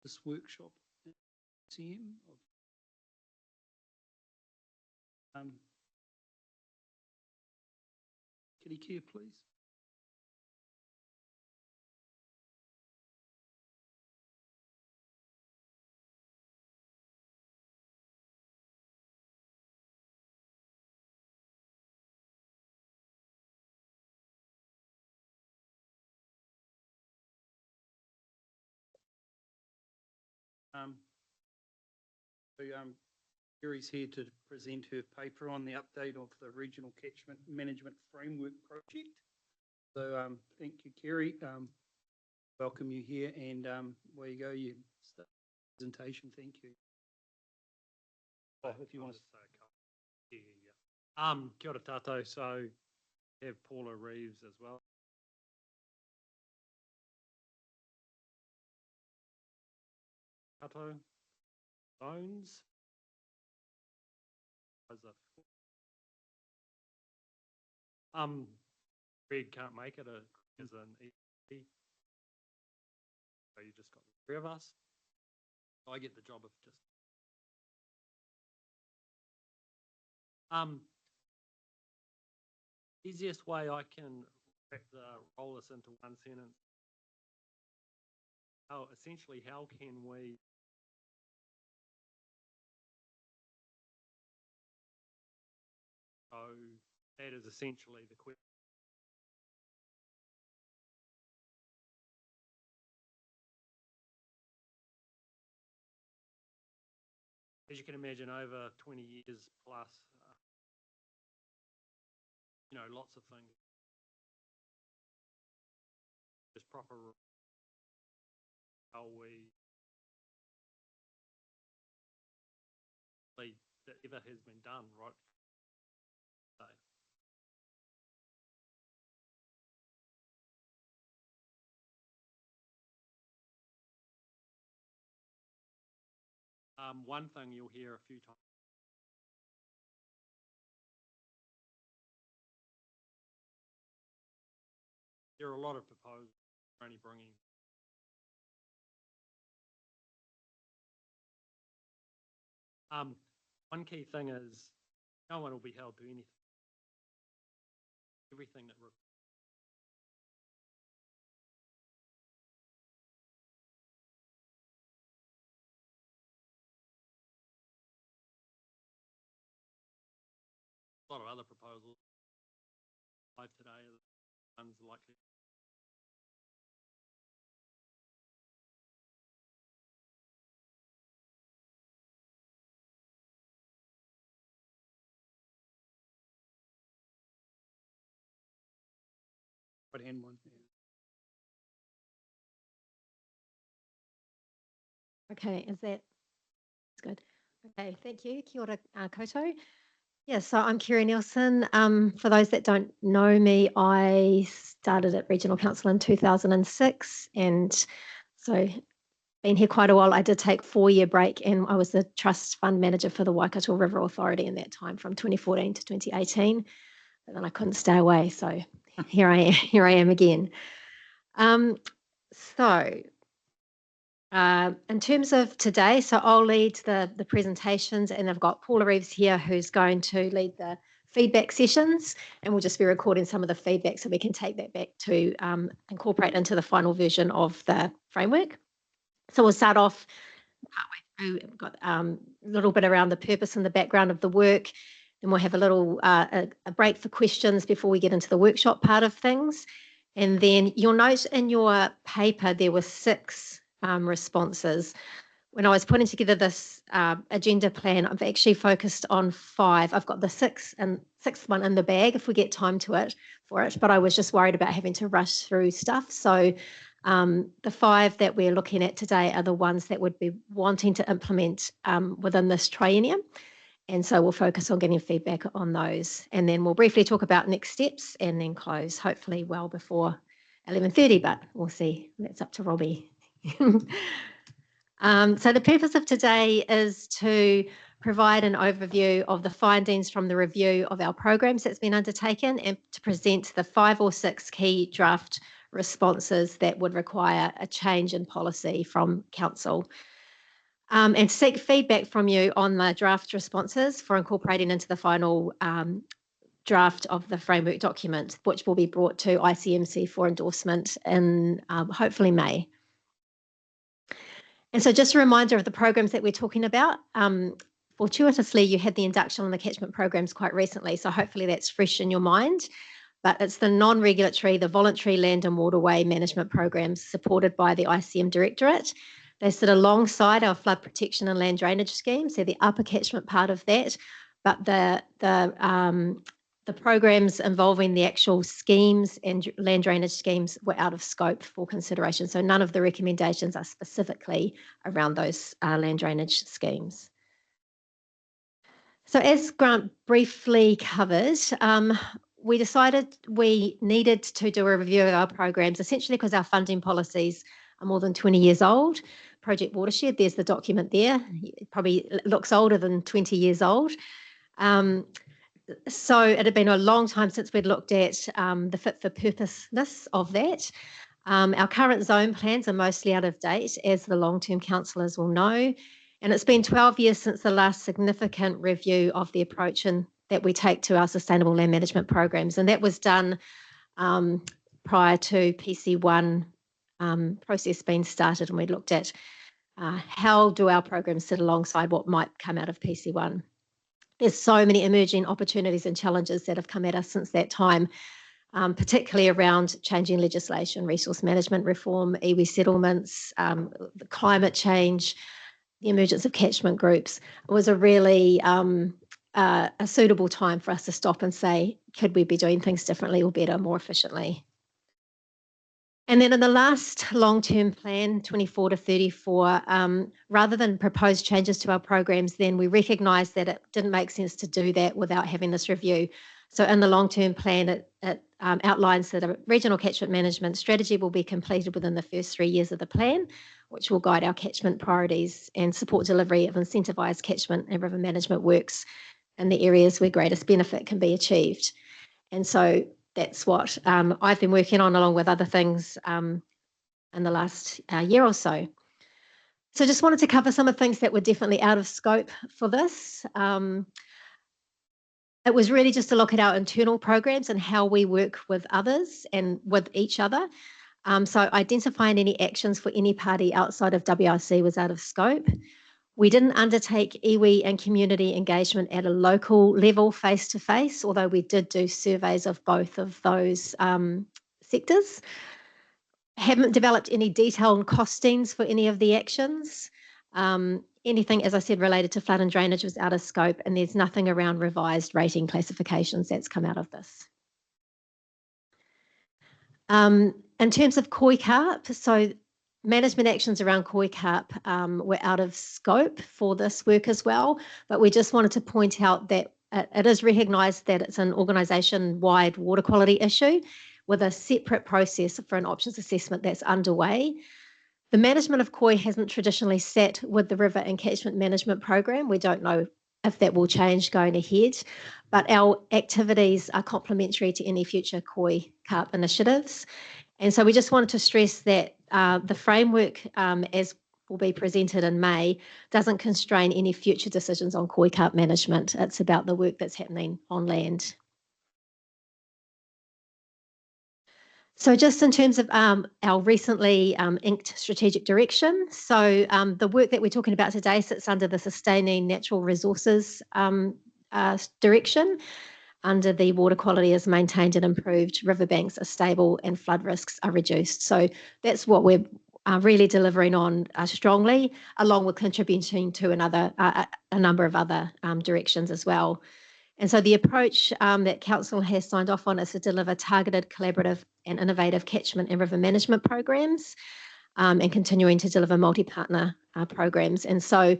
this workshop at CM. Karakia, please. Gary's here to present her paper on the update of the Regional Catchment Management Framework Project. So thank you, Kerry. Welcome you here, and where you go, you start the presentation. Thank you. If you want to say, kia ora tātou. So we have Paula Reeves as well. Kato Bones. Greg can't make it as an EP. So you just got the three of us. I get the job of just easiest way I can roll this into one sentence. Essentially, how can we that is essentially the question. As you can imagine, over 20 years plus, lots of things. Just proper how we that ever has been done, right? One thing you'll hear a few times. There are a lot of proposals only bringing one key thing is no one will be held to anything. Everything that a lot of other proposals live today are ones likely. Right hand one. Okay, that's good. Okay, thank you. Kia ora koutou. Yeah, so I'm Kerry Nielsen. For those that don't know me, I started at Regional Council in 2006, and so been here quite a while. I did take a 4-year break, and I was the trust fund manager for the Waikato River Authority in that time, from 2014 to 2018. But then I couldn't stay away, so here I am again. In terms of today, so I'll lead the presentations, and I've got Paula Reeves here who's going to lead the feedback sessions, and we'll just be recording some of the feedback so we can take that back to incorporate into the final version of the framework. So we'll start off partway through. We've got a little bit around the purpose and the background of the work, and we'll have a little a break for questions before we get into the workshop part of things. And then you'll note in your paper there were 6 responses. When I was putting together this agenda plan, I've actually focused on 5. I've got the 6th one in the bag if we get time for it, but I was just worried about having to rush through stuff. So the 5 that we're looking at today are the ones that would be wanting to implement within this triennium. And so we'll focus on getting feedback on those. And then we'll briefly talk about next steps and then close, hopefully well before 11:30, but we'll see. That's up to Robbie. So the purpose of today is to provide an overview of the findings from the review of our programs that's been undertaken, and to present the 5 or 6 key draft responses that would require a change in policy from council. And seek feedback from you on the draft responses for incorporating into the final draft of the framework document, which will be brought to ICMC for endorsement in hopefully May. And so just a reminder of the programs that we're talking about. Fortuitously, you had the induction on the catchment programs quite recently, so hopefully that's fresh in your mind. But it's the non-regulatory, the voluntary land and waterway management programs supported by the ICM Directorate. They sit alongside our flood protection and land drainage schemes, so the upper catchment part of that, but the programs involving the actual schemes and land drainage schemes were out of scope for consideration. So none of the recommendations are specifically around those land drainage schemes. So as Grant briefly covered, we decided we needed to do a review of our programs, essentially because our funding policies are more than 20 years old. Project Watershed, there's the document there. It probably looks older than 20 years old. So it had been a long time since we'd looked at the fit for purposeness of that. Our current zone plans are mostly out of date, as the long-term councillors will know. And it's been 12 years since the last significant review of the approach that we take to our sustainable land management programs. And that was done prior to PC1 process being started, and we looked at how do our programs sit alongside what might come out of PC1. There's so many emerging opportunities and challenges that have come at us since that time, particularly around changing legislation, resource management reform, iwi settlements, the climate change, the emergence of catchment groups. It was a really a suitable time for us to stop and say, could we be doing things differently or better, more efficiently? And then in the last long-term plan, 24 to 34, rather than propose changes to our programs, then we recognised that it didn't make sense to do that without having this review. So in the long-term plan, it outlines that a regional catchment management strategy will be completed within the first 3 years of the plan, which will guide our catchment priorities and support delivery of incentivised catchment and river management works in the areas where greatest benefit can be achieved. And so that's what I've been working on, along with other things in the last year or so. So just wanted to cover some of the things that were definitely out of scope for this. It was really just to look at our internal programs and how we work with others and with each other. So identifying any actions for any party outside of WRC was out of scope. We didn't undertake iwi and community engagement at a local level face-to-face, although we did do surveys of both of those sectors. Haven't developed any detail on costings for any of the actions. Anything, as I said, related to flood and drainage was out of scope, and there's nothing around revised rating classifications that's come out of this. In terms of koi carp, so management actions around koi carp were out of scope for this work as well, but we just wanted to point out that it is recognised that it's an organisation-wide water quality issue with a separate process for an options assessment that's underway. The management of koi hasn't traditionally sat with the river and catchment management program. We don't know if that will change going ahead, but our activities are complementary to any future koi carp initiatives. And so we just wanted to stress that the framework, as will be presented in May, doesn't constrain any future decisions on koi carp management. It's about the work that's happening on land. So just in terms of our recently inked strategic direction, so the work that we're talking about today sits under the Sustaining Natural Resources direction. Under the water quality is maintained and improved, riverbanks are stable and flood risks are reduced. So that's what we're really delivering on strongly, along with contributing to a number of other directions as well. And so the approach that Council has signed off on is to deliver targeted, collaborative and innovative catchment and river management programs and continuing to deliver multi-partner programs. And so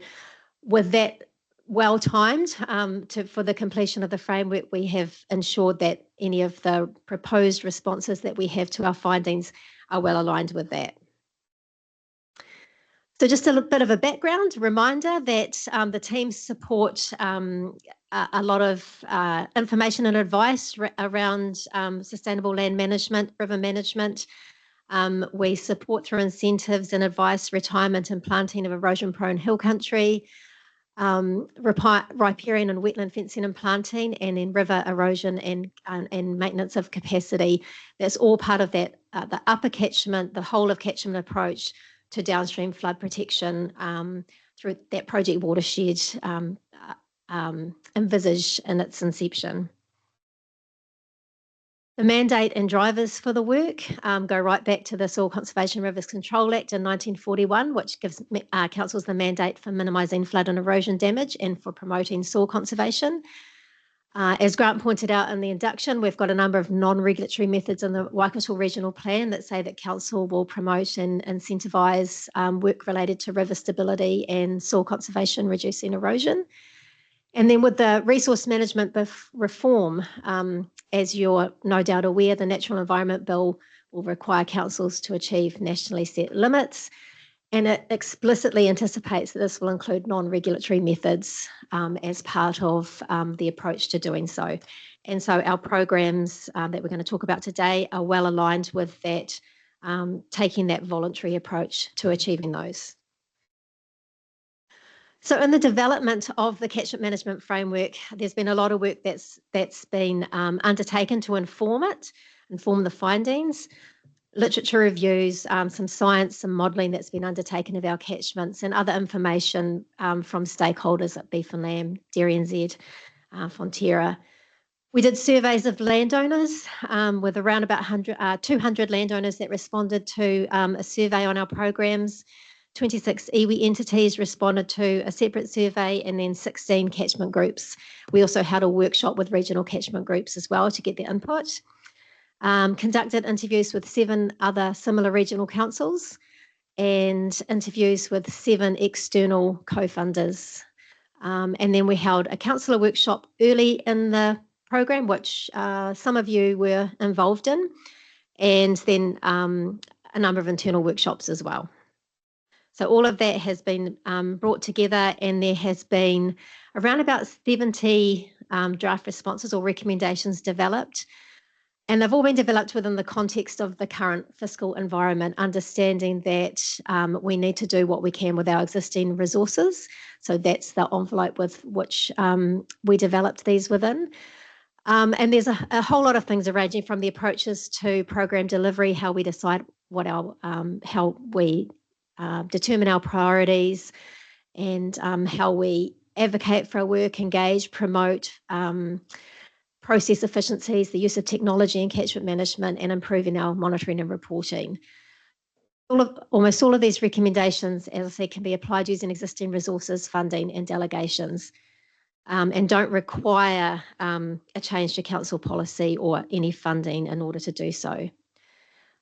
with that well-timed for the completion of the framework, we have ensured that any of the proposed responses that we have to our findings are well aligned with that. So just a bit of a background reminder that the teams support a lot of information and advice around sustainable land management, river management. We support through incentives and advice retirement and planting of erosion-prone hill country, riparian and wetland fencing and planting, and then river erosion and maintenance of capacity. That's all part of that, the upper catchment, the whole of catchment approach to downstream flood protection through that project watershed envisaged in its inception. The mandate and drivers for the work go right back to the Soil Conservation Rivers Control Act in 1941, which gives councils the mandate for minimising flood and erosion damage and for promoting soil conservation. As Grant pointed out in the induction, we've got a number of non-regulatory methods in the Waikato Regional Plan that say that council will promote and incentivise work related to river stability and soil conservation, reducing erosion. And then with the resource management reform, as you're no doubt aware, the Natural Environment Bill will require councils to achieve nationally set limits, and it explicitly anticipates that this will include non-regulatory methods as part of the approach to doing so. And so our programs that we're going to talk about today are well aligned with that, taking that voluntary approach to achieving those. So in the development of the catchment management framework, there's been a lot of work that's been undertaken to inform the findings, literature reviews, some science, some modelling that's been undertaken of our catchments, and other information from stakeholders at Beef and Lamb, Dairy NZ, Fonterra. We did surveys of landowners with around about 200 landowners that responded to a survey on our programs. 26 iwi entities responded to a separate survey, and then 16 catchment groups. We also had a workshop with regional catchment groups as well to get their input. Conducted interviews with 7 other similar regional councils and interviews with 7 external co-funders. And then we held a councillor workshop early in the program, which some of you were involved in, and then a number of internal workshops as well. So all of that has been brought together, and there has been around about 70 draft responses or recommendations developed. And they've all been developed within the context of the current fiscal environment, understanding that we need to do what we can with our existing resources. So that's the envelope with which we developed these within. And there's a whole lot of things ranging from the approaches to program delivery, how we decide what our, how we determine our priorities, and how we advocate for our work, engage, promote process efficiencies, the use of technology in catchment management, and improving our monitoring and reporting. Almost all of these recommendations, as I say, can be applied using existing resources, funding, and delegations, and don't require a change to council policy or any funding in order to do so.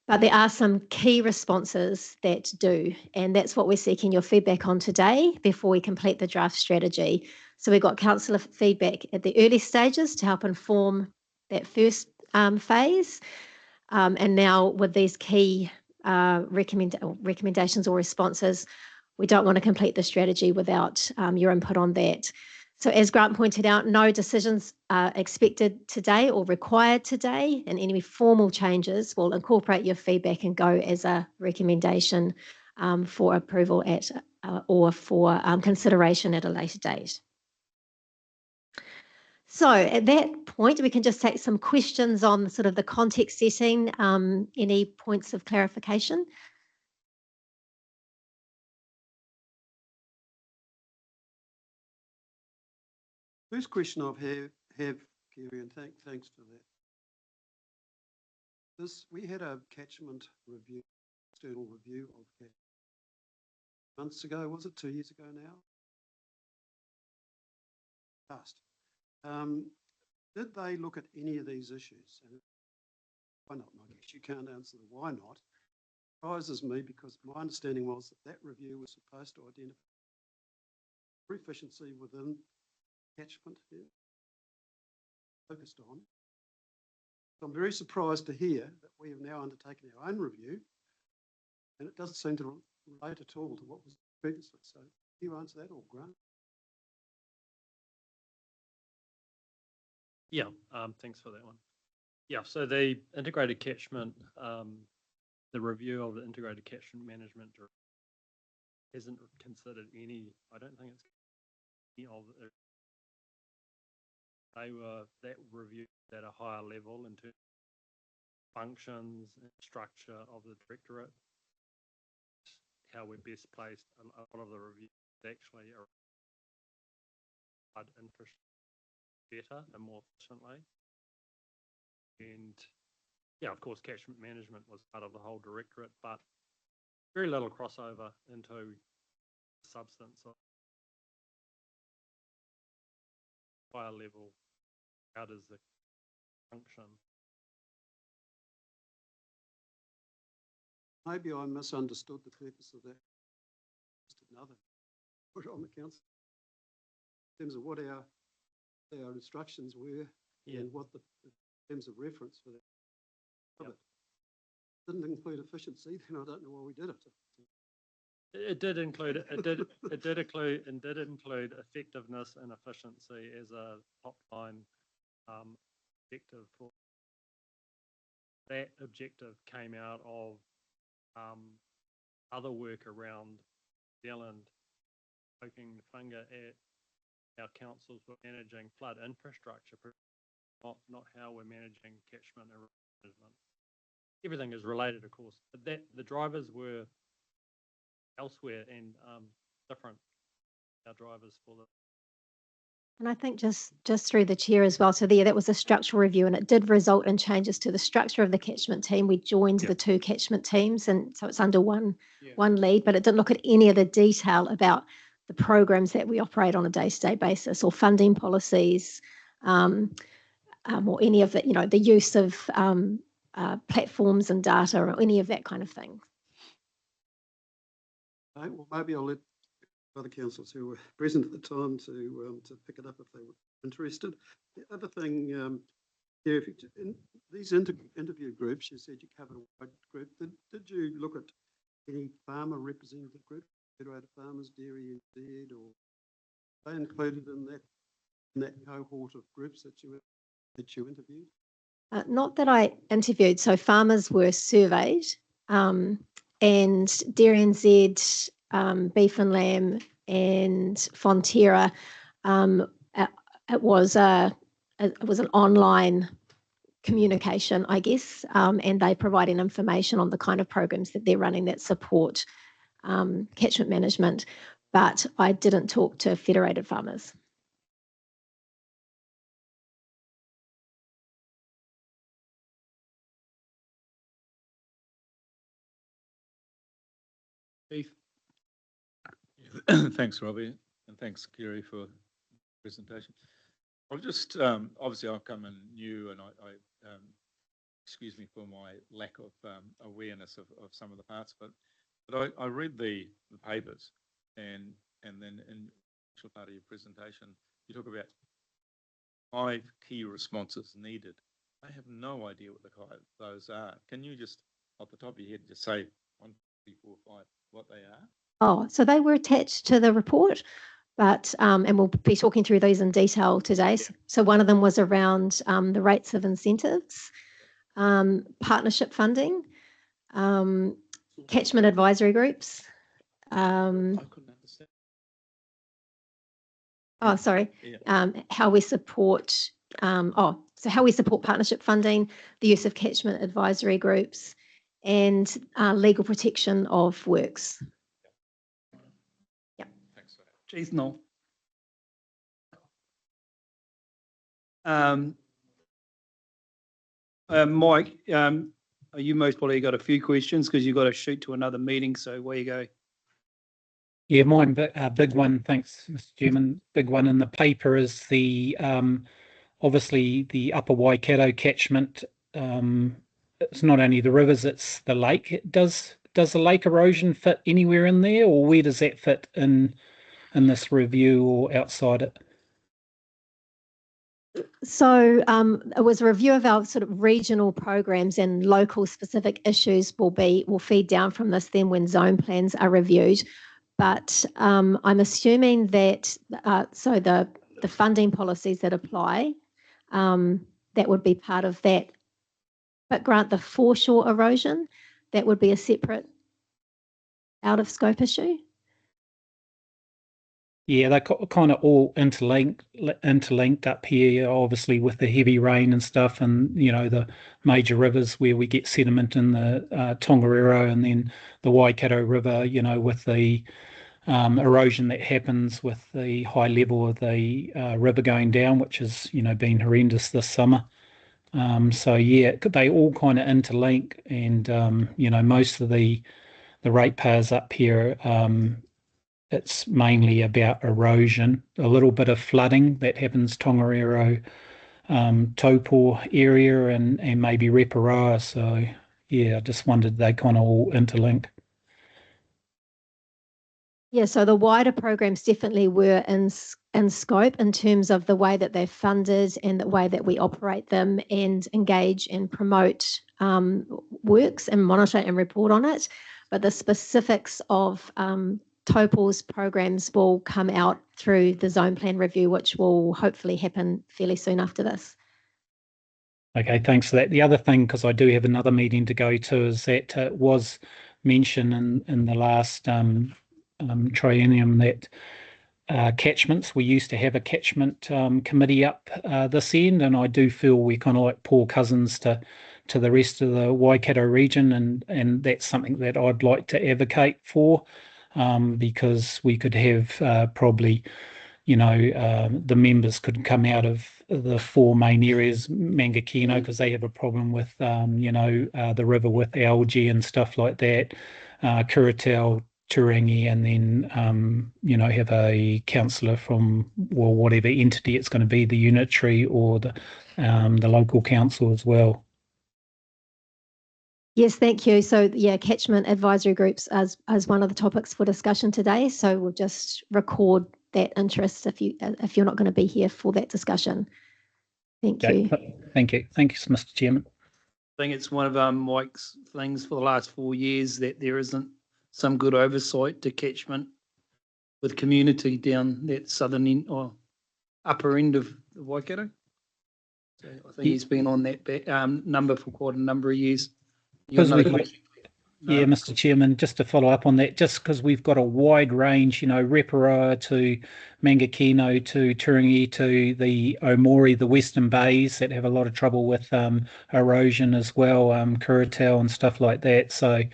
But there are some key responses that do, and that's what we're seeking your feedback on today before we complete the draft strategy. So we've got councillor feedback at the early stages to help inform that first phase. And now with these key recommendations or responses, we don't want to complete the strategy without your input on that. So as Grant pointed out, no decisions are expected today or required today, and any formal changes will incorporate your feedback and go as a recommendation for approval at or for consideration at a later date. So at that point, we can just take some questions on sort of the context setting, any points of clarification. First question I have, Kerry, and thanks for that. We had a catchment review, external review of catchment months ago, was it 2 years ago now? Past. Did they look at any of these issues? And why not? I guess you can't answer the why not. It surprises me because my understanding was that review was supposed to identify efficiency within catchment here, focused on. So I'm very surprised to hear that we have now undertaken our own review, and it doesn't seem to relate at all to what was previously. So can you answer that, or Grant? Yeah, thanks for that one. Yeah, so the integrated catchment the review of the integrated catchment management hasn't considered any, I don't think it's any of it. That review at a higher level in terms of functions and structure of the directorate, how we're best placed. A lot of the reviews actually are better and more efficiently. And yeah, of course, catchment management was part of the whole directorate, but very little crossover into the substance of higher level. How does the function? Maybe I misunderstood the purpose of that. Just another put on the council in terms of what our instructions were and what the in terms of reference for that. Yep. Didn't include efficiency, then I don't know why we did it. It did include effectiveness and efficiency as a top line objective. That objective came out of other work around New Zealand, poking the finger at our councils were managing flood infrastructure, not how we're managing catchment and management. Everything is related, of course, but the drivers were elsewhere and different. Our drivers for the. And I think just through the chair as well. So that was a structural review, and it did result in changes to the structure of the catchment team. We joined the two catchment teams, and so it's under one lead, but it didn't look at any of the detail about the programs that we operate on a day-to-day basis, or funding policies, or any of the, the use of platforms and data, or any of that kind of thing. Okay, well, maybe I'll let other councillors who were present at the time to pick it up if they were interested. The other thing, if in these interview groups, you said you covered a wide group. Did you look at any farmer representative group, Federated Farmers, Dairy NZ, or are they included in that cohort of groups that you interviewed? Not that I interviewed. So farmers were surveyed, and Dairy NZ, Beef and Lamb, and Fonterra. It was an online communication, I guess, and they providing information on the kind of programs that they're running that support catchment management. But I didn't talk to Federated Farmers. Keith? Thanks, Robbie, and thanks, Kerry, for the presentation. I'll just, obviously I've come in new, and I excuse me for my lack of awareness of some of the parts, but I read the papers, and then in the actual part of your presentation, you talk about 5 key responses needed. I have no idea what those are. Can you just, off the top of your head, just say 1, 2, 3, 4, 5, what they are? Oh, so they were attached to the report, but and we'll be talking through those in detail today. Yeah. So one of them was around the rates of incentives, partnership funding, catchment advisory groups. I couldn't understand. Oh, sorry. Yeah. How we support. So how we support partnership funding, the use of catchment advisory groups, and legal protection of works. Thanks for that. Cheers, Noel. Mike, you most probably got a few questions because you've got to shoot to another meeting, so away you go. Yeah, mine, big one, thanks, Mr. Chairman. Big one in the paper is the, obviously the Upper Waikato catchment. It's not only the rivers, it's the lake. Does the lake erosion fit anywhere in there, or where does that fit in this review or outside it? So it was a review of our sort of regional programs, and local specific issues will feed down from this then when zone plans are reviewed. But I'm assuming that so the funding policies that apply, that would be part of that. But Grant, the foreshore erosion, that would be a separate out of scope issue? Yeah, they're kind of all interlinked up here, obviously with the heavy rain and stuff, and the major rivers where we get sediment in the Tongariro, and then the Waikato River, with the erosion that happens with the high level of the river going down, which has been horrendous this summer. So yeah, they all kind of interlink, and most of the ratepayers up here. It's mainly about erosion, a little bit of flooding that happens Tongariro, Taupo area, and maybe Reparoa. So yeah, I just wondered, they kind of all interlink. Yeah, so the wider programs definitely were in scope in terms of the way that they're funded and the way that we operate them and engage and promote works and monitor and report on it. But the specifics of Topal's programs will come out through the zone plan review, which will hopefully happen fairly soon after this. Okay, thanks for that. The other thing, because I do have another meeting to go to, is that it was mentioned in the last triennium that catchments, we used to have a catchment committee up this end, and I do feel we're kind of like poor cousins to the rest of the Waikato region, and that's something that I'd like to advocate for, because we could have probably the members could come out of the four main areas, Mangakino, because they have a problem with, the river with algae and stuff like that, Kuratau, Turangi, and then, have a councillor from, well, whatever entity it's going to be, the unitary or the local council as well. Yes, thank you. So yeah, catchment advisory groups as one of the topics for discussion today. So we'll just record that interest if you're not going to be here for that discussion. Thank you. Thank you. Thank you, Mr. Chairman. I think it's one of Mike's things for the last 4 years that there isn't some good oversight to catchment with community down that southern end or upper end of the Waikato. So I think he's been on that number for quite a number of years. Yeah, Mr. Chairman, just to follow up on that, just because we've got a wide range, Reparoa to Mangakino to Turangi to the Omori, the Western Bays that have a lot of trouble with erosion as well, Kuratau and stuff like that. So,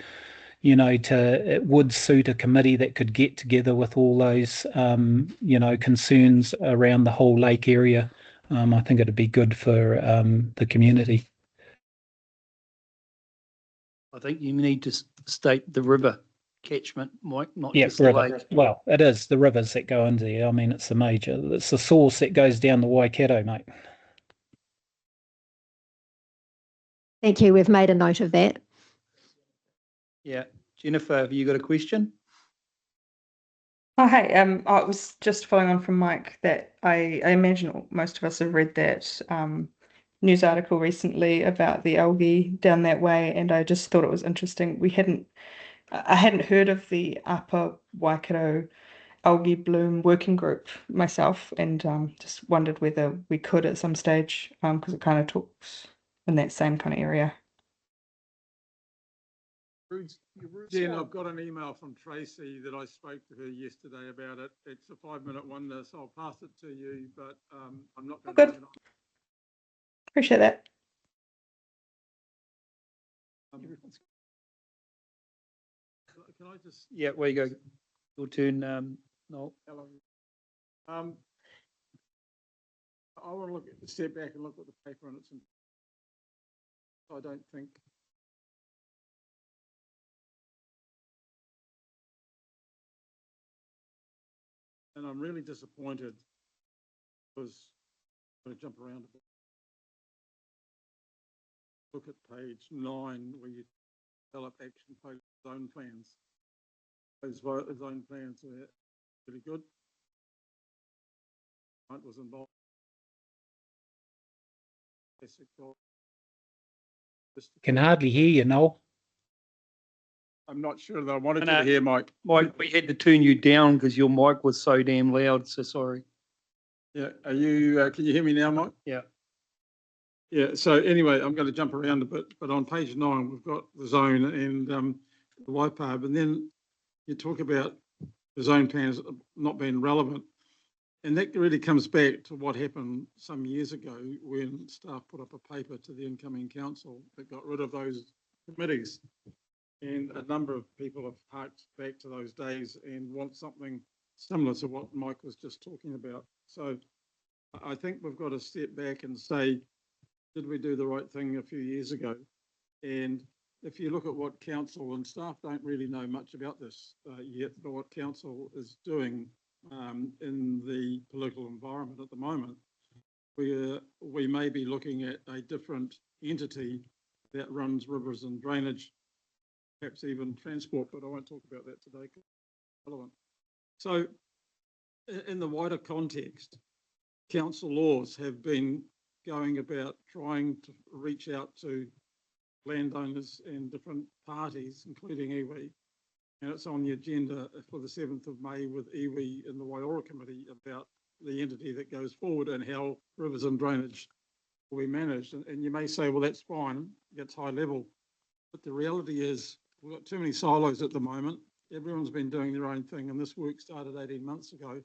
it would suit a committee that could get together with all those, concerns around the whole lake area. I think it'd be good for the community. I think you need to state the river catchment, Mike, not just river. the lake. Well, it is the rivers that go into there. I mean, it's the source that goes down the Waikato, mate. Thank you. We've made a note of that. Yeah. Jennifer, have you got a question? Oh, hey, I was just following on from Mike that I imagine most of us have read that news article recently about the algae down that way, and I just thought it was interesting. I hadn't heard of the Upper Waikato algae bloom working group myself, and just wondered whether we could at some stage, because it kind of talks in that same kind of area. Jen, I've got an email from Tracy that I spoke to her yesterday about it. It's a 5-minute wonder, so I'll pass it to you, but I'm not going to. Good. Appreciate that. Can I just? Yeah, where you go. Your turn, Noel. Hello. I want to step back and look at the paper, and I don't think. And I'm really disappointed because I'm going to jump around a bit. Look at page 9 where you develop action focused zone plans. Those zone plans are really good. I was involved. Can hardly hear you, Noel. I'm not sure that I wanted you to hear, Mike. Mike, we had to turn you down because your mic was so damn loud, so sorry. Yeah, are you? Can you hear me now, Mike? Yeah. Yeah, so anyway, I'm going to jump around a bit, but on page 9, we've got the zone and the YPAB, and then you talk about the zone plans not being relevant. And that really comes back to what happened some years ago when staff put up a paper to the incoming council that got rid of those committees. And a number of people have harked back to those days and want something similar to what Mike was just talking about. So I think we've got to step back and say, did we do the right thing a few years ago? And if you look at what council and staff don't really know much about this yet, but what council is doing in the political environment at the moment, we may be looking at a different entity that runs rivers and drainage, perhaps even transport, but I won't talk about that today. Relevant. So in the wider context, council laws have been going about trying to reach out to landowners and different parties, including iwi, and it's on the agenda for the 7th of May with iwi in the Waiora Committee about the entity that goes forward and how rivers and drainage will be managed. And you may say, well, that's fine, it's high level, but the reality is we've got too many silos at the moment. Everyone's been doing their own thing, and this work started 18 months ago.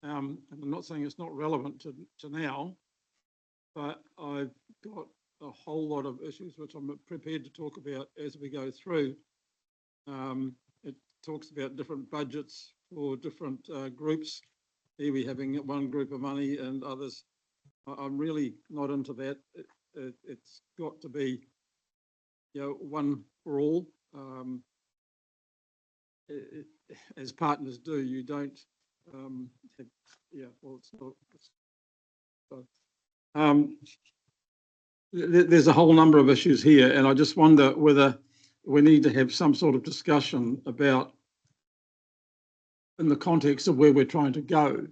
And I'm not saying it's not relevant to now, but I've got a whole lot of issues which I'm prepared to talk about as we go through. It talks about different budgets for different groups, iwi having one group of money and others. I'm really not into that. It's got to be, one for all. As partners do, you don't have, well, it's not. There's a whole number of issues here, and I just wonder whether we need to have some sort of discussion about, in the context of where we're trying to go,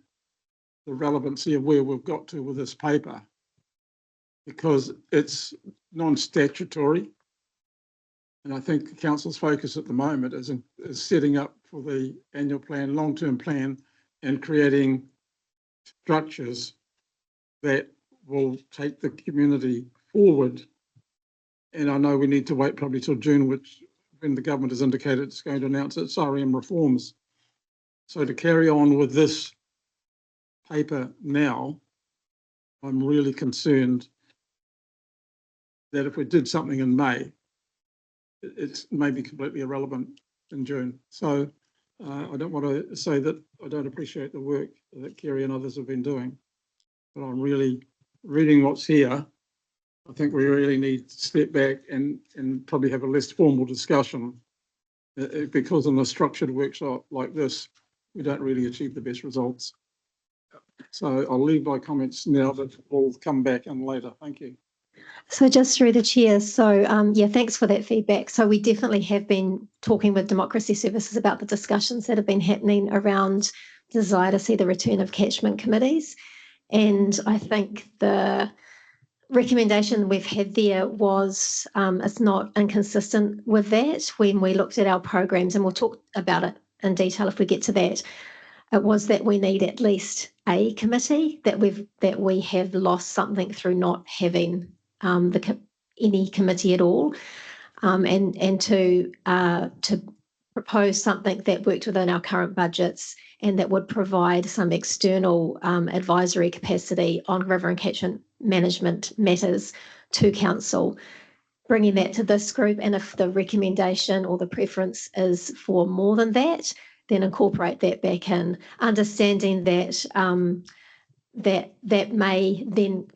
the relevancy of where we've got to with this paper, because it's non-statutory. And I think the council's focus at the moment is setting up for the annual plan, long-term plan, and creating structures that will take the community forward. And I know we need to wait probably till June, when the government has indicated it's going to announce its REM reforms. So to carry on with this paper now, I'm really concerned that if we did something in May, it's maybe completely irrelevant in June. So I don't want to say that I don't appreciate the work that Kerry and others have been doing, but I'm really reading what's here. I think we really need to step back and probably have a less formal discussion, because in a structured workshop like this, we don't really achieve the best results. So I'll leave my comments now, but we'll come back in later. Thank you. So just through the chair. So thanks for that feedback. So we definitely have been talking with Democracy Services about the discussions that have been happening around desire to see the return of catchment committees. And I think the recommendation we've had there was it's not inconsistent with that. When we looked at our programs, and we'll talk about it in detail if we get to that, it was that we need at least a committee, that we have lost something through not having any committee at all, and to propose something that worked within our current budgets and that would provide some external advisory capacity on river and catchment management matters to council, bringing that to this group. And if the recommendation or the preference is for more than that, then incorporate that back in, understanding that that may then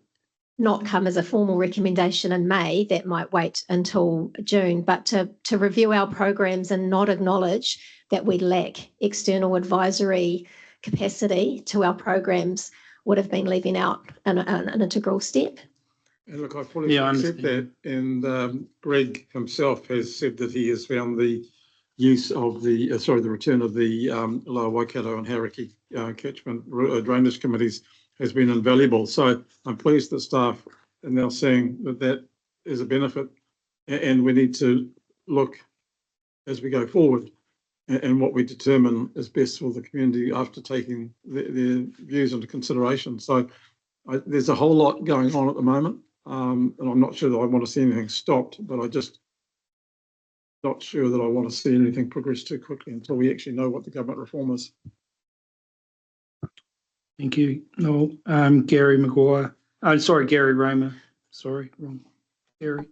not come as a formal recommendation in May, that might wait until June, but to review our programs and not acknowledge that we lack external advisory capacity to our programs would have been leaving out an integral step. And look, I fully accept that. And Greg himself has said that he has found the use of the return of the Lower Waikato and Karakia Catchment drainage committees has been invaluable. So I'm pleased that staff are now saying that is a benefit, and we need to look as we go forward and what we determine is best for the community after taking their views into consideration. So there's a whole lot going on at the moment. And I'm not sure that I want to see anything stopped, but I just not sure that I want to see anything progress too quickly until we actually know what the government reform is. Thank you, Noel. Gary Maguire, sorry, Gary Raymer, sorry, wrong, Gary.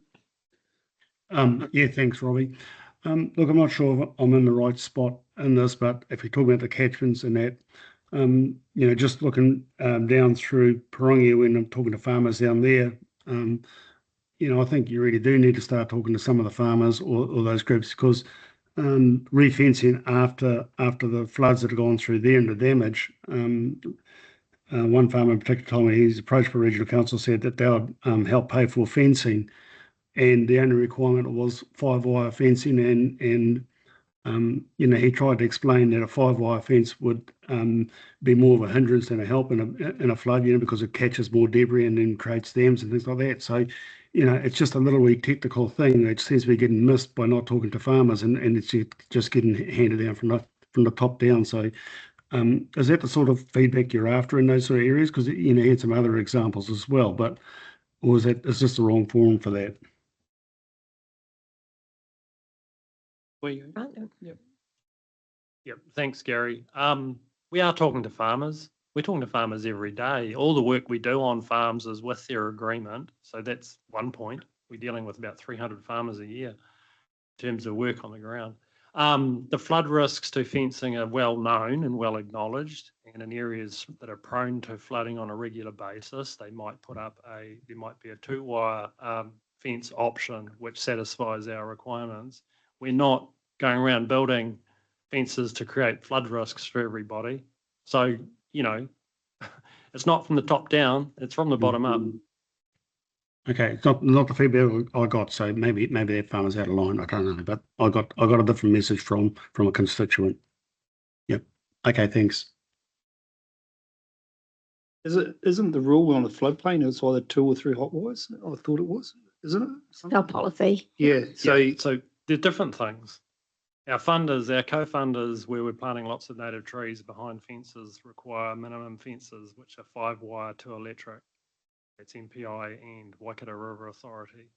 Yeah, thanks, Robbie. Look, I'm not sure if I'm in the right spot in this, but if you're talking about the catchments and that, you know, just looking down through Parongia when I'm talking to farmers down there, you know, I think you really do need to start talking to some of the farmers or those groups, because refencing after the floods that have gone through there and the damage, one farmer in particular told me he's approached by regional council, said that they would help pay for fencing, and the only requirement was 5-wire fencing, and you know, he tried to explain that a 5-wire fence would be more of a hindrance than a help in a flood, you know, because it catches more debris and then creates dams and things like that. So, you know, it's just a little wee technical thing that seems to be getting missed by not talking to farmers, and it's just getting handed down from the top down. So, is that the sort of feedback you're after in those sort of areas? Because, you know, you had some other examples as well, but or is this the wrong forum for that? Where you? Right. Yep, thanks, Gary. We are talking to farmers. We're talking to farmers every day. All the work we do on farms is with their agreement. So that's one point. We're dealing with about 300 farmers a year in terms of work on the ground. The flood risks to fencing are well known and well acknowledged, and in areas that are prone to flooding on a regular basis, there might be a 2-wire fence option which satisfies our requirements. We're not going around building fences to create flood risks for everybody. So, you know, it's not from the top down, it's from the bottom up. Okay, it's not the feedback I got, so maybe that farmer's out of line. I don't know, but I got a different message from a constituent. Yep. Okay, thanks. Isn't the rule on the floodplain, it's either 2 or 3 hot wires? I thought it was, isn't it? Our policy. Yeah, So they're different things. Our co-funders, where we're planting lots of native trees behind fences, require minimum fences, which are 5-wire to electric. It's MPI and Waikato River Authority.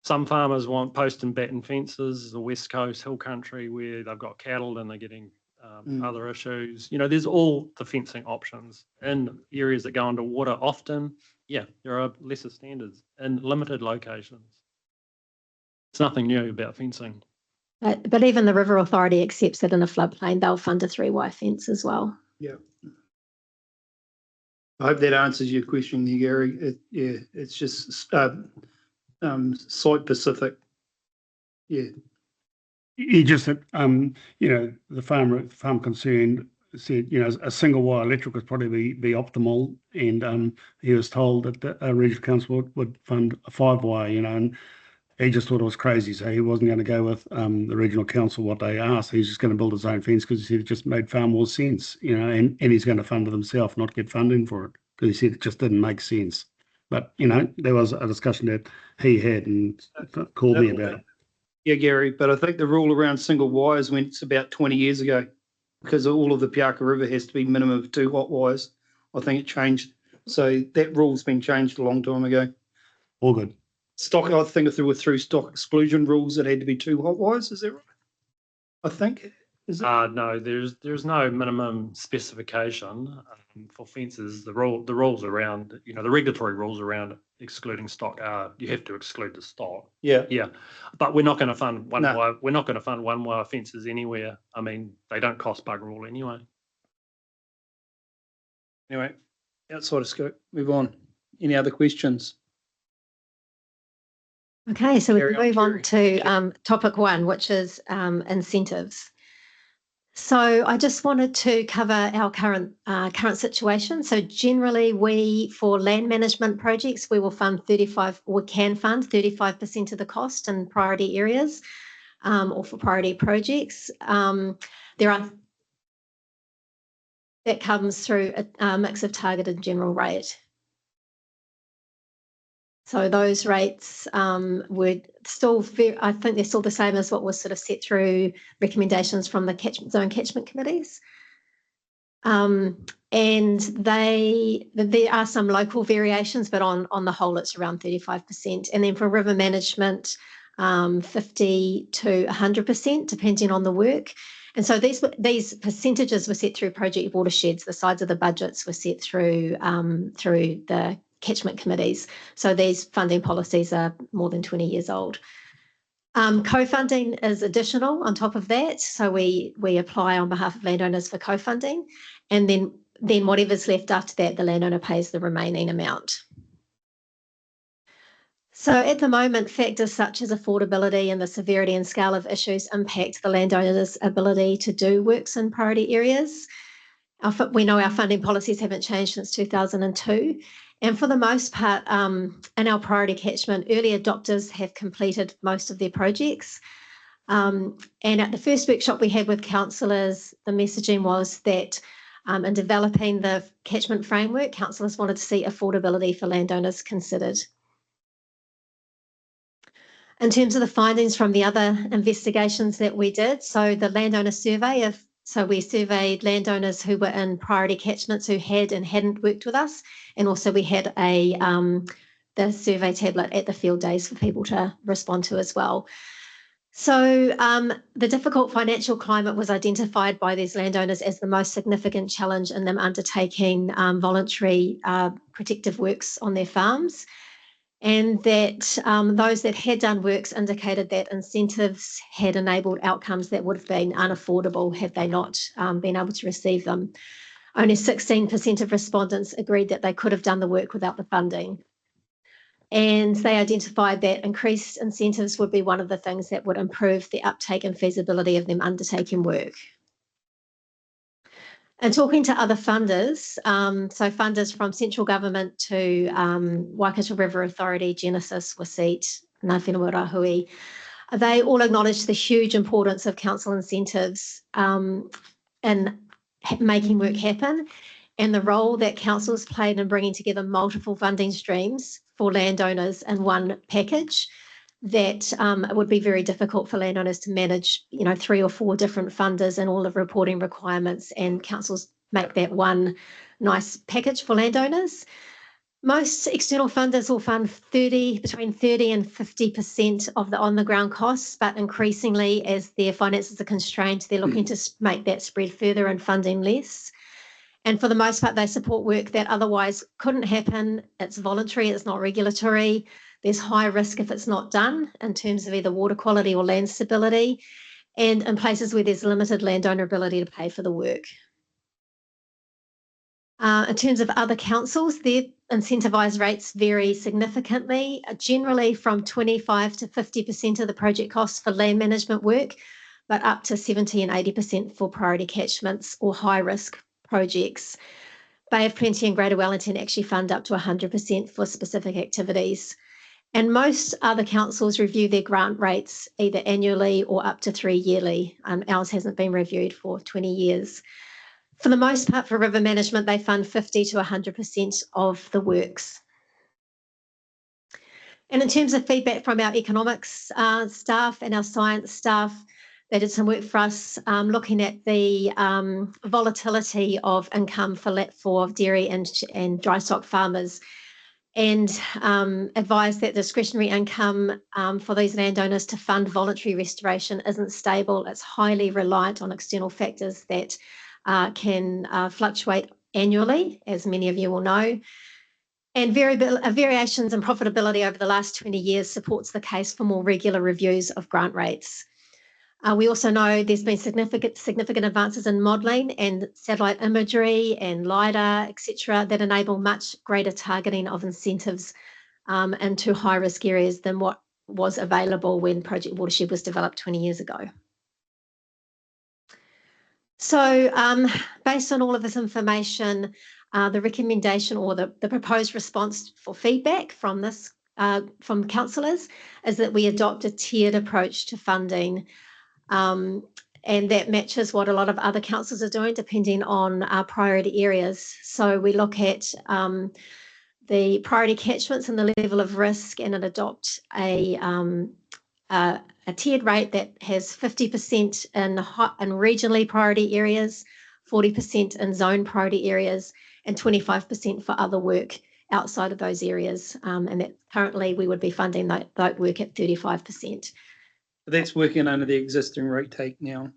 Some farmers want post and batten fences, the West Coast hill country where they've got cattle and they're getting other issues. You know, there's all the fencing options. In areas that go underwater often, yeah, there are lesser standards in limited locations. It's nothing new about fencing. But even the River Authority accepts that in a floodplain, they'll fund a 3-wire fence as well. yeah. I hope that answers your question there, Gary. It's just site specific. Yeah. He just said, you know, the farm concerned said, you know, a 1-wire electric would probably be optimal, and he was told that the regional council would fund a 5-wire, you know, and he just thought it was crazy, so he wasn't going to go with the regional council what they asked. He's just going to build his own fence because he said it just made far more sense, you know, and he's going to fund it himself, not get funding for it, because he said it just didn't make sense. But, you know, there was a discussion that he had and called me about it. Yeah, Gary, but I think the rule around single wires went about 20 years ago, because all of the Piaka River has to be minimum of 2 hot wires. I think it changed. So that rule's been changed a long time ago. All good. Stock, I think if there were through stock exclusion rules, it had to be 2 hot wires, is that right? I think. Is it? No, there's no minimum specification for fences. The rules around, you know, the regulatory rules around excluding stock are you have to exclude the stock. Yeah. Yeah, but we're not going to fund one No. wire. We're not going to fund 1-wire fences anywhere. I mean, they don't cost bugger all anyway. Anyway, outside of scope, move on. Any other questions? Okay, so we Carry can on, move on to topic 1, which is incentives. So I just wanted to cover our current situation. So generally, for land management projects, we will fund 35% of the cost in priority areas, or for priority projects. That comes through a mix of targeted general rate. So those rates would still, I think they're still the same as what was sort of set through recommendations from the catchment committees. And there are some local variations, but on the whole, it's around 35%. And then for river management, 50 to 100%, depending on the work. And so these percentages were set through project watersheds. The sides of the budgets were set through the catchment committees. So these funding policies are more than 20 years old. Co-funding is additional on top of that. So we apply on behalf of landowners for co-funding, and then whatever's left after that, the landowner pays the remaining amount. So at the moment, factors such as affordability and the severity and scale of issues impact the landowner's ability to do works in priority areas. We know our funding policies haven't changed since 2002. And for the most part, in our priority catchment, early adopters have completed most of their projects. And at the first workshop we had with councillors, the messaging was that in developing the catchment framework, councillors wanted to see affordability for landowners considered. In terms of the findings from the other investigations that we did, so the landowner survey, so we surveyed landowners who were in priority catchments who had and hadn't worked with us, and also we had the survey tablet at the field days for people to respond to as well. So the difficult financial climate was identified by these landowners as the most significant challenge in them undertaking voluntary protective works on their farms. And that those that had done works indicated that incentives had enabled outcomes that would have been unaffordable had they not been able to receive them. Only 16% of respondents agreed that they could have done the work without the funding. And they identified that increased incentives would be one of the things that would improve the uptake and feasibility of them undertaking work. And talking to other funders, so funders from central government to Waikato River Authority, Genesis, Waseat, Ngā Whenua Rahui, they all acknowledge the huge importance of council incentives in making work happen, and the role that councils played in bringing together multiple funding streams for landowners in one package, that it would be very difficult for landowners to manage, 3 or 4 different funders and all the reporting requirements, and councils make that one nice package for landowners. Most external funders will fund between 30 and 50% of the on-the-ground costs, but increasingly, as their finances are constrained, they're looking to make that spread further and funding less. And for the most part, they support work that otherwise couldn't happen. It's voluntary, it's not regulatory. There's high risk if it's not done in terms of either water quality or land stability, and in places where there's limited landowner ability to pay for the work. In terms of other councils, their incentivised rates vary significantly, generally from 25 to 50% of the project costs for land management work, but up to 70 and 80% for priority catchments or high risk projects. Bay of Plenty and Greater Wellington actually fund up to 100% for specific activities. And most other councils review their grant rates either annually or up to 3 yearly. Ours hasn't been reviewed for 20 years. For the most part, for river management, they fund 50 to 100% of the works. And in terms of feedback from our economics staff and our science staff, they did some work for us looking at the volatility of income for dairy and dry stock farmers, and advised that discretionary income for these landowners to fund voluntary restoration isn't stable. It's highly reliant on external factors that can fluctuate annually, as many of you will know. And variations in profitability over the last 20 years supports the case for more regular reviews of grant rates. We also know there's been significant advances in modelling and satellite imagery and LiDAR, etc., that enable much greater targeting of incentives into high-risk areas than what was available when Project Watershed was developed 20 years ago. So based on all of this information, the recommendation or the proposed response for feedback from councillors is that we adopt a tiered approach to funding. And that matches what a lot of other councils are doing, depending on our priority areas. So we look at the priority catchments and the level of risk, and it adopt a tiered rate that has 50% in regionally priority areas, 40% in zone priority areas, and 25% for other work outside of those areas. And that currently we would be funding that work at 35%. That's working under the existing rate take now.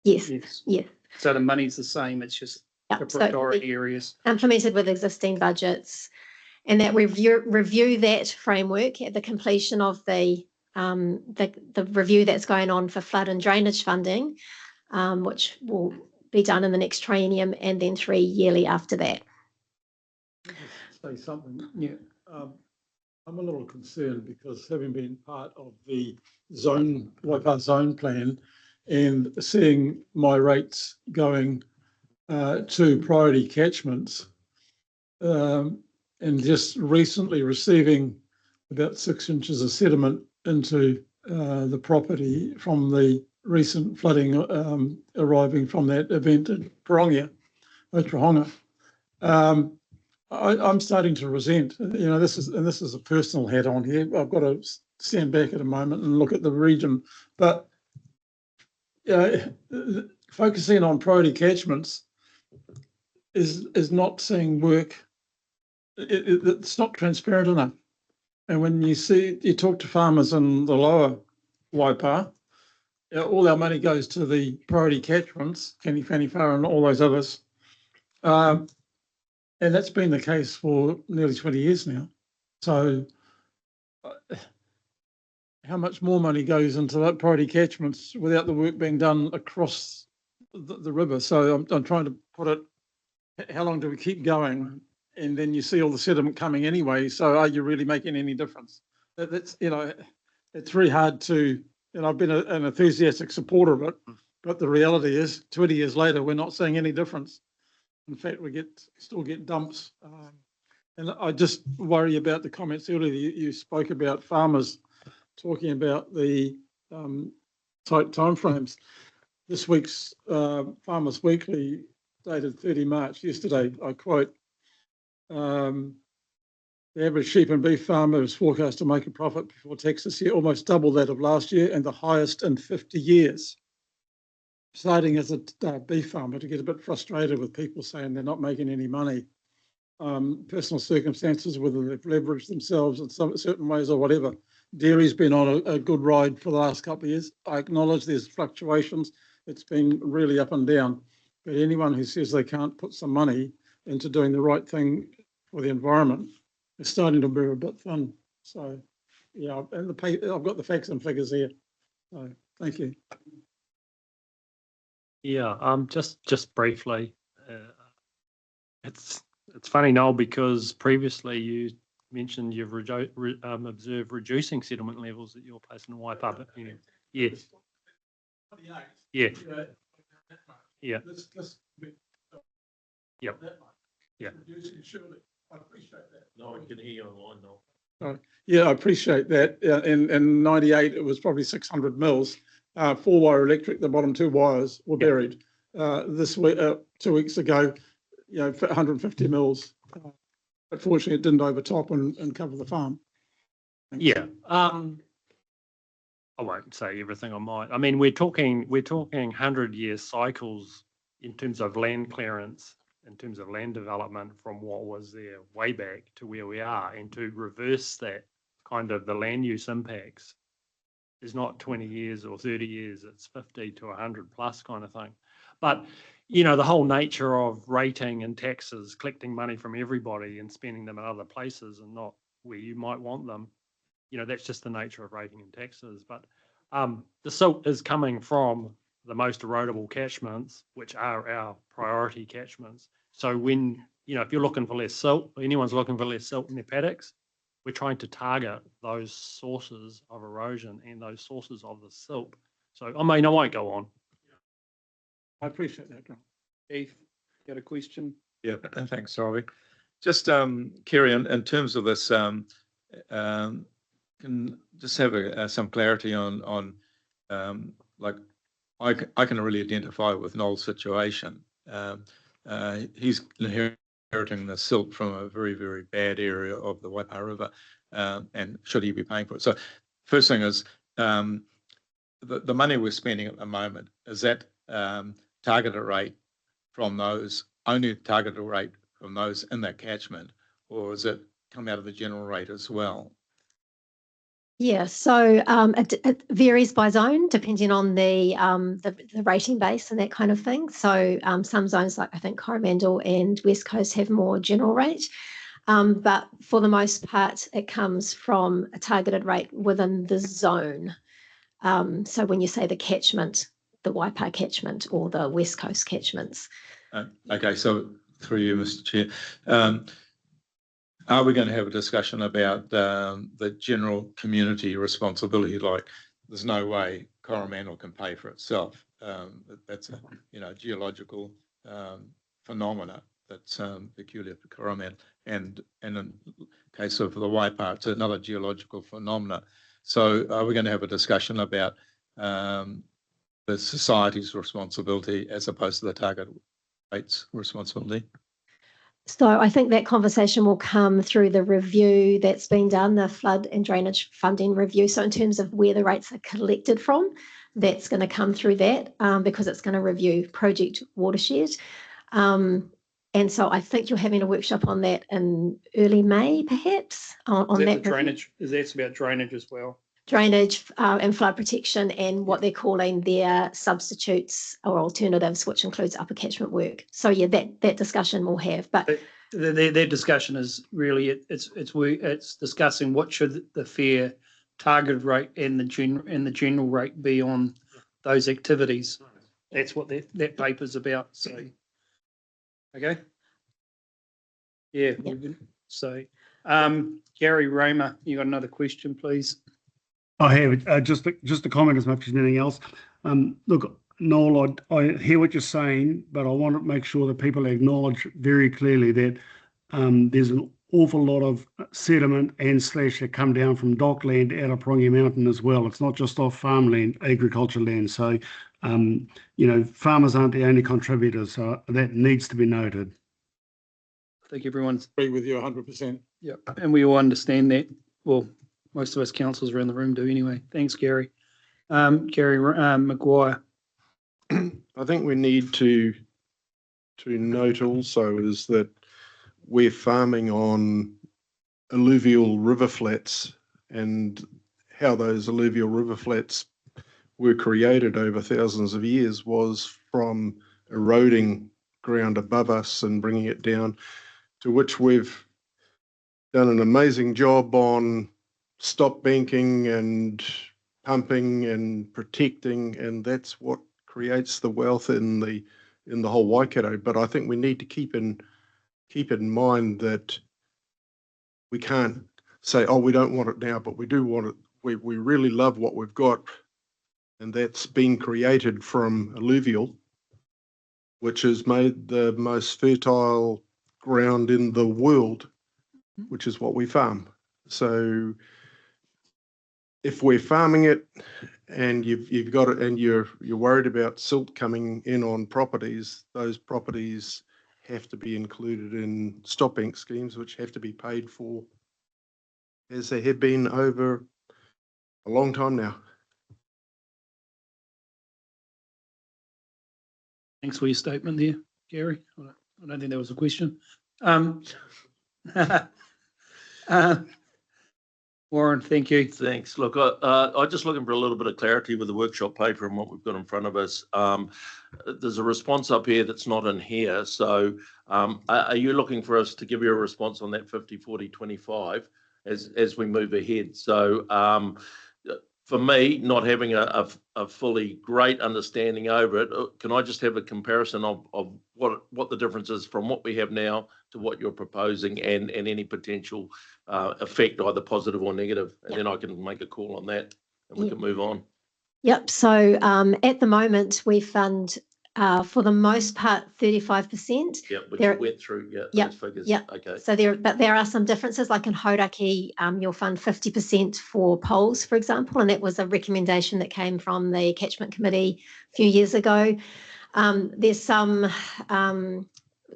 Yes, Yes. yes. So the money's the same, it's just Yeah, the so priority areas. implemented with existing budgets, and that review that framework at the completion of the review that's going on for flood and drainage funding, which will be done in the next triennium and then 3 yearly after that. Just say something. Yeah. I'm a little concerned because having been part of the Waipa zone plan and seeing my rates going to priority catchments, and just recently receiving about 6 inches of sediment into the property from the recent flooding arriving from that event in Taronga. I'm starting to resent, this is a personal hat on here. I've got to stand back at a moment and look at the region, but focusing on priority catchments is not seeing work. It's not transparent enough. And when you talk to farmers in the lower Waipa, all our money goes to the priority catchments, Fanny-Whara and all those others. And that's been the case for nearly 20 years now. So how much more money goes into that priority catchments without the work being done across the river? So I'm trying to put it, how long do we keep going? And then you see all the sediment coming anyway. So are you really making any difference? That's, it's very hard to, I've been an enthusiastic supporter of it, but the reality is 20 years later, we're not seeing any difference. In fact, we still get dumps. And I just worry about the comments earlier. You spoke about farmers talking about the tight timeframes. This week's Farmers Weekly, dated 30 March, yesterday, I quote, the average sheep and beef farmer is forecast to make a profit before tax this year, almost double that of last year and the highest in 50 years. Starting as a beef farmer, to get a bit frustrated with people saying they're not making any money. Personal circumstances, whether they've leveraged themselves in some certain ways or whatever. Dairy's been on a good ride for the last couple of years. I acknowledge there's fluctuations. It's been really up and down. But anyone who says they can't put some money into doing the right thing for the environment is starting to be a bit thin. So, yeah, and I've got the facts and figures here. So, thank you. Yeah, just briefly, it's funny, Noel, because previously you mentioned you've observed reducing sediment levels at your place in Waipa. But, yeah, yeah, yeah, yep, yeah. I appreciate that. No, I can hear you online now. Yeah, I appreciate that. In 98, it was probably 600 mils. 4-wire electric, the bottom 2 wires were buried. This week, 2 weeks ago, 150 mils. But fortunately, it didn't overtop and cover the farm. Thanks. Yeah. I won't say everything I might. I mean, we're talking 100-year cycles in terms of land clearance, in terms of land development from what was there way back to where we are, and to reverse that kind of the land use impacts is not 20 years or 30 years, it's 50 to 100 plus kind of thing. But, the whole nature of rating and taxes, collecting money from everybody and spending them in other places and not where you might want them, that's just the nature of rating and taxes. But the silt is coming from the most erodible catchments, which are our priority catchments. So when, if you're looking for less silt, anyone's looking for less silt in their paddocks, we're trying to target those sources of erosion and those sources of the silt. So, I mean, I won't go on. I appreciate that, John. Keith, you got a question? Yeah, thanks, Robbie. Just, Kerry, in terms of this, can just have some clarity on like, I can really identify with Noel's situation. He's inheriting the silt from a very, very bad area of the Waipa River, and should he be paying for it? So first thing is, the money we're spending at the moment, is that targeted rate from those, only a targeted rate from those in that catchment, or is it come out of the general rate as well? Yeah, so it varies by zone depending on the rating base and that kind of thing. So some zones, like I think Coromandel and West Coast, have more general rate. But for the most part, it comes from a targeted rate within the zone. So when you say the catchment, the Waipa catchment or the West Coast catchments. Okay, so through you, Mr. Chair. Are we going to have a discussion about the general community responsibility? Like, there's no way Coromandel can pay for itself. That's a geological phenomena that's peculiar to Coromandel, and in the case of the Waipa, it's another geological phenomena. So, are we going to have a discussion about the society's responsibility as opposed to the target rate's responsibility? So I think that conversation will come through the review that's been done, the flood and drainage funding review. So in terms of where the rates are collected from, that's going to come through that because it's going to review project watershed. And so I think you're having a workshop on that in early May, perhaps, on Is that the drainage? Is that about drainage as well? Drainage and flood protection and what they're calling their substitutes or alternatives, which includes upper catchment work. So yeah, that discussion we'll have. But their discussion is really it's discussing what should the fair targeted rate and the general rate be on those activities. That's what that paper's about. So okay, yeah. So Gary Raymer, you got another question, please? I have just a comment as much as anything else. Look, Noel, I hear what you're saying, but I want to make sure that people acknowledge very clearly that there's an awful lot of sediment and slash that come down from dockland out of Prongi Mountain as well. It's not just off farmland, agriculture land. So, farmers aren't the only contributors. So that needs to be noted. I think everyone's Agree with you 100%. yeah, and we all understand that. Well, most of us councillors around the room do anyway. Thanks, Gary. Gary Maguire. I think we need to note also is that we're farming on alluvial river flats, and how those alluvial river flats were created over thousands of years was from eroding ground above us and bringing it down, to which we've done an amazing job on stop banking and pumping and protecting, and that's what creates the wealth in the whole Waikato. But I think we need to keep in mind that we can't say, oh, we don't want it now, but we do want it. We really love what we've got, and that's been created from alluvial, which has made the most fertile ground in the world, which is what we farm. So if we're farming it and you've got it and you're worried about silt coming in on properties, those properties have to be included in stop bank schemes, which have to be paid for, as they have been over a long time now. Thanks for your statement there, Gary. I don't think that was a question. Warren, thank you. Thanks. Look, I'm just looking for a little bit of clarity with the workshop paper and what we've got in front of us. There's a response up here that's not in here. So are you looking for us to give you a response on that 50, 40, 25 as we move ahead? So for me, not having a fully great understanding over it, can I just have a comparison of what the difference is from what we have now to what you're proposing and any potential effect, either positive or negative, and then I can make a call on that and we can move on. Yep. So at the moment, we fund for the most part 35%. Yeah, which you went through. Yeah, those figures. Yeah. Okay. So there are some differences. Like in Hauraki, you'll fund 50% for poles, for example, and that was a recommendation that came from the Catchment Committee a few years ago. There's some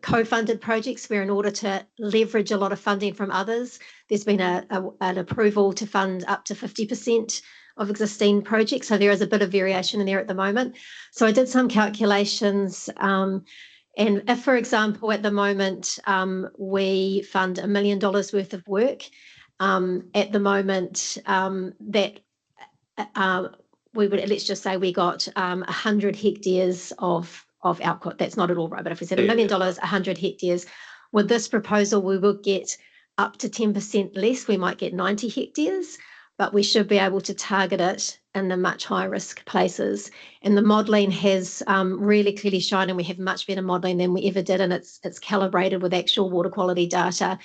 co-funded projects where, in order to leverage a lot of funding from others, there's been an approval to fund up to 50% of existing projects. So there is a bit of variation in there at the moment. So I did some calculations And if, for example, at the moment, we fund $1 million worth of work, at the moment, that we would, let's just say we got 100 hectares of output. That's not at all right, but if we said $1 million, 100 hectares, with this proposal, we will get up to 10% less. We might get 90 hectares, but we should be able to target it in the much higher risk places. And the modelling has really clearly shown, and we have much better modelling than we ever did, and it's calibrated with actual water quality data,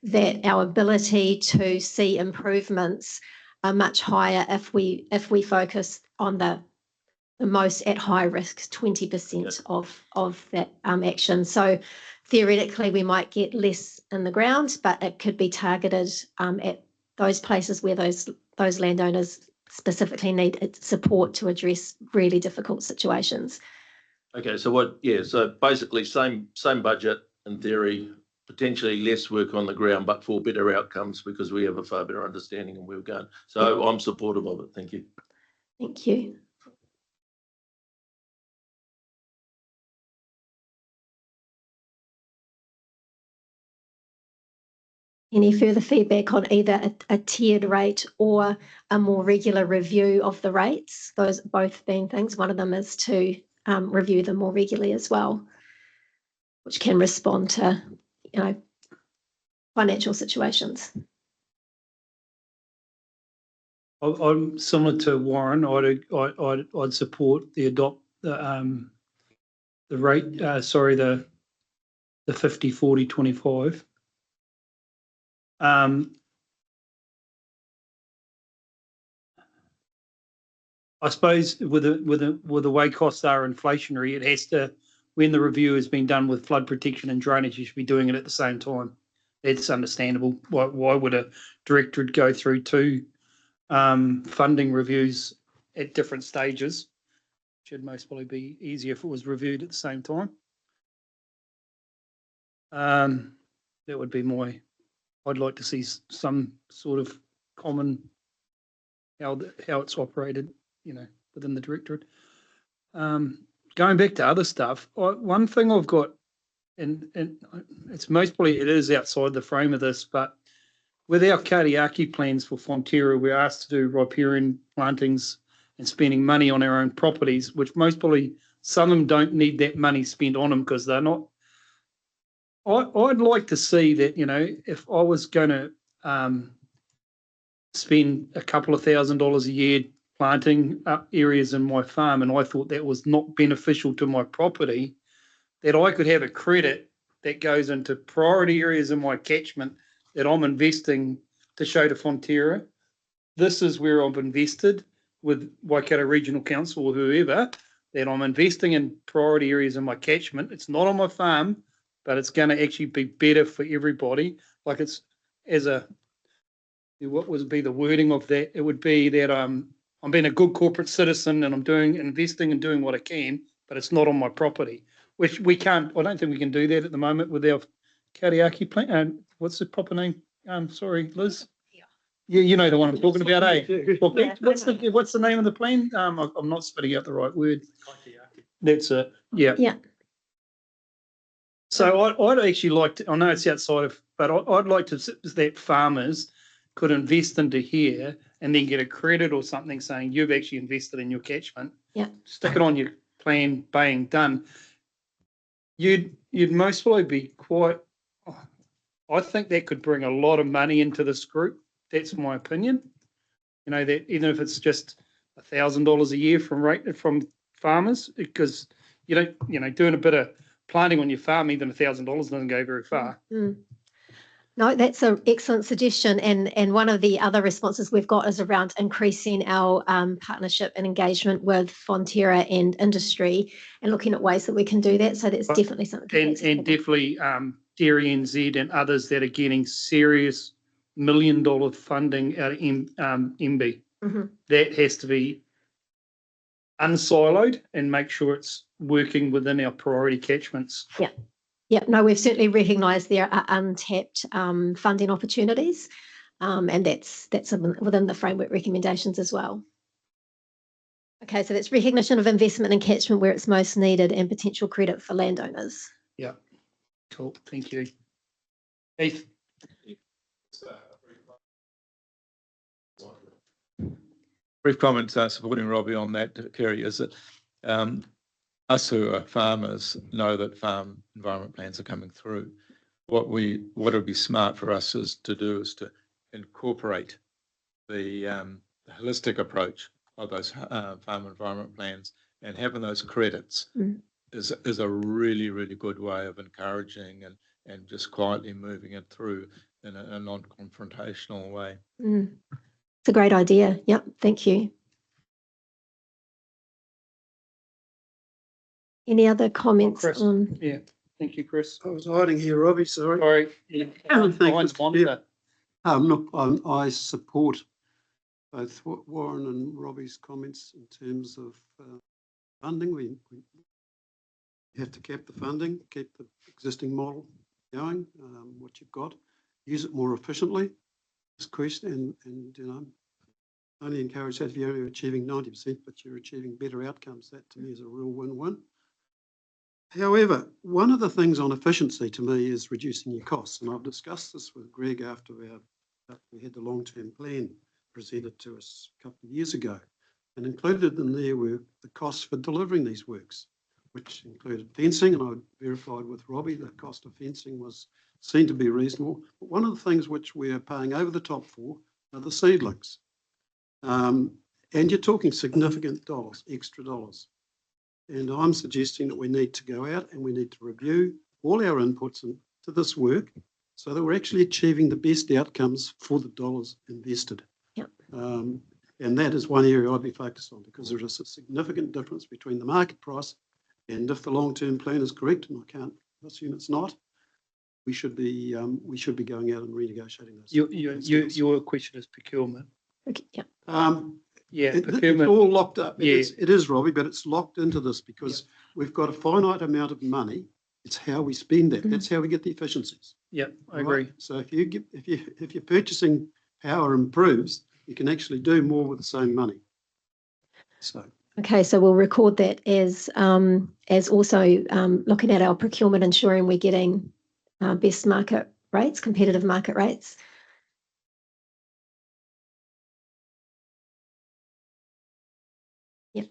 that our ability to see improvements are much higher if we focus on the most at high risk, 20% of that action. So theoretically, we might get less in the ground, but it could be targeted at those places where those landowners specifically need support to address really difficult situations. Okay, so so basically same budget in theory, potentially less work on the ground, but for better outcomes because we have a far better understanding of where we're going. So I'm supportive of it. Thank you. Thank you. Any further feedback on either a tiered rate or a more regular review of the rates? Those both being things. One of them is to review them more regularly as well, which can respond to, financial situations. I'm similar to Warren. I'd support the rate. The 50, 40, 25. I suppose with the way costs are inflationary, it has to, when the review has been done with flood protection and drainage, you should be doing it at the same time. It's understandable. Why would a directorate go through two funding reviews at different stages? Should most probably be easier if it was reviewed at the same time. That would be I'd like to see some sort of common how it's operated, within the directorate. Going back to other stuff, one thing I've got, and it's most probably it is outside the frame of this, but with our Karakia plans for Fonterra, we're asked to do riparian plantings and spending money on our own properties, which most probably some of them don't need that money spent on them because they're not. I'd like to see that, if I was going to spend a couple of $1,000s a year planting up areas in my farm, and I thought that was not beneficial to my property, that I could have a credit that goes into priority areas in my catchment that I'm investing to show to Fonterra. This is where I've invested with Waikato Regional Council or whoever, that I'm investing in priority areas in my catchment. It's not on my farm, but it's going to actually be better for everybody. Like it's what would be the wording of that? It would be that I'm being a good corporate citizen and I'm investing and doing what I can, but it's not on my property, which we can't. I don't think we can do that at the moment with our Karakia plan. What's the proper name? Sorry, Liz. Yeah, you know the one I'm talking about, eh? Yeah, What's the name of the plan? I'm not spitting out the right word. That's it. Yeah. Yeah. So I'd actually like to. I know it's outside of, but I'd like to that farmers could invest into here and then get a credit or something saying you've actually invested in your catchment. Yeah. Stick it on your plan being done. You'd most probably be quite. I think that could bring a lot of money into this group. That's my opinion. That even if it's just $1,000 a year from farmers, because doing a bit of planting on your farm, even $1,000 doesn't go very far. Mm. No, that's an excellent suggestion. And one of the other responses we've got is around increasing our partnership and engagement with Fonterra and industry and looking at ways that we can do that. So that's definitely something. And definitely Dairy NZ and others that are getting serious $1 million funding out of MB. Mm-hmm. That has to be unsiloed and make sure it's working within our priority catchments. Yeah. Yeah, no, we've certainly recognised there are untapped funding opportunities, and that's within the framework recommendations as well. Okay, so that's recognition of investment in catchment where it's most needed and potential credit for landowners. Yeah, cool, thank you. Keith? Brief comment supporting Robbie on that, Kerry, is that us who are farmers know that farm environment plans are coming through. What would be smart for us is to incorporate the holistic approach of those farm environment plans, and having those credits is a really, really good way of encouraging and just quietly moving it through in a non-confrontational way. It's a great idea. Yep, thank you. Any other comments Chris. on? Yeah, thank you, Chris. I was hiding here, Robbie, sorry. Sorry. Yeah. Thank Behind you, the monitor. Look, I support both Warren and Robbie's comments in terms of funding. We have to cap the funding, keep the existing model going, what you've got, use it more efficiently. This question, and you know, only encourage that if you're achieving 90%, but you're achieving better outcomes. That to me is a real win-win. However, one of the things on efficiency to me is reducing your costs, and I've discussed this with Greg after we had the long-term plan presented to us a couple of years ago, and included in there were the costs for delivering these works, which included fencing, and I verified with Robbie the cost of fencing was seen to be reasonable. But one of the things which we are paying over the top for are the seedlings. And you're talking significant dollars, extra dollars. And I'm suggesting that we need to go out and we need to review all our inputs into this work so that we're actually achieving the best outcomes for the dollars invested. Yep. And that is one area I'd be focused on, because there is a significant difference between the market price, and if the long-term plan is correct, and I can't assume it's not, we should be going out and renegotiating those. Your question is procurement. Okay, yeah. Yeah, It's all locked up. It is, Robbie, but it's locked into this because we've got a finite amount of money. It's how we spend that. That's how we get the efficiencies. Yeah, I agree. So if your purchasing power improves, you can actually do more with the same money. So. Okay, so we'll record that as also looking at our procurement, ensuring we're getting best market rates, competitive market rates. Yep.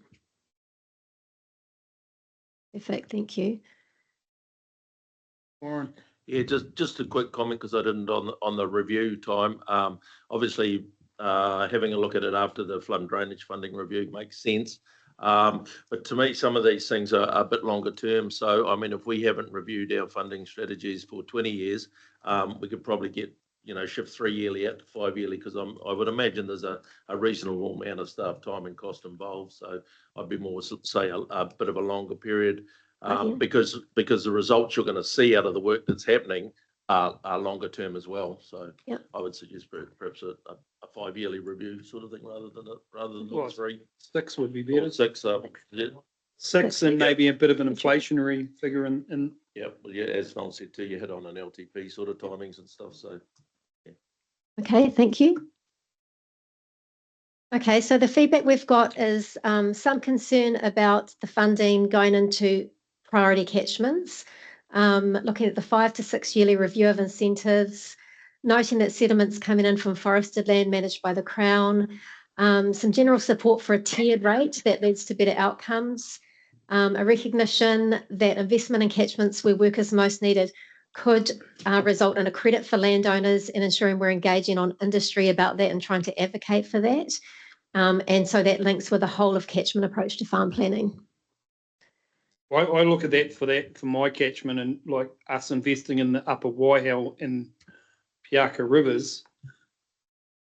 Perfect, thank you. Warren. Yeah, just a quick comment because I didn't on the review time. Obviously, having a look at it after the flood and drainage funding review makes sense. But to me, some of these things are a bit longer term. So, I mean, if we haven't reviewed our funding strategies for 20 years, we could probably get, shift 3 yearly out to 5 yearly, because I would imagine there's a reasonable amount of staff time and cost involved. So I'd be more, say, a bit of a longer period. Because the results you're going to see out of the work that's happening are longer term as well. So I would suggest perhaps a 5 yearly review sort of thing rather than 3. 6 would be better. Or 6, yeah. 6 and maybe a bit of an inflationary figure in. Yeah, well, yeah, as Noel said too, you hit on an LTP sort of timings and stuff. So yeah. Okay, thank you. Okay, so the feedback we've got is some concern about the funding going into priority catchments, looking at the 5 to 6 yearly review of incentives, noting that settlements coming in from forested land managed by the Crown, some general support for a tiered rate that leads to better outcomes, a recognition that investment in catchments where work is most needed could result in a credit for landowners, and ensuring we're engaging on industry about that and trying to advocate for that. And so that links with a whole of catchment approach to farm planning. I look at that for my catchment, and like us investing in the upper Waihau and Piaka rivers,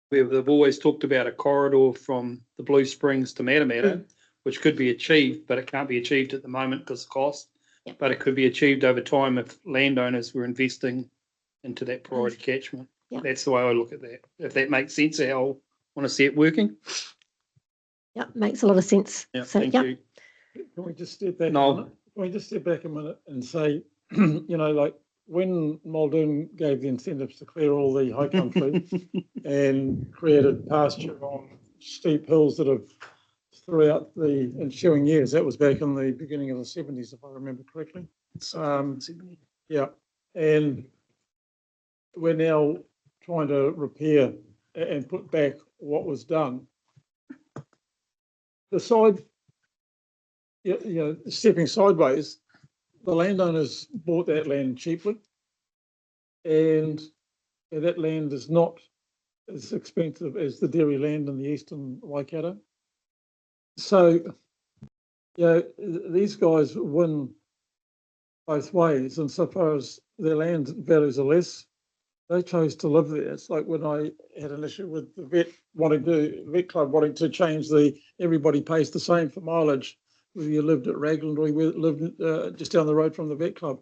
where they've always talked about a corridor from the Blue Springs to Matamata, which could be achieved, but it can't be achieved at the moment because of cost. Yep. But it could be achieved over time if landowners were investing into that priority catchment. Yep. That's the way I look at that. If that makes sense, how I want to see it working. Yeah, makes a lot of sense. Yeah, So, thank you. Can we just step back? No. Can we just step back a minute and say, like when Muldoon gave the incentives to clear all the high country and created pasture on steep hills that have throughout the ensuing years. That was back in the beginning of the 70s, if I remember correctly. Yeah, and we're now trying to repair and put back what was done. The side, stepping sideways, the landowners bought that land cheaply, and that land is not as expensive as the dairy land in the eastern Waikato. So, these guys win both ways, insofar as their land values are less. They chose to live there. It's like when I had an issue with the vet club wanting to change everybody pays the same for mileage, whether you lived at Raglan or you lived just down the road from the vet club.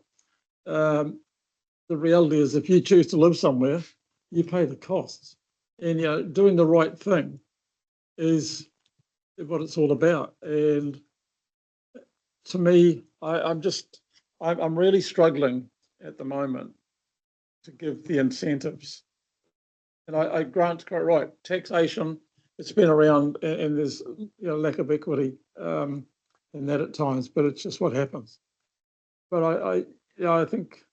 The reality is, if you choose to live somewhere, you pay the costs. And doing the right thing is what it's all about. And to me, I'm really struggling at the moment to give the incentives. And I grant quite right, taxation, it's been around, and there's lack of equity in that at times, but it's just what happens. But I think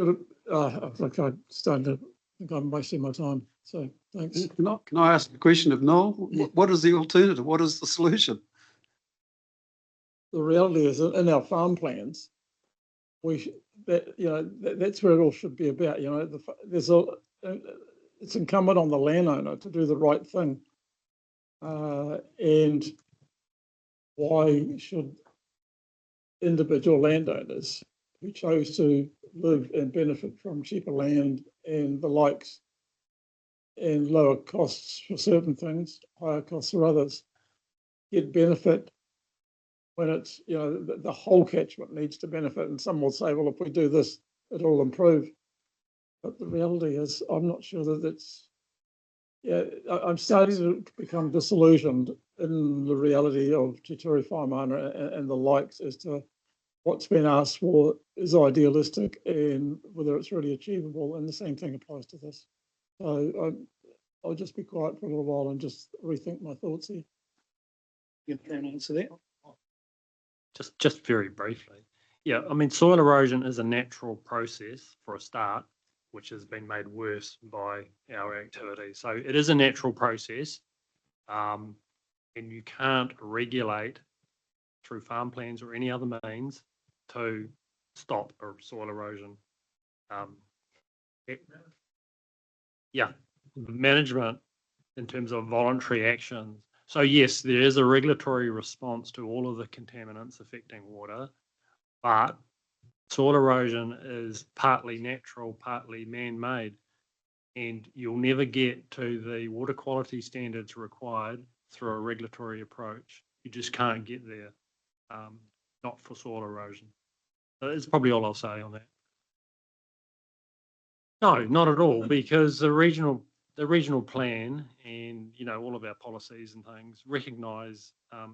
I think I'm starting to think I'm wasting my time. So thanks. Can I ask a question of Noel? What is the alternative? What is the solution? The reality is, in our farm plans, that's where it all should be about. It's incumbent on the landowner to do the right thing. And why should individual landowners who chose to live and benefit from cheaper land and the likes, and lower costs for certain things, higher costs for others, get benefit when it's, the whole catchment needs to benefit? And some will say, well, if we do this, it'll improve. But the reality is, I'm not sure that it's, I'm starting to become disillusioned in the reality of Te Ture Whaimana and the likes as to what's been asked for is idealistic and whether it's really achievable. And the same thing applies to this. So I'll just be quiet for a little while and just rethink my thoughts here. You can answer that. Just very briefly. Yeah, I mean, soil erosion is a natural process for a start, which has been made worse by our activities. So it is a natural process, and you can't regulate through farm plans or any other means to stop soil erosion. Management in terms of voluntary actions. So yes, there is a regulatory response to all of the contaminants affecting water, but soil erosion is partly natural, partly man-made, and you'll never get to the water quality standards required through a regulatory approach. You just can't get there, not for soil erosion. That's probably all I'll say on that. No, not at all, because the regional plan and all of our policies and things recognise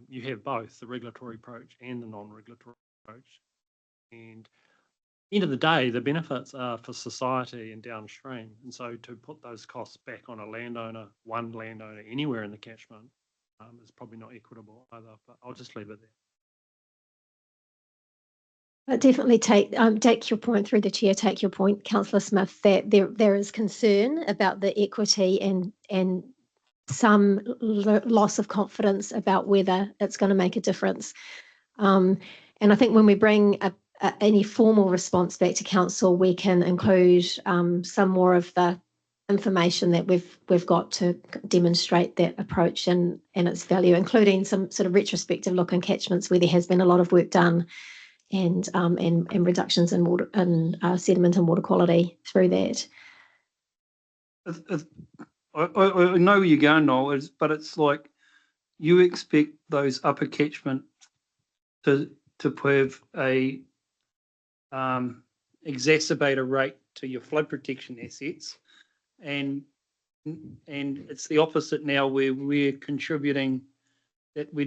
you have both the regulatory approach and the non-regulatory approach. And end of the day, the benefits are for society and downstream. And so to put those costs back on one landowner anywhere in the catchment is probably not equitable either. But I'll just leave it there. I definitely take your point through the chair. Take your point, Councillor Smith, that there is concern about the equity and some loss of confidence about whether it's going to make a difference. And I think when we bring any formal response back to council, we can include some more of the information that we've got to demonstrate that approach and its value, including some sort of retrospective look in catchments where there has been a lot of work done, and reductions in water and sediment and water quality through that. I know where you're going, Noel, but it's like you expect those upper catchment to have a exacerbator rate to your flood protection assets, and it's the opposite now, where we're contributing that we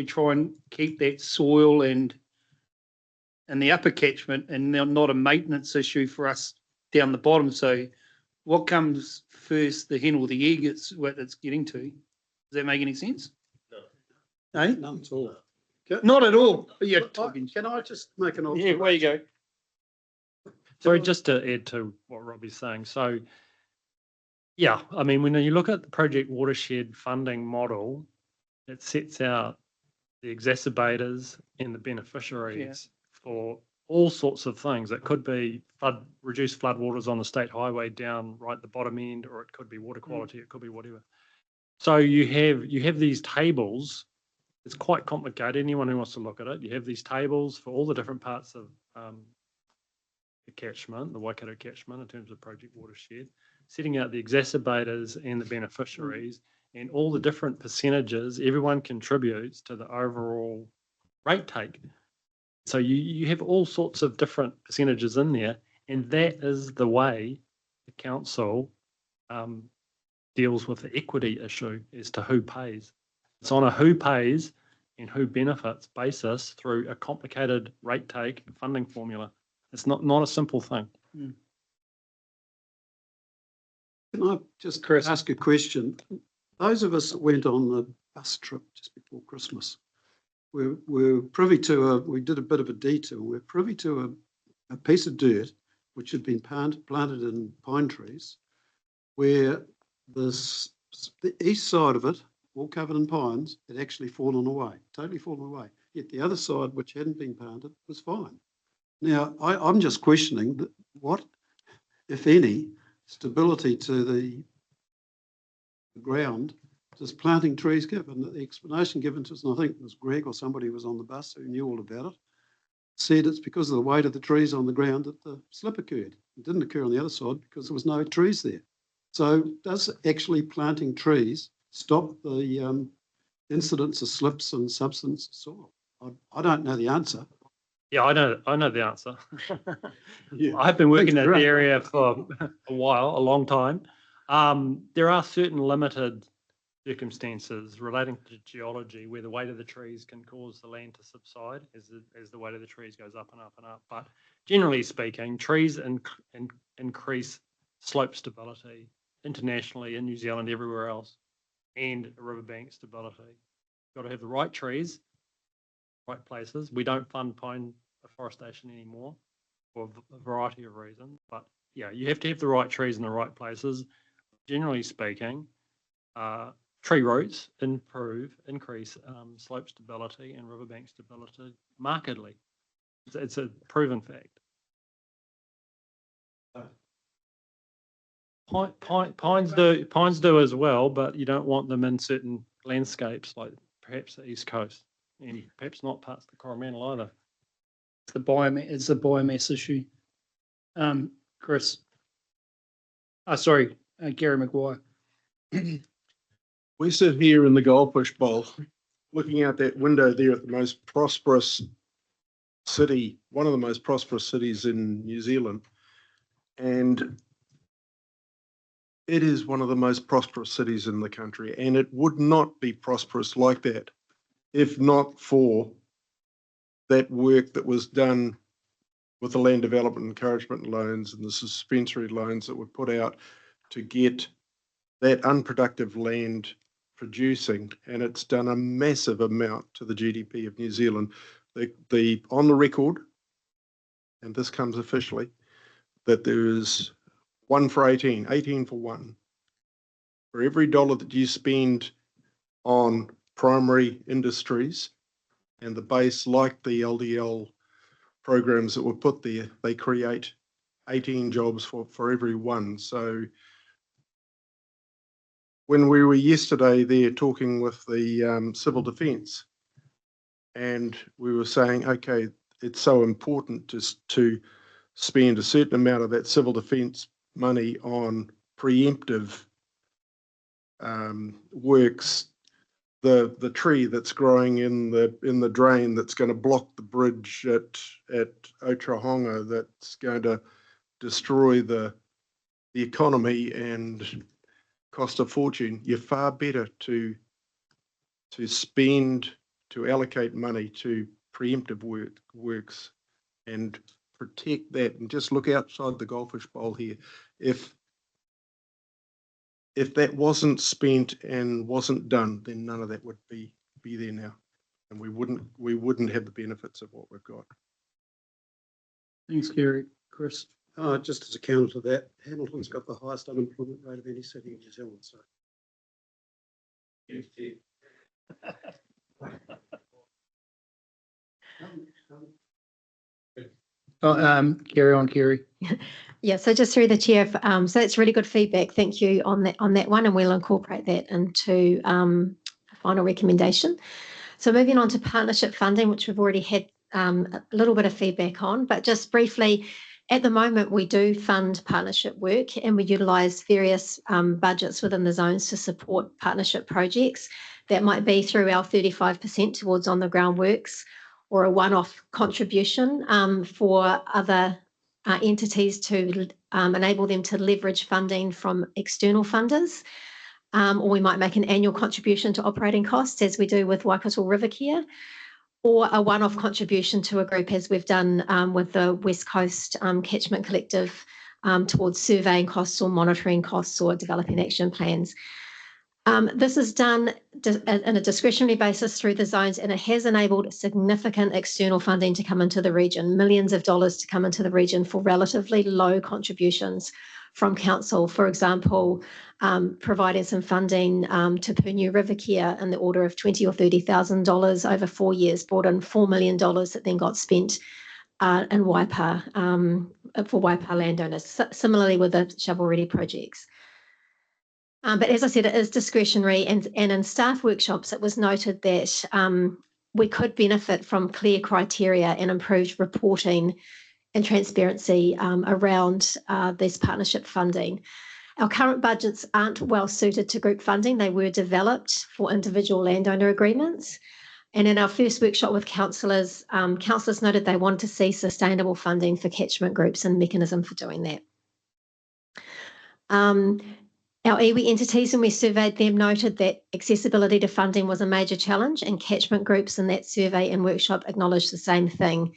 try and keep that soil and the upper catchment, and not a maintenance issue for us down the bottom. So what comes first, the hen or the egg? It's what it's getting to. Does that make any sense? Eh? None at all. Not at all. You're Can talking. I just make an Yeah, observation? where you go? Sorry, just to add to what Robbie's saying. So, yeah, I mean, when you look at the project watershed funding model, it sets out the exacerbators and the beneficiaries for all sorts of things. It could be reduced floodwaters on the state highway down right at the bottom end, or it could be water quality, it could be whatever. So you have these tables. It's quite complicated. Anyone who wants to look at it, you have these tables for all the different parts of the catchment, the Waikato catchment in terms of project watershed, setting out the exacerbators and the beneficiaries and all the different percentages everyone contributes to the overall rate take. So you have all sorts of different percentages in there, and that is the way the council deals with the equity issue as to who pays. It's on a who pays and who benefits basis through a complicated rate take funding formula. It's not a simple thing. Can I just ask a question? Those of us that went on the bus trip just before Christmas, we're privy to we did a bit of a detour. We're privy to a piece of dirt which had been planted in pine trees, where the east side of it, all covered in pines, had actually fallen away, totally fallen away. Yet the other side, which hadn't been planted, was fine. Now, I'm just questioning what, if any, stability to the ground does planting trees give? And the explanation given to us, and I think it was Greg or somebody who was on the bus who knew all about it, said it's because of the weight of the trees on the ground that the slip occurred. It didn't occur on the other side because there was no trees there. So does actually planting trees stop the incidence of slips and subsidence soil? I don't know the answer. Yeah, I know the answer. Yeah. I've been working Thanks, in that Grant. area for a while, a long time. There are certain limited circumstances relating to geology where the weight of the trees can cause the land to subside as the weight of the trees goes up and up and up. But generally speaking, trees increase slope stability internationally in New Zealand, everywhere else, and riverbank stability. You've got to have the right trees, right places. We don't fund pine afforestation anymore for a variety of reasons, but yeah, you have to have the right trees in the right places. Generally speaking, tree roots increase slope stability and riverbank stability markedly. It's a proven fact. Pines do as well, but you don't want them in certain landscapes like perhaps the East Coast and perhaps not parts of the Coromandel either. It's the biomass issue. Chris. Sorry, Gary Maguire. We sit here in the Goldfish Bowl, looking out that window there at the most prosperous city, one of the most prosperous cities in New Zealand. And it is one of the most prosperous cities in the country. And it would not be prosperous like that if not for that work that was done with the land development encouragement loans and the suspensory loans that were put out to get that unproductive land producing, and it's done a massive amount to the GDP of New Zealand. The on the record, and this comes officially, that there is 1 for 18 for 1. For every dollar that you spend on primary industries and the base, like the LDL programs that were put there, they create 18 jobs for every one. So when we were yesterday there talking with the civil defence, and we were saying, okay, it's so important to spend a certain amount of that civil defence money on preemptive works. The tree that's growing in the drain that's going to block the bridge at Otrahonga, that's going to destroy the economy and cost a fortune. You're far better to allocate money to preemptive works and protect that. And just look outside the Goldfish Bowl here. If that wasn't spent and wasn't done, then none of that would be be there now. And we wouldn't have the benefits of what we've got. Thanks, Kerry. Chris? Just as a counter to that, Hamilton's got the highest unemployment rate of any city in New Zealand, so. Carry on, Kerry. Yeah, so just through the chair, so that's really good feedback. Thank you on that one, and we'll incorporate that into a final recommendation. So moving on to partnership funding, which we've already had a little bit of feedback on, but just briefly, at the moment we do fund partnership work and we utilise various budgets within the zones to support partnership projects. That might be through our 35% towards on the ground works, or a one-off contribution for other entities to enable them to leverage funding from external funders. Or we might make an annual contribution to operating costs, as we do with Waikato River Care, or a one-off contribution to a group, as we've done with the West Coast Catchment Collective, towards surveying costs or monitoring costs or developing action plans. This is done on a discretionary basis through the zones, and it has enabled significant external funding to come into the region, millions of dollars to come into the region for relatively low contributions from council. For example, providing some funding to Purniu River Care in the order of $20,000 or $30,000 over 4 years, brought in $4 million that then got spent in Waipa for Waipa landowners. Similarly with the shovel-ready projects. But as I said, it is discretionary, and in staff workshops, it was noted that we could benefit from clear criteria and improved reporting and transparency around this partnership funding. Our current budgets aren't well suited to group funding. They were developed for individual landowner agreements. And in our first workshop with councillors, councillors noted they wanted to see sustainable funding for catchment groups and mechanism for doing that. Our iwi entities, when we surveyed them, noted that accessibility to funding was a major challenge, and catchment groups in that survey and workshop acknowledged the same thing.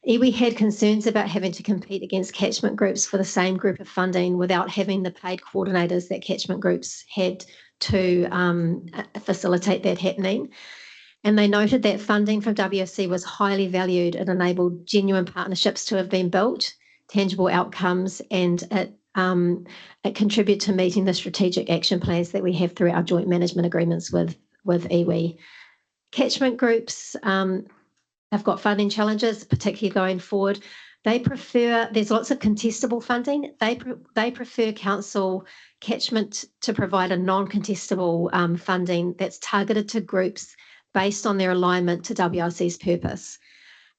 Iwi had concerns about having to compete against catchment groups for the same group of funding without having the paid coordinators that catchment groups had to facilitate that happening. And they noted that funding from WFC was highly valued. It enabled genuine partnerships to have been built, tangible outcomes, and it contributed to meeting the strategic action plans that we have through our joint management agreements with iwi. Catchment groups have got funding challenges, particularly going forward. They prefer, there's lots of contestable funding. They prefer council catchment to provide a non-contestable funding that's targeted to groups based on their alignment to WRC's purpose.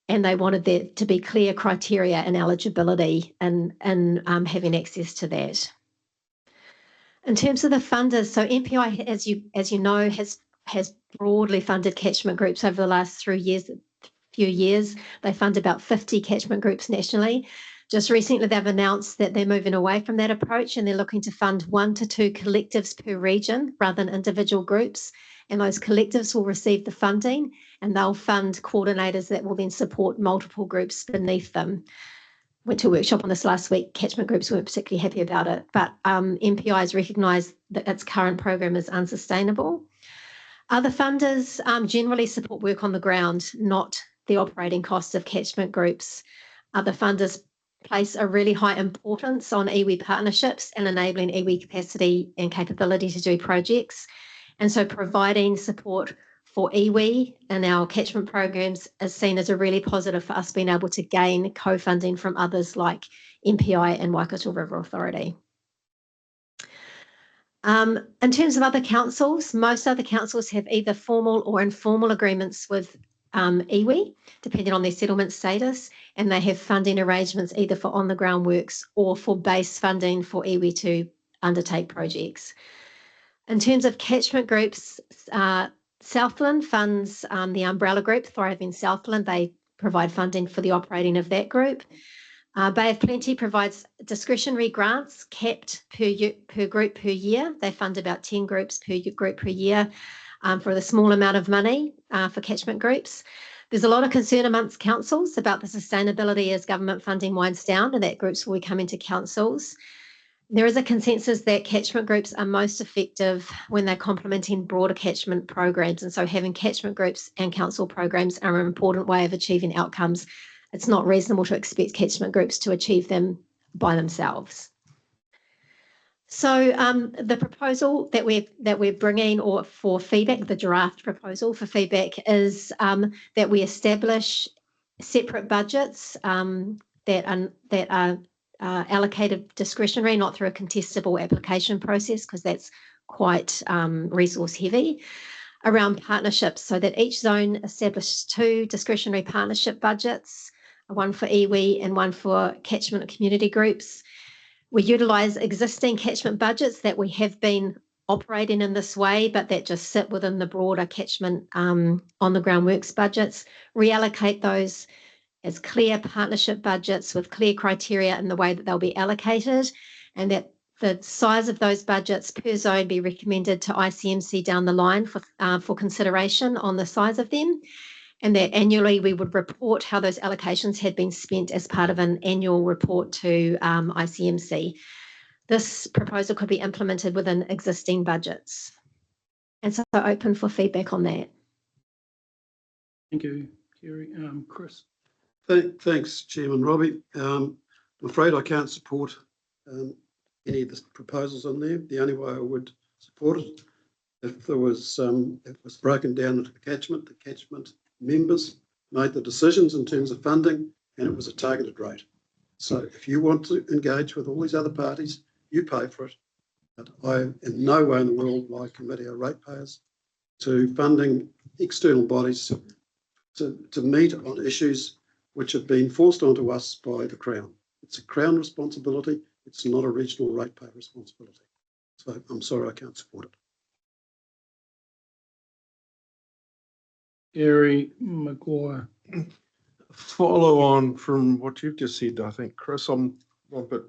And they wanted there to be clear criteria and eligibility and having access to that. In terms of the funders, so MPI, as you know, has broadly funded catchment groups over the last few years. They fund about 50 catchment groups nationally. Just recently, they've announced that they're moving away from that approach, and they're looking to fund 1 to 2 collectives per region rather than individual groups. And those collectives will receive the funding, and they'll fund coordinators that will then support multiple groups beneath them. Went to a workshop on this last week. Catchment groups weren't particularly happy about it, but MPI has recognised that its current program is unsustainable. Other funders generally support work on the ground, not the operating costs of catchment groups. Other funders place a really high importance on iwi partnerships and enabling iwi capacity and capability to do projects. And so providing support for iwi in our catchment programs is seen as a really positive for us being able to gain co-funding from others like MPI and Waikato River Authority. In terms of other councils, most other councils have either formal or informal agreements with iwi, depending on their settlement status, and they have funding arrangements either for on-the-ground works or for base funding for iwi to undertake projects. In terms of catchment groups, Southland funds the umbrella group, Thriving Southland. They provide funding for the operating of that group. Bay of Plenty provides discretionary grants capped per group per year. They fund about 10 groups per group per year for the small amount of money for catchment groups. There's a lot of concern amongst councils about the sustainability as government funding winds down and that groups will be coming to councils. there is a consensus that catchment groups are most effective when they're complementing broader catchment programs. And so having catchment groups and council programs are an important way of achieving outcomes. It's not reasonable to expect catchment groups to achieve them by themselves. So the proposal that we're bringing, or for feedback, the draft proposal for feedback, is that we establish separate budgets that are allocated discretionary, not through a contestable application process, because that's quite resource heavy, around partnerships, so that each zone establishes 2 discretionary partnership budgets, one for iwi and one for catchment community groups. We utilise existing catchment budgets that we have been operating in this way, but that just sit within the broader catchment on-the-ground works budgets, reallocate those as clear partnership budgets with clear criteria in the way that they'll be allocated, and that the size of those budgets per zone be recommended to ICMC down the line for consideration on the size of them, and that annually we would report how those allocations had been spent as part of an annual report to ICMC. This proposal could be implemented within existing budgets. And so open for feedback on that. Thank you, Kerry. Chris. Thanks, Chairman Robbie. I'm afraid I can't support any of the proposals on there. The only way I would support it, if it was broken down into the catchment members made the decisions in terms of funding, and it was a targeted rate. So if you want to engage with all these other parties, you pay for it. But I, in no way in the world, will I commit our ratepayers to funding external bodies to meet on issues which have been forced onto us by the Crown. It's a Crown responsibility. It's not a regional ratepayer responsibility. So I'm sorry, I can't support it. Gary Maguire. Follow on from what you've just said, I think, Chris, I'm a bit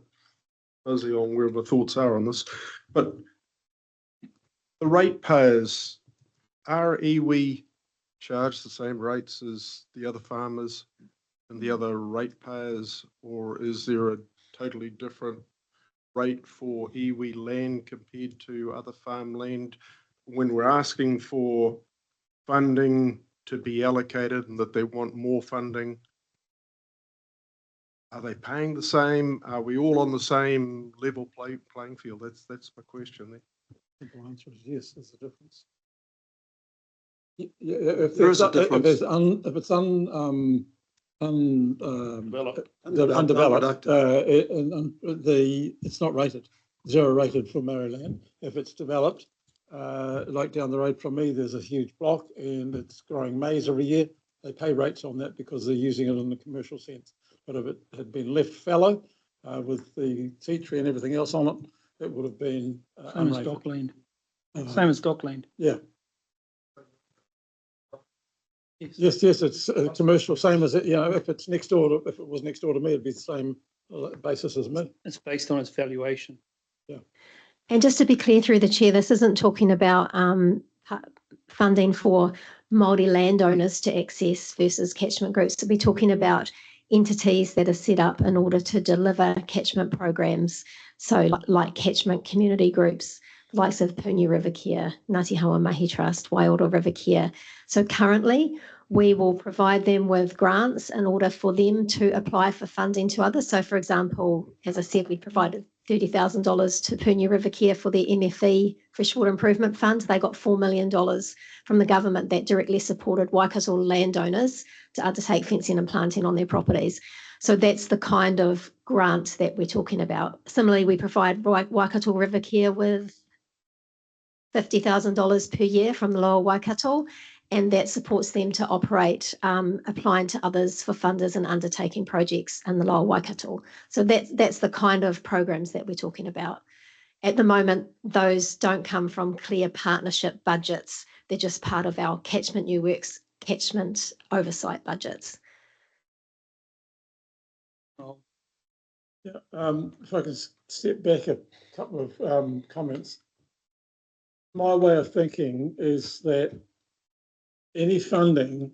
fuzzy on where the thoughts are on this, but the ratepayers, are iwi charged the same rates as the other farmers and the other ratepayers, or is there a totally different rate for iwi land compared to other farmland? When we're asking for funding to be allocated and that they want more funding, are they paying the same? Are we all on the same level playing field? That's my question there. Simple answer is yes, there's a difference. If There is a difference. If it's undeveloped, it's not rated, 0 rated for Maryland. If it's developed, like down the road from me, there's a huge block and it's growing maize every year. They pay rates on that because they're using it in the commercial sense. But if it had been left fallow with the tea tree and everything else on it, it would have been Same as dockland. Same as dockland. Yeah. Yes, it's commercial, same as it, if it's next door, if it was next door to me, it'd be the same basis as me. It's based on its valuation. Yeah. And just to be clear through the chair, this isn't talking about funding for Māori landowners to access versus catchment groups. To be talking about entities that are set up in order to deliver catchment programs. So like catchment community groups, the likes of Punya River Care, Ngāti Hawa Mahi Trust, Waioda River Care. So currently we will provide them with grants in order for them to apply for funding to others. So for example, as I said, we provided $30,000 to Punya River Care for their MFE Freshwater Improvement Fund. They got $4 million from the government that directly supported Waikato landowners to undertake fencing and planting on their properties. So that's the kind of grant that we're talking about. Similarly, we provide Waikato River Care with $50,000 per year from the Lower Waikato, and that supports them to operate, applying to others for funders and undertaking projects in the Lower Waikato. So that's the kind of programs that we're talking about. At the moment, those don't come from clear partnership budgets. They're just part of our Catchment New Works catchment oversight budgets. Yeah, if I can step back a couple of comments. My way of thinking is that any funding,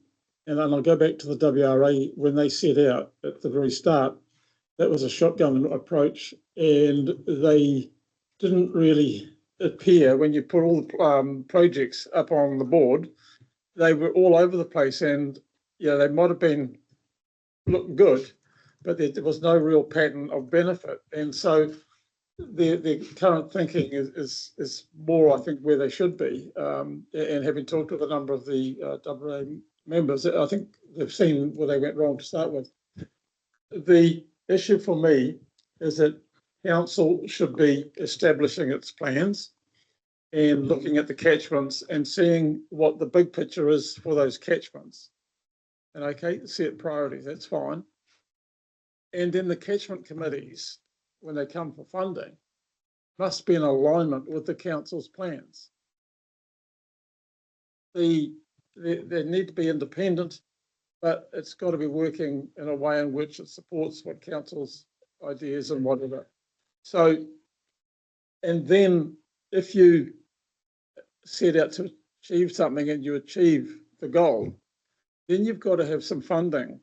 and I'll go back to the WRA when they set out at the very start, that was a shotgun approach, and they didn't really appear when you put all the projects up on the board. They were all over the place, and yeah, they might have been looking good, but there was no real pattern of benefit. And so the current thinking is more, I think, where they should be. And having talked with a number of the WA members, I think they've seen where they went wrong to start with. The issue for me is that council should be establishing its plans and looking at the catchments and seeing what the big picture is for those catchments. And okay, set priorities, that's fine. And then the catchment committees, when they come for funding, must be in alignment with the council's plans. They need to be independent, but it's got to be working in a way in which it supports what council's ideas and whatever. So, and then if you set out to achieve something and you achieve the goal, then you've got to have some funding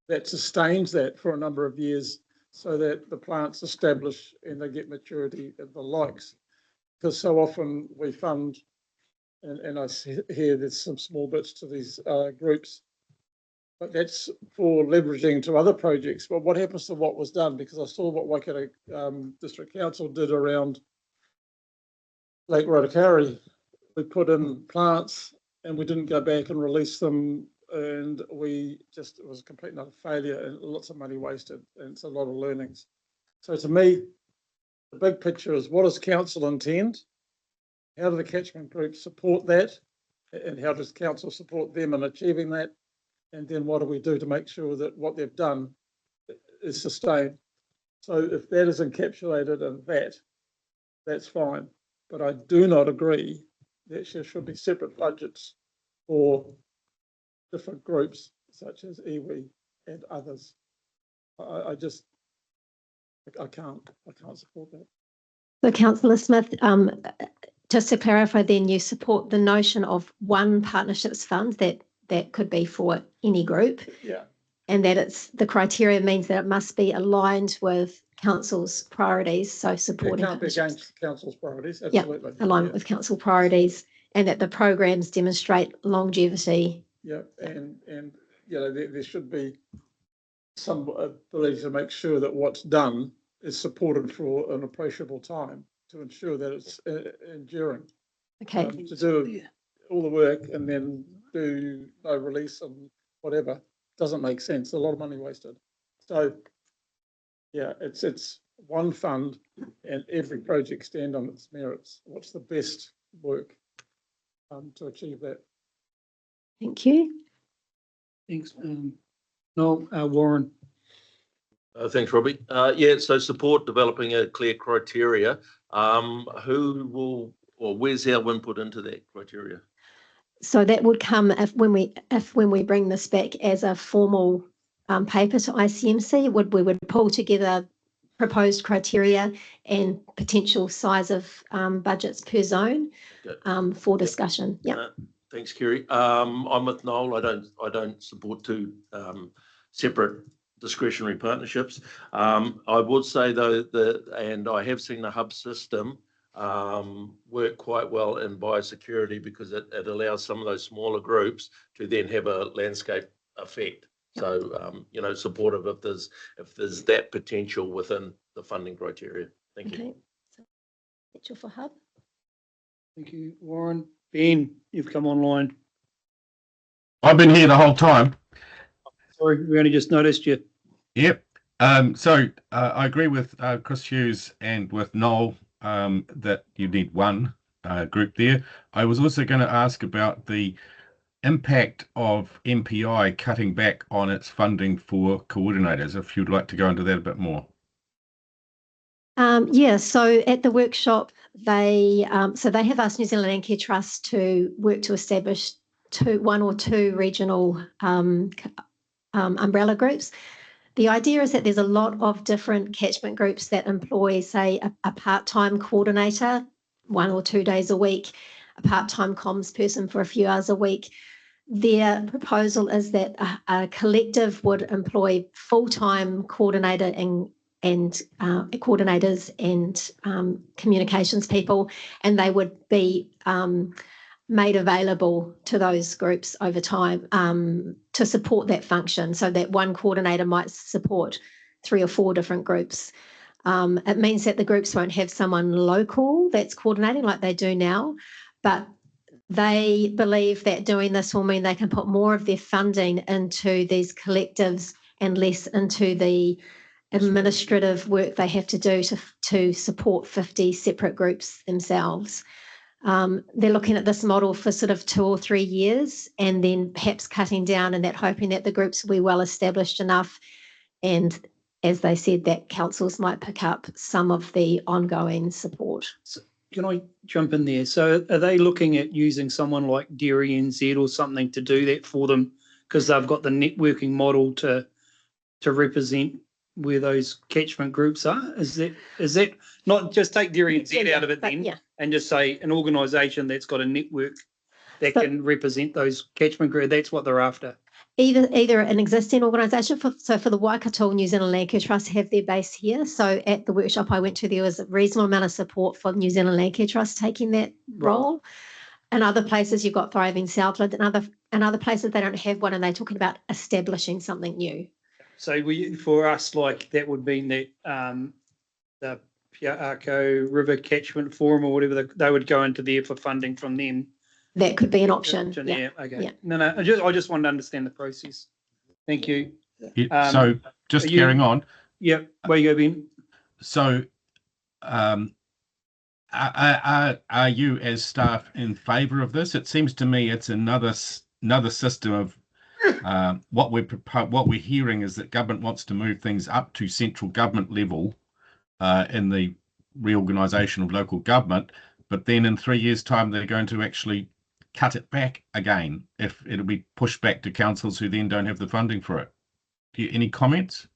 that sustains that for a number of years so that the plants establish and they get maturity and the likes. Because so often we fund, and I hear there's some small bits to these groups, but that's for leveraging to other projects. But what happens to what was done? Because I saw what Waikato District Council did around Lake Rotakari. We put in plants and we didn't go back and release them, and it was a complete and utter failure and lots of money wasted, and it's a lot of learnings. So to me, the big picture is, what does council intend? How do the catchment groups support that? And how does council support them in achieving that? And then what do we do to make sure that what they've done is sustained? So if that is encapsulated in that, that's fine. But I do not agree that there should be separate budgets for different groups such as iwi and others. I can't support that. So Councillor Smith, just to clarify then, you support the notion of one partnerships fund that could be for any group, Yeah. and that it's the criteria means that it must be aligned with council's priorities, so supporting It can't be partnerships. against council's priorities, absolutely. Alignment with council priorities, and that the programs demonstrate longevity. Yeah, and you know, there should be some ability to make sure that what's done is supported for an appreciable time to ensure that it's enduring. Okay. To do all the work and then do no release and whatever doesn't make sense. A lot of money wasted. So yeah, it's one fund and every project stand on its merits. What's the best work to achieve that? Thank you. Thanks. No, Warren. Thanks, Robbie. Yeah, so support developing a clear criteria. Who will, or where's our input into that criteria? So that would come when we bring this back as a formal paper to ICMC. We would pull together proposed criteria and potential size of budgets per zone for discussion. Yeah. Thanks, Kerry. I'm with Noel. I don't support two separate discretionary partnerships. I would say though and I have seen the hub system work quite well in biosecurity because it allows some of those smaller groups to then have a landscape effect. So you know, supportive if there's that potential within the funding criteria. Thank you. So, potential for hub. Thank you, Warren. Ben, you've come online. I've been here the whole time. Sorry, we only just noticed you. Yep. So I agree with Chris Hughes and with Noel that you need one group there. I was also going to ask about the impact of MPI cutting back on its funding for coordinators, if you'd like to go into that a bit more. Yeah, so at the workshop, they have asked New Zealand Land Care Trust to work to establish one or two regional umbrella groups. The idea is that there's a lot of different catchment groups that employ, say, a part-time coordinator 1 or 2 days a week, a part-time comms person for a few hours a week. Their proposal is that a collective would employ full-time coordinator and coordinators and communications people, and they would be made available to those groups over time to support that function, so that one coordinator might support 3 or 4 different groups. It means that the groups won't have someone local that's coordinating like they do now, but they believe that doing this will mean they can put more of their funding into these collectives and less into the administrative work they have to do to support 50 separate groups themselves. They're looking at this model for sort of 2 or 3 years, and then perhaps cutting down and that, hoping that the groups will be well established enough, and as they said, that councils might pick up some of the ongoing support. So can I jump in there? So are they looking at using someone like Dairy NZ or something to do that for them, because they've got the networking model to represent where those catchment groups are? Is that not just take Dairy NZ out of it then, and just say an organisation that's got a network that can represent those catchment groups? That's what they're after. Either an existing organisation, so for the Waikato, New Zealand Landcare Trust have their base here. So at the workshop I went to, there was a reasonable amount of support for New Zealand Landcare Trust taking that role. And other places you've got Thriving Southland, and other places they don't have one, and they're talking about establishing something new. So for us, like that would mean that the Piako River Catchment Forum or whatever, they would go into there for funding from them. That could be an option. Yeah. Okay. Yeah. No. I just wanted to understand the process. Thank you. So just carrying on. Yeah. Where you go, Ben? So, are you as staff in favour of this? It seems to me it's another system of what we're hearing is that government wants to move things up to central government level in the reorganisation of local government, but then in 3 years' time they're going to actually cut it back again if it'll be pushed back to councils who then don't have the funding for it. Any comments?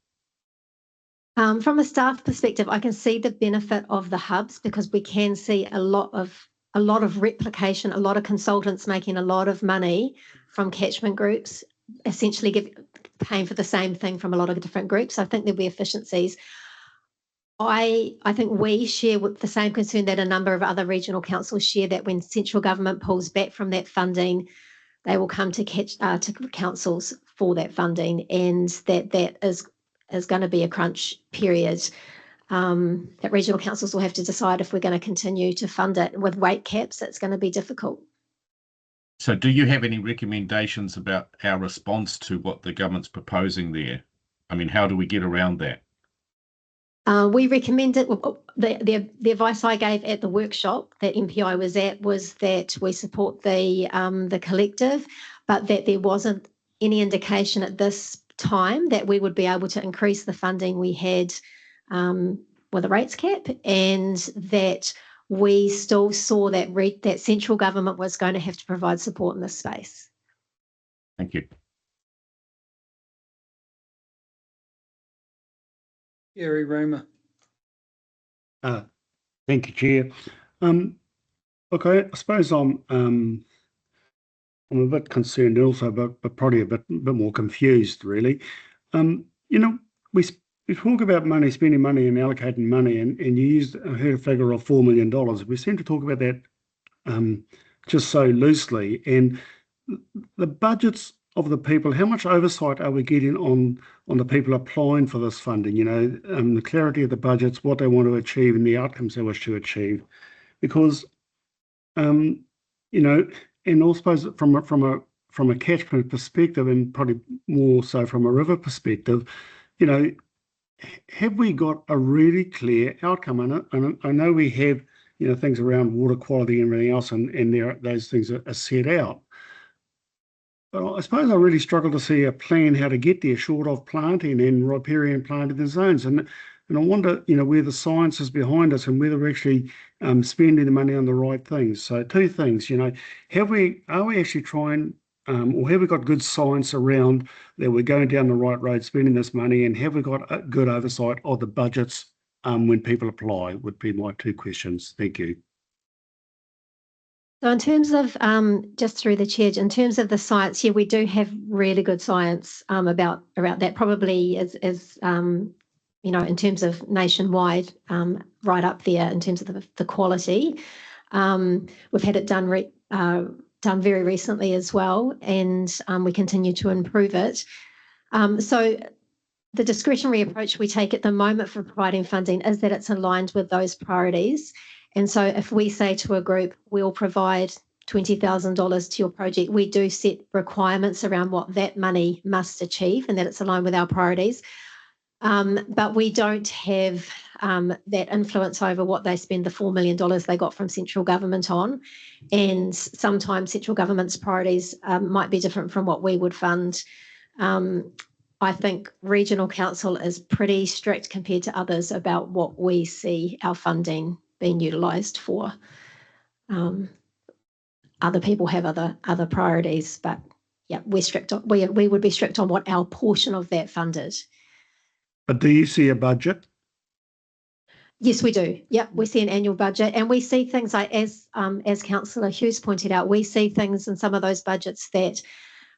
From a staff perspective, I can see the benefit of the hubs, because we can see a lot of replication, a lot of consultants making a lot of money from catchment groups, essentially paying for the same thing from a lot of different groups. I think there'll be efficiencies. I think we share with the same concern that a number of other regional councils share, that when central government pulls back from that funding, they will come to councils for that funding, and that is going to be a crunch period. That regional councils will have to decide if we're going to continue to fund it. With weight caps, it's going to be difficult. So do you have any recommendations about our response to what the government's proposing there? I mean, how do we get around that? We recommended, the advice I gave at the workshop that MPI was at was that we support the collective, but that there wasn't any indication at this time that we would be able to increase the funding we had with a rates cap, and that we still saw that central government was going to have to provide support in this space. Thank you. Gary Roma. Thank you, Chair. Look, I suppose I'm a bit concerned also, but probably a bit more confused, really. We talk about money, spending money and allocating money, and you heard a figure of $4 million. We seem to talk about that just so loosely. And the budgets of the people, how much oversight are we getting on the people applying for this funding? The clarity of the budgets, what they want to achieve, and the outcomes they wish to achieve. Because, and I suppose from a catchment perspective, and probably more so from a river perspective, have we got a really clear outcome? And I know we have, things around water quality and everything else, and those things are set out. But I suppose I really struggle to see a plan how to get there, short of planting and riparian planting the zones. And I wonder, where the science is behind us and whether we're actually spending the money on the right things. So 2 things, are we actually trying, or have we got good science around that we're going down the right road, spending this money, and have we got a good oversight of the budgets when people apply, would be my 2 questions. Thank you. So in terms of, just through the chair, in terms of the science, we do have really good science about that. Probably as in terms of nationwide, right up there in terms of the quality. We've had it done very recently as well, and we continue to improve it. So the discretionary approach we take at the moment for providing funding is that it's aligned with those priorities. And so if we say to a group, we'll provide $20,000 to your project, we do set requirements around what that money must achieve and that it's aligned with our priorities. But we don't have that influence over what they spend the $4 million they got from central government on. And sometimes central government's priorities might be different from what we would fund. I think regional council is pretty strict compared to others about what we see our funding being utilised for. Other people have other priorities, but yeah, we're strict on, we would be strict on what our portion of that fund is. But do you see a budget? Yes, we do. Yeah, we see an annual budget, and we see things like, as Councillor Hughes pointed out, we see things in some of those budgets that,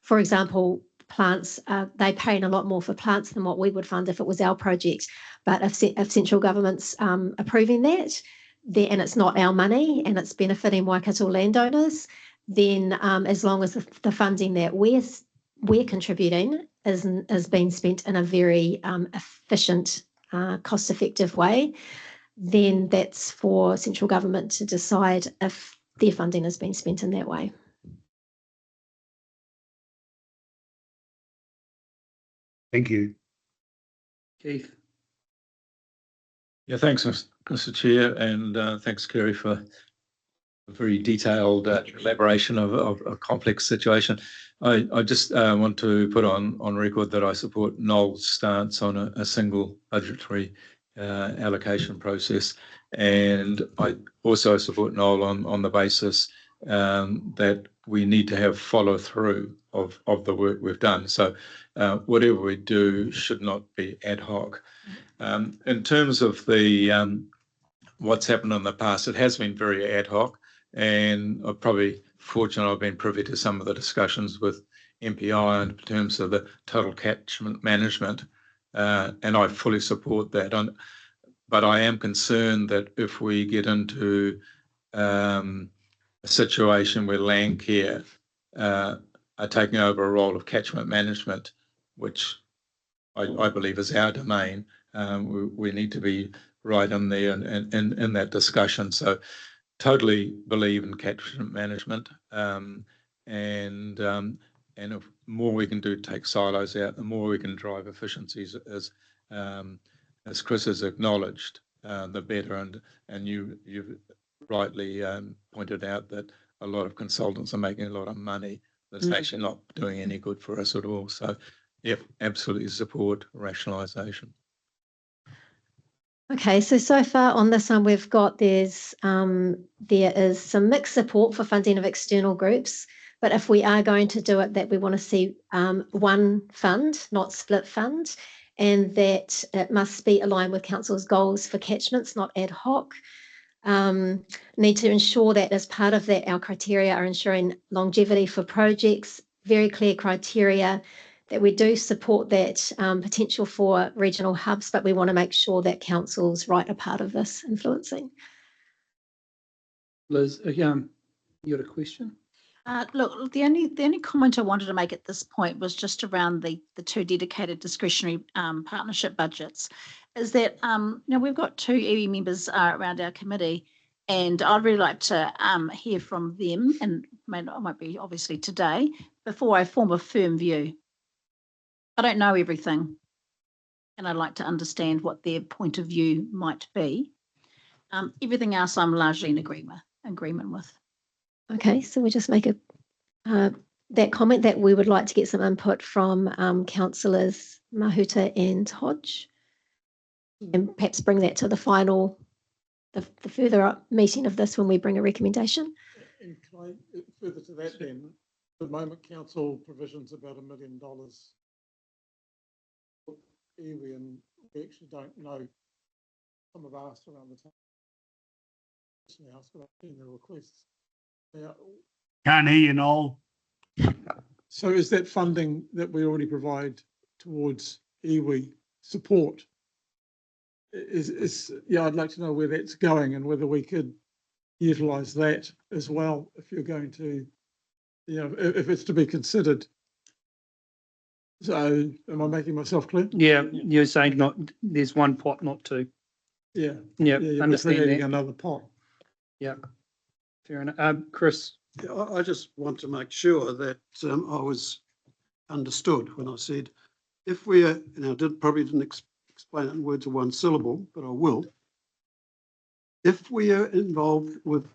for example, plants, they pay in a lot more for plants than what we would fund if it was our project. But if central government's approving that, and it's not our money and it's benefiting Waikato landowners, then as long as the funding that we're contributing is being spent in a very efficient, cost-effective way, then that's for central government to decide if their funding has been spent in that way. Thank you. Keith. Yeah, thanks, Mr. Chair, and thanks, Kerry, for a very detailed elaboration of a complex situation. I just want to put on record that I support Noel's stance on a single budgetary allocation process, and I also support Noel on the basis that we need to have follow through of the work we've done. So whatever we do should not be ad hoc. In terms of the what's happened in the past, it has been very ad hoc, and I'm probably fortunate I've been privy to some of the discussions with MPI in terms of the total catchment management, and I fully support that. But I am concerned that if we get into a situation where Landcare are taking over a role of catchment management, which I believe is our domain, we need to be right in there and in that discussion. So totally believe in catchment management, and if more we can do to take silos out, the more we can drive efficiencies, as Chris has acknowledged, the better. And you've rightly pointed out that a lot of consultants are making a lot of money that's actually not doing any good for us at all. So, yep, absolutely support rationalisation. Okay, so far on this one, we've got there is some mixed support for funding of external groups, but if we are going to do it, that we want to see one fund, not split fund, and that it must be aligned with council's goals for catchments, not ad hoc. Need to ensure that as part of that, our criteria are ensuring longevity for projects, very clear criteria, that we do support that potential for regional hubs, but we want to make sure that council's right a part of this influencing. Liz, you got a question? Look, the only comment I wanted to make at this point was just around the two dedicated discretionary partnership budgets. Is that we've got two iwi members around our committee, and I'd really like to hear from them, and it might be obviously today, before I form a firm view. I don't know everything, and I'd like to understand what their point of view might be. Everything else I'm largely in agreement with. Okay, so we'll just make that comment that we would like to get some input from councillors Mahuta and Hodge, and perhaps bring that to the final, the further up meeting of this when we bring a recommendation. And can I further to that then, at the moment council provisions about $1 million iwi, and we actually don't know. Some have asked around the town, asked about the requests. Now, Can't hear you, Noel. so is that funding that we already provide towards iwi support yeah, I'd like to know where that's going and whether we could utilise that as well if you're going to, if it's to be considered. So am I making myself clear? Yeah, you're saying not, there's one pot, not two. Yeah. Yeah, You're understand creating that. another pot. Yeah, fair enough. Chris? Yeah, I just want to make sure that I was understood when I said, if we are, and I probably didn't explain it in words of one syllable, but I will. If we are involved with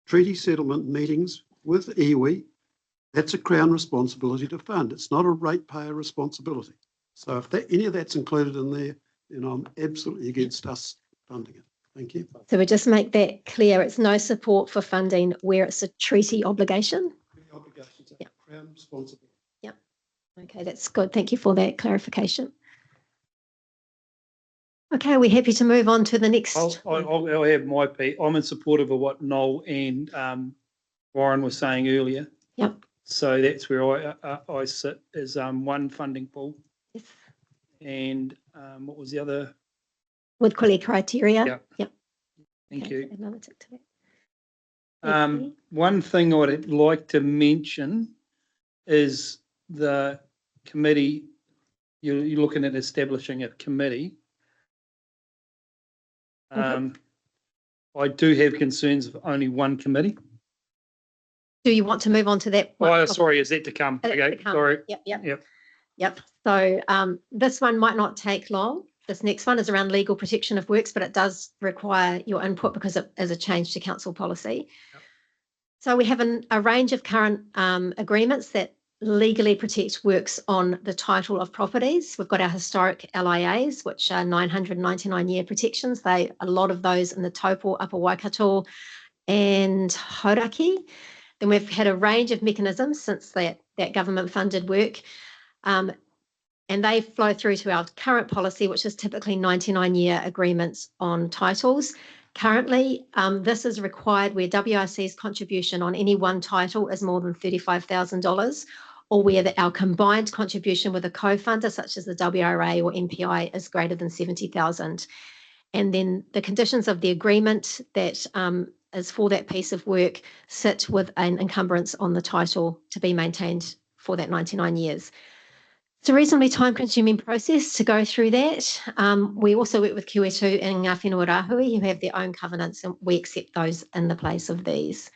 treaty settlement meetings with iwi, that's a Crown responsibility to fund. It's not a ratepayer responsibility. So if any of that's included in there, then I'm absolutely against us funding it. Thank you. So we just make that clear. It's no support for funding where it's a treaty obligation. Treaty obligations are Yeah. Crown responsibility. Okay, that's good. Thank you for that clarification. Okay, we're happy to move on to the next. I'll have my piece. I'm in support of what Noel and Warren was saying earlier. Yep. So that's where I sit as one funding pool. Yes. And what was the other? With clear criteria. Yep. Yep. Thank Okay, you. another tick to that. Thank you. One thing I'd like to mention is the committee. You're looking at establishing a committee. Okay. I do have concerns of only one committee. Do you want to move on to that one? Oh, sorry, is that to come? That's Okay, to come. sorry. Yep. So this one might not take long. This next one is around legal protection of works, but it does require your input because it is a change to council policy. Yep. So we have a range of current agreements that legally protect works on the title of properties. We've got our historic LIAs, which are 999-year protections. A lot of those in the Taupo, Upper Waikato and Hauraki. Then we've had a range of mechanisms since that government funded work. And they flow through to our current policy, which is typically 99-year agreements on titles. Currently, this is required where WRC's contribution on any one title is more than $35,000, or where our combined contribution with a co-funder, such as the WRA or MPI, is greater than $70,000. And then the conditions of the agreement that is for that piece of work sit with an encumbrance on the title to be maintained for that 99 years. It's a reasonably time-consuming process to go through that. We also work with Kiwetu and Ngā Whenua Rāhui who have their own covenants, and we accept those in the place of these.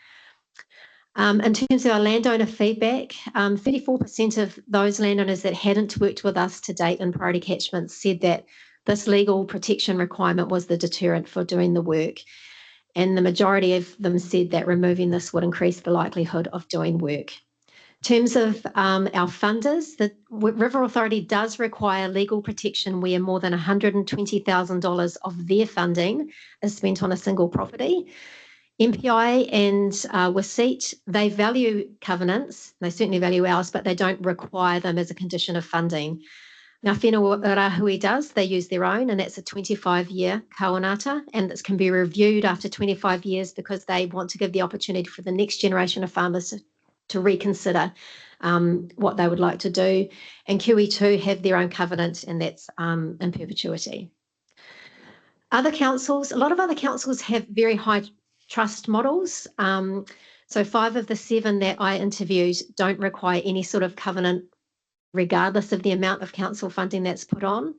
In terms of our landowner feedback, 34% of those landowners that hadn't worked with us to date in priority catchments said that this legal protection requirement was the deterrent for doing the work. And the majority of them said that removing this would increase the likelihood of doing work. In terms of our funders, the River Authority does require legal protection where more than $120,000 of their funding is spent on a single property. MPI and WSEAT, they value covenants, they certainly value ours, but they don't require them as a condition of funding. Ngā Whenua Rāhui does, they use their own, and that's a 25-year kawanata, and this can be reviewed after 25 years because they want to give the opportunity for the next generation of farmers to reconsider what they would like to do. And QE2 have their own covenant, and that's in perpetuity. Other councils, a lot of other councils have very high trust models. So 5 of the 7 that I interviewed don't require any sort of covenant regardless of the amount of council funding that's put on.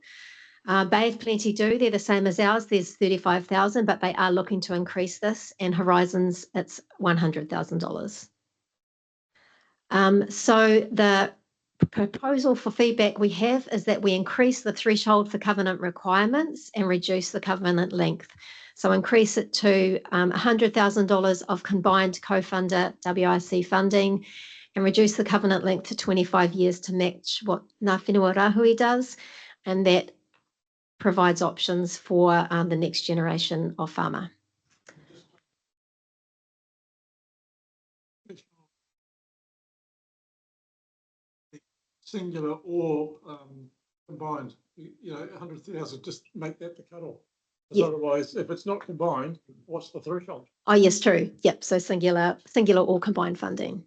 Bay of Plenty do, they're the same as ours, there's $35,000, but they are looking to increase this, and Horizons, it's $100,000. So the proposal for feedback we have is that we increase the threshold for covenant requirements and reduce the covenant length. So increase it to $100,000 of combined co-funder WIC funding, and reduce the covenant length to 25 years to match what Ngā Whenua Rāhui does, and that provides options for the next generation of farmer. Singular or combined, 100,000, just make that the cutoff. Yeah. Otherwise, if it's not combined, what's the threshold? Oh, yes, true. Yep. So singular or combined funding.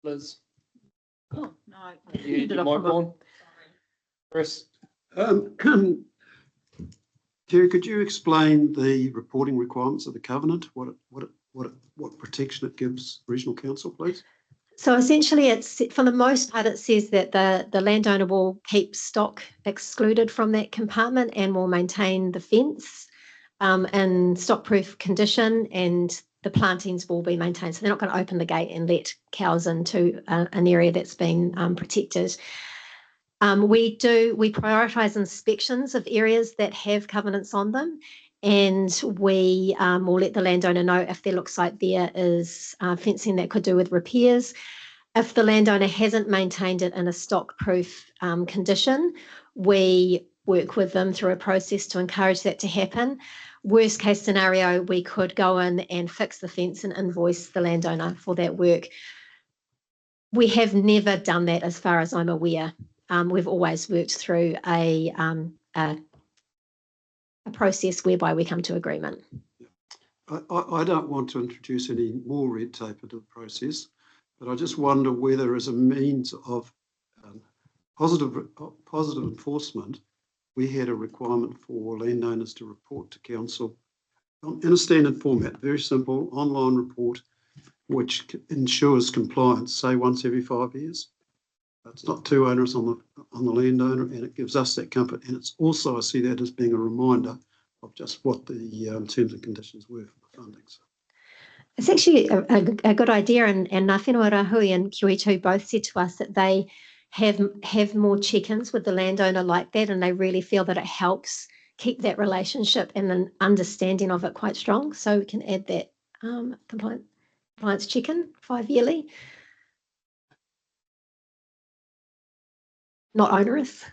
Liz, Oh, no. you mic on? Chris? Kerry, could you explain the reporting requirements of the covenant? What protection it gives regional council, please? So essentially, it's for the most part, it says that the landowner will keep stock excluded from that compartment and will maintain the fence in stock-proof condition, and the plantings will be maintained. So they're not going to open the gate and let cows into an area that's been protected. We prioritise inspections of areas that have covenants on them, and we will let the landowner know if there looks like there is fencing that could do with repairs. If the landowner hasn't maintained it in a stock-proof condition, we work with them through a process to encourage that to happen. Worst case scenario, we could go in and fix the fence and invoice the landowner for that work. We have never done that as far as I'm aware. We've always worked through a process whereby we come to agreement. I don't want to introduce any more red tape into the process, but I just wonder whether as a means of positive enforcement, we had a requirement for landowners to report to council in a standard format, very simple online report, which ensures compliance, say once every 5 years. It's not too onerous on the landowner, and it gives us that comfort. And it's also, I see that as being a reminder of just what the terms and conditions were for the funding. So. It's actually a good idea, and Whenua Rahui and QE2 both said to us that they have more check-ins with the landowner like that, and they really feel that it helps keep that relationship and an understanding of it quite strong. So we can add that compliance check-in 5 yearly. Not onerous.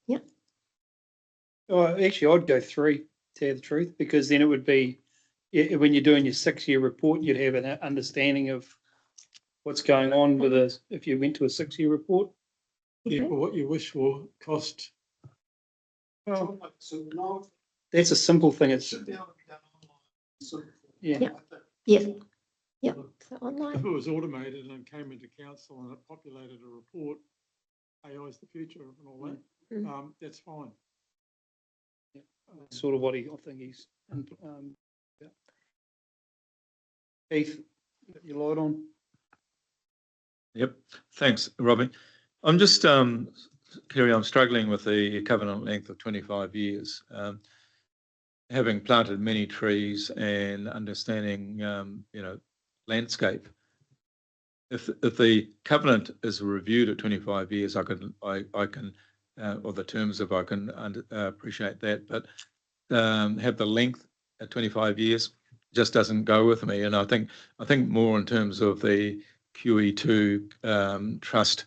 Yeah. Oh, actually, I'd go 3, to tell you the truth, because then it would be, when you're doing your 6-year report, you'd have an understanding of what's going on with us if you went to a 6-year report. Yeah, for what you wish for, cost. Well, that's a simple thing. It's Yeah. Yeah. So If online. it was automated and came into council and it populated a report, AI is the future and all that, that's fine. sort of what I think he's. Yeah. Keith, got your light on? Yep, thanks, Robbie. I'm just, Kerry, I'm struggling with the covenant length of 25 years. Having planted many trees and understanding, landscape, if the covenant is reviewed at 25 years, I can, or the terms of I can appreciate that, but have the length at 25 years just doesn't go with me. And I think more in terms of the QE2 trust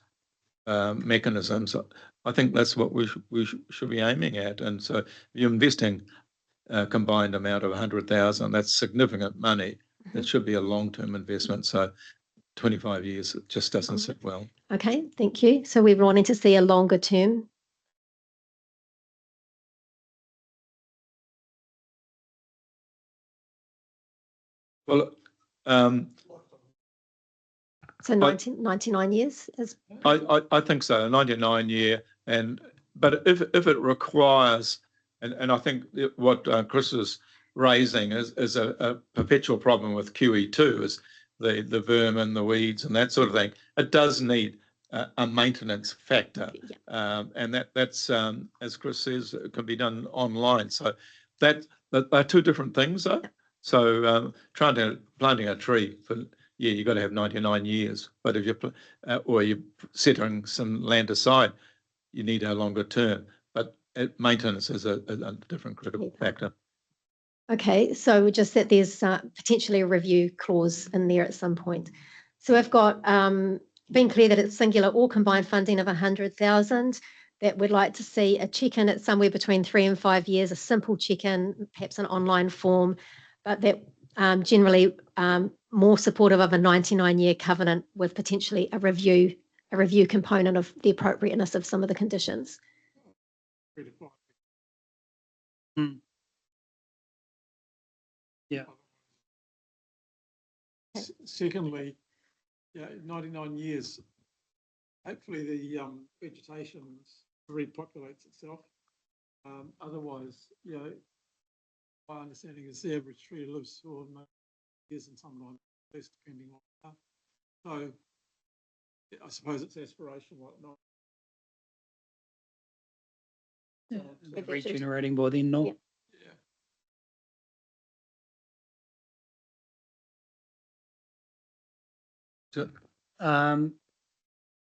mechanisms. I think that's what we should be aiming at. And so you're investing a combined amount of 100,000. That's significant money. It should be a long-term investment. So 25 years, it just doesn't sit well. Okay, thank you. So we're wanting to see a longer term. Well, So 99 years is. I think so, a 99 year. But if it requires, and I think what Chris is raising is a perpetual problem with QE2 is the vermin, the weeds, and that sort of thing. It does need a maintenance factor, and that's as Chris says, it can be done online. So that are two different things, though. So planting a tree for you've got to have 99 years. But if you're setting some land aside, you need a longer term. But maintenance is a different critical factor. Okay, so just that there's potentially a review clause in there at some point. So I've got been clear that it's singular or combined funding of 100,000. That we'd like to see a check-in at somewhere between 3 and 5 years, a simple check-in, perhaps an online form, but that generally more supportive of a 99-year covenant with potentially a review component of the appropriateness of some of the conditions. Yeah. Secondly, 99 years. Hopefully the vegetation's repopulates itself. Otherwise, you know, my understanding is the average tree lives for years and sometimes less, depending on. So I suppose it's aspirational, not. Regenerating by then, no? Yeah.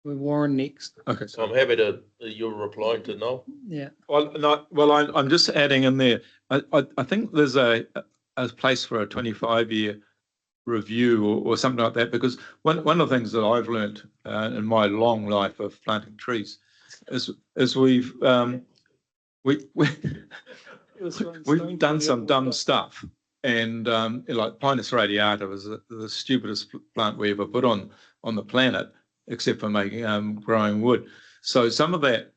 With Warren next. Okay, So I'm so, happy to, you're replying to Noel? Yeah. I'm just adding in there, I think there's a place for a 25-year review or something like that, because one of the things that I've learned in my long life of planting trees is we've done some dumb stuff, and like Pinus radiata was the stupidest plant we ever put on the planet, except for making growing wood. So some of that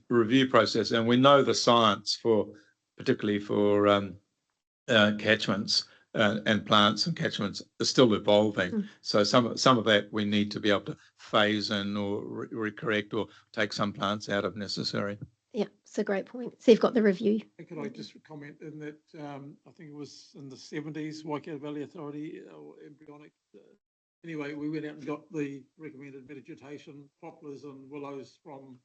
review process, and we know the science particularly for catchments and plants and catchments are still evolving. So some of that we need to be able to phase in or recorrect or take some plants out if necessary. Yeah, it's a great point. So you've got the review. Could I just comment in that I think it was in the 70s, Waikato Valley Authority, or embryonic. Anyway, we went out and got the recommended vegetation, poplars and willows from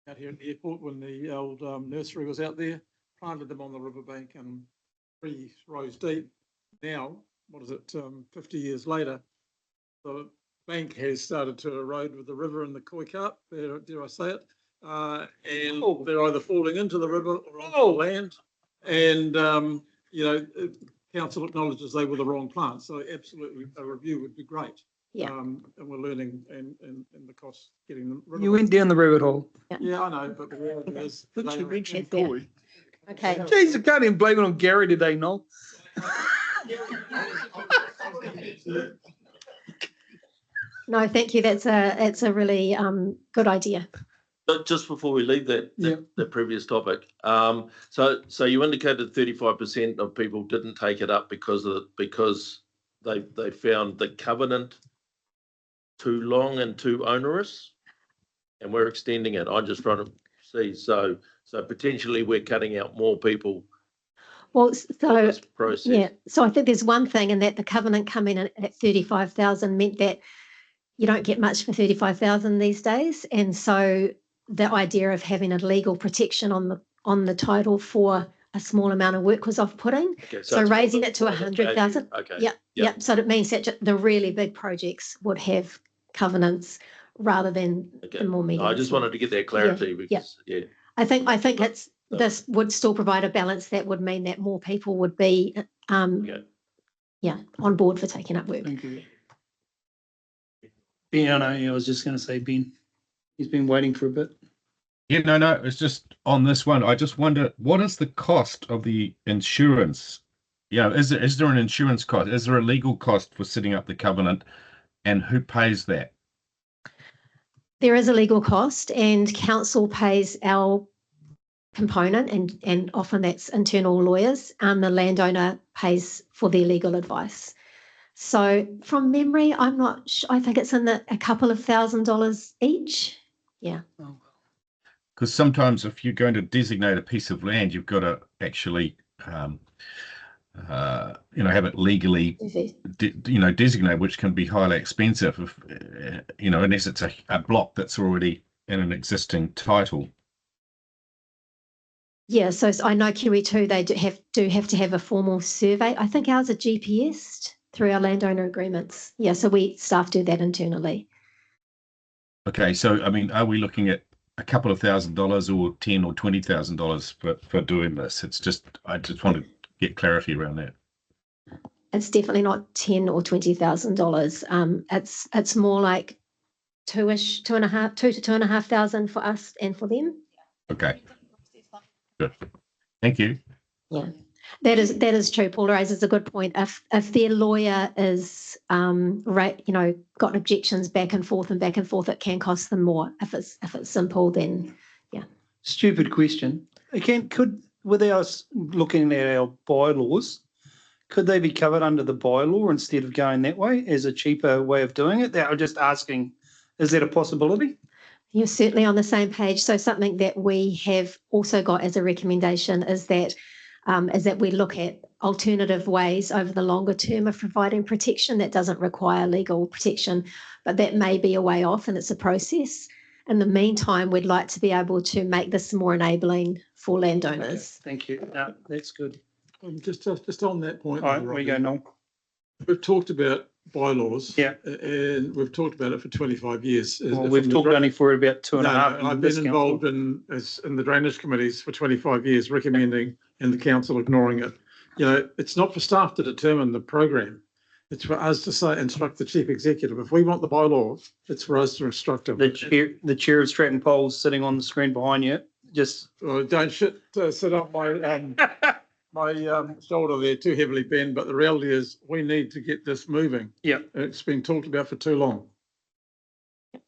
out here at the airport when the old nursery was out there, planted them on the riverbank and 3 rows deep. Now, what is it, 50 years later, the bank has started to erode with the river and the koi carp, dare I say it, and they're either falling into the river or onto the land. And, you know, council acknowledges they were the wrong plants, so absolutely a review would be great. Yeah. And we're learning and the cost getting them. You went down the rabbit hole. Yeah, I know, but the reality is. they are- Okay. Jeez, I can't even blame it on Gary today, Noel. No, thank you. That's a really good idea. But just before we leave that previous topic, so you indicated 35% of people didn't take it up because they found the covenant too long and too onerous, and we're extending it. I'm just trying to see. So potentially we're cutting out more people. Well, so this process. yeah, so I think there's one thing in that the covenant coming in at 35,000 meant that you don't get much for 35,000 these days, and so the idea of having a legal protection on the title for a small amount of work was off-putting. Okay, So it's raising it to 100,000. Okay. Yeah. So that means that the really big projects would have covenants rather than Okay. the more medium. I just wanted to get that clarity because I think it's this would still provide a balance that would mean that more people would be on board for taking up work. Thank you. Ben, I was just going to say, Ben, he's been waiting for a bit. Yeah, no, it's just on this one. I just wonder, what is the cost of the insurance? Yeah, is there an insurance cost? Is there a legal cost for setting up the covenant, and who pays that? There is a legal cost, and council pays our component, and often that's internal lawyers. The landowner pays for their legal advice. So from memory, I'm not sure. I think it's in a couple of $1,000s each. Yeah. Because sometimes if you're going to designate a piece of land, you've got to actually, have it legally, designate, which can be highly expensive if, unless it's a block that's already in an existing title. Yeah, so I know QE2, they do have to have a formal survey. I think ours are GPS'd through our landowner agreements. Yeah, so staff do that internally. Okay, so I mean, are we looking at a couple of $1,000 or $10,000 or $20,000 for doing this? I just want to get clarity around that. It's definitely not $10,000 or $20,000. It's more like $2,500 to $2,500 for us and for them. Okay. Good. Thank you. Yeah, that is true. Paula raises a good point. If their lawyer is got objections back and forth, it can cost them more. If it's simple, then yeah. Stupid question. Without us looking at our bylaws, could they be covered under the bylaw instead of going that way as a cheaper way of doing it? I'm just asking, is that a possibility? You're certainly on the same page. So something that we have also got as a recommendation is that we look at alternative ways over the longer term of providing protection that doesn't require legal protection, but that may be a way off and it's a process. In the meantime, we'd like to be able to make this more enabling for Okay, landowners. thank you. No, that's good. Just on that point. All right, though, we Robbie, go, Noel. We've talked about bylaws. Yeah. And we've talked about it for 25 years. Well, we've talked only for about two and a half. I've been involved in the drainage committees for 25 years, recommending and the council ignoring it. You know, it's not for staff to determine the program. It's for us to say, instruct the chief executive. If we want the bylaws, it's for us to instruct them. The chair of Stratton Polls sitting on the screen behind you. Just Don't sit on my shoulder there too heavily, Ben, but the reality is we need to get this moving. Yeah. It's been talked about for too long. Do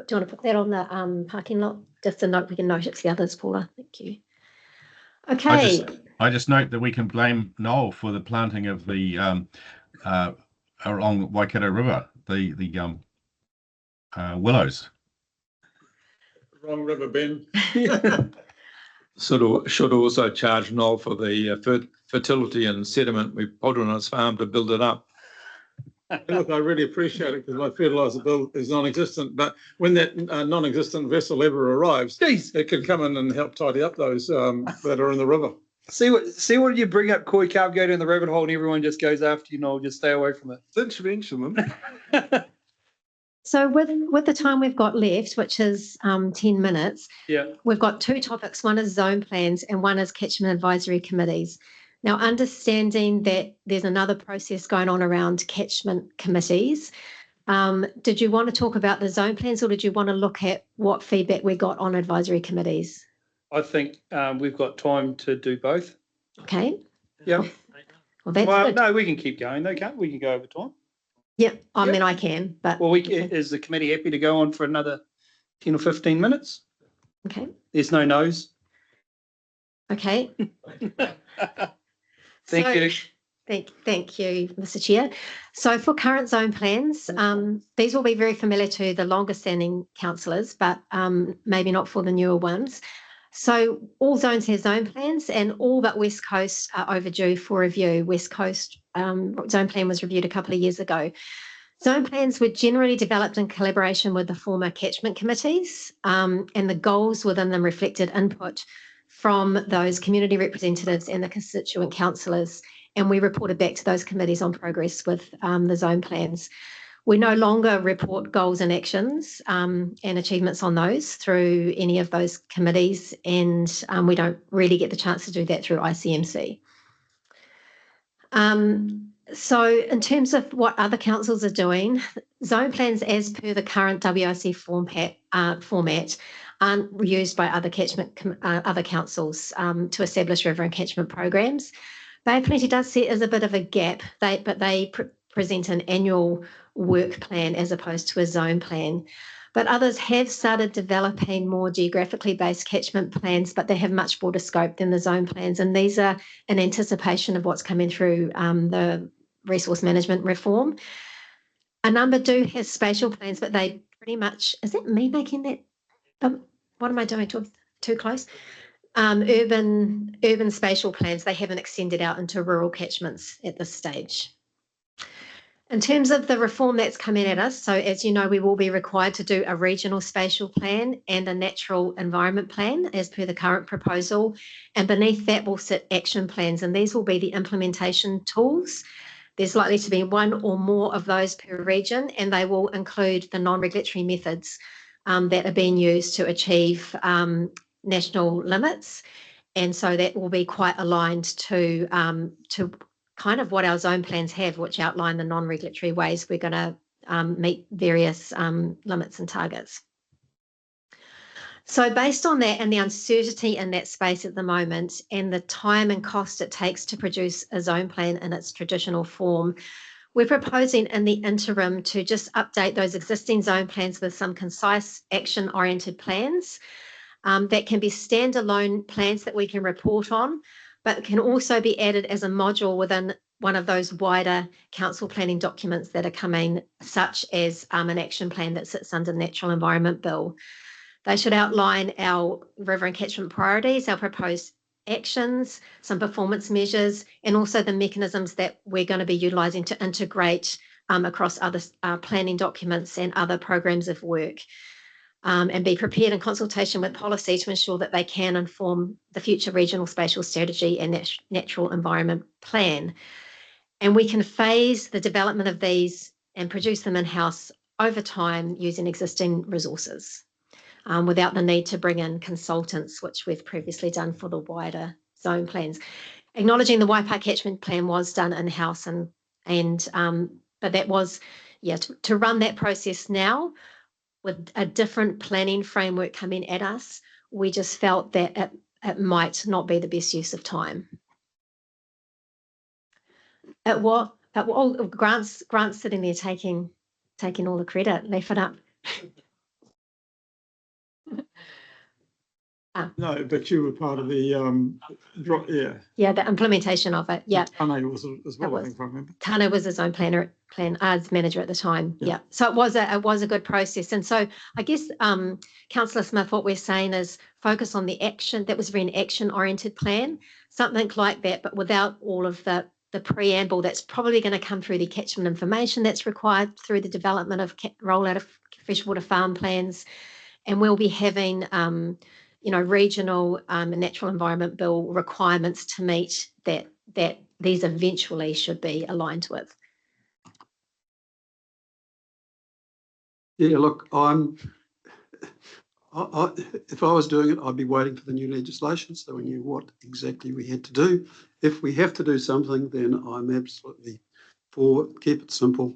you want to put that on the parking lot? Just a note, we can note it to the others, Paula. Thank you. Okay. I just note that we can blame Noel for the planting of the along Waikato River, the willows. Wrong river, Ben. Should also charge Noel for the fertility and sediment we put on his farm to build it up. Look, I really appreciate it because my fertiliser bill is non-existent, but when that non-existent vessel ever arrives, it can come in and help tidy up those that are in the river. see what you bring up koi carp, go down the rabbit hole and everyone just goes after you, Noel. Just stay away from it. Since you mentioned them. So with the time we've got left, which is 10 minutes, Yeah. we've got two topics. One is zone plans and one is catchment advisory committees. Now, understanding that there's another process going on around catchment committees, did you want to talk about the zone plans or did you want to look at what feedback we got on advisory committees? I think we've got time to do both. Okay. Yeah. Well, that's good. No, we can keep going. They can't. We can go over time. Yeah, I mean, I can, but. Well, is the committee happy to go on for another 10 or 15 minutes? Okay. There's no no's. Okay. Thank you. Thank you, Mr. Chair. So for current zone plans, these will be very familiar to the longer standing councillors, but maybe not for the newer ones. So all zones have zone plans and all but West Coast are overdue for review. West Coast zone plan was reviewed a couple of years ago. Zone plans were generally developed in collaboration with the former catchment committees, and the goals within them reflected input from those community representatives and the constituent councillors. And we reported back to those committees on progress with the zone plans. We no longer report goals and actions and achievements on those through any of those committees, and we don't really get the chance to do that through ICMC. So in terms of what other councils are doing, zone plans as per the current WIC format aren't used by other councils to establish river and catchment programs. Bay of Plenty does see it as a bit of a gap, but they present an annual work plan as opposed to a zone plan. But others have started developing more geographically based catchment plans, but they have much broader scope than the zone plans. And these are in anticipation of what's coming through the resource management reform. A number do have spatial plans, but they pretty much, is that me making that? What am I doing? Too close? Urban spatial plans, they haven't extended out into rural catchments at this stage. In terms of the reform that's coming at us, so as you know, we will be required to do a regional spatial plan and a natural environment plan as per the current proposal. And beneath that will sit action plans, and these will be the implementation tools. There's likely to be one or more of those per region, and they will include the non-regulatory methods that are being used to achieve national limits. And so that will be quite aligned to kind of what our zone plans have, which outline the non-regulatory ways we're going to meet various limits and targets. So based on that and the uncertainty in that space at the moment and the time and cost it takes to produce a zone plan in its traditional form, we're proposing in the interim to just update those existing zone plans with some concise action-oriented plans that can be standalone plans that we can report on, but can also be added as a module within one of those wider council planning documents that are coming, such as an action plan that sits under the Natural Environment Bill. They should outline our river and catchment priorities, our proposed actions, some performance measures, and also the mechanisms that we're going to be utilising to integrate across other planning documents and other programs of work. And be prepared in consultation with policy to ensure that they can inform the future regional spatial strategy and natural environment plan. And we can phase the development of these and produce them in-house over time using existing resources without the need to bring in consultants, which we've previously done for the wider zone plans. Acknowledging the Waipa catchment plan was done in-house but that was, to run that process now with a different planning framework coming at us, we just felt that it might not be the best use of time. Grant's sitting there taking all the credit. Leave it up. No, but you were part of the Yeah, the implementation of it. Yeah. Tane was as well, I think, if I remember. Tane was his own plan manager at the time. Yeah. So it was a good process. And so I guess, Councillor Smith, what we're saying is focus on the action. That was very an action-oriented plan, something like that, but without all of the preamble that's probably going to come through the catchment information that's required through the development of rollout of freshwater farm plans. And we'll be having regional and natural environment bill requirements to meet that these eventually should be aligned with. Yeah, look, if I was doing it, I'd be waiting for the new legislation so we knew what exactly we had to do. If we have to do something, then I'm absolutely for keep it simple,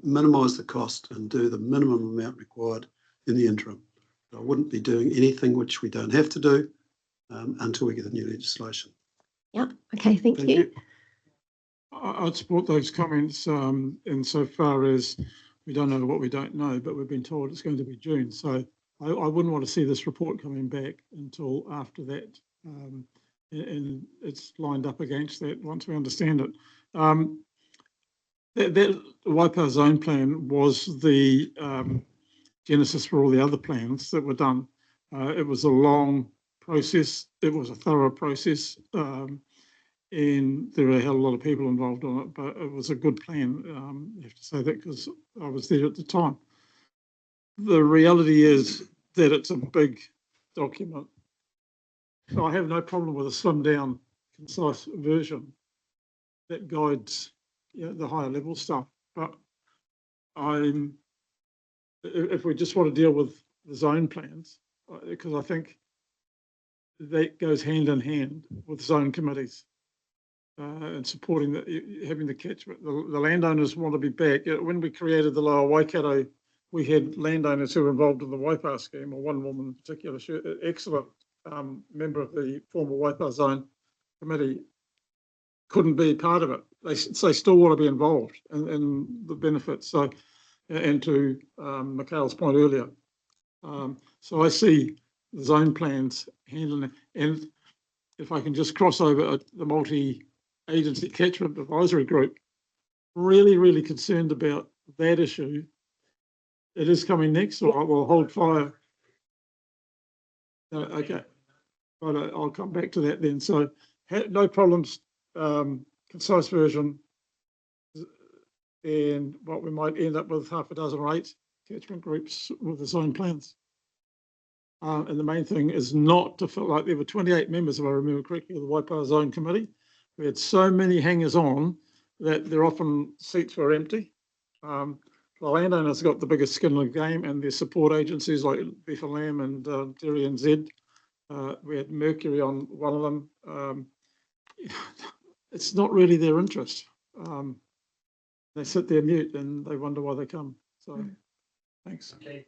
minimise the cost and do the minimum amount required in the interim. I wouldn't be doing anything which we don't have to do until we get the new legislation. Yeah, okay, thank you. I'd support those comments insofar as we don't know what we don't know, but we've been told it's going to be June. So I wouldn't want to see this report coming back until after that. And it's lined up against that once we understand it. That Waipa zone plan was the genesis for all the other plans that were done. It was a long process. It was a thorough process. And there were a hell of a lot of people involved on it, but it was a good plan. You have to say that because I was there at the time. The reality is that it's a big document. So I have no problem with a slimmed down, concise version that guides the higher level stuff. But if we just want to deal with the zone plans, because I think that goes hand in hand with zone committees. And supporting having the catchment. The landowners want to be back. When we created the Lower Waikato, we had landowners who were involved in the Waipa scheme, or one woman in particular, excellent member of the former Waipa zone committee, couldn't be part of it. They still want to be involved in the benefits. So, and to Mikhail's point earlier, so I see the zone plans handling, and if I can just cross over the multi-agency catchment advisory group, really, really concerned about that issue. It is coming next, so I will hold fire. Okay, but I'll come back to that then. So no problems, concise version, and what we might end up with half a dozen or 8 catchment groups with the zone plans. And the main thing is not to feel like there were 28 members, if I remember correctly, of the Waipa Zone Committee. We had so many hangers on that there often seats were empty. The landowners got the biggest skin in the game, and their support agencies like Beef and Lamb and Dairy and Z. We had Mercury on one of them. It's not really their interest. They sit there mute and they wonder why they come. So, thanks. Okay.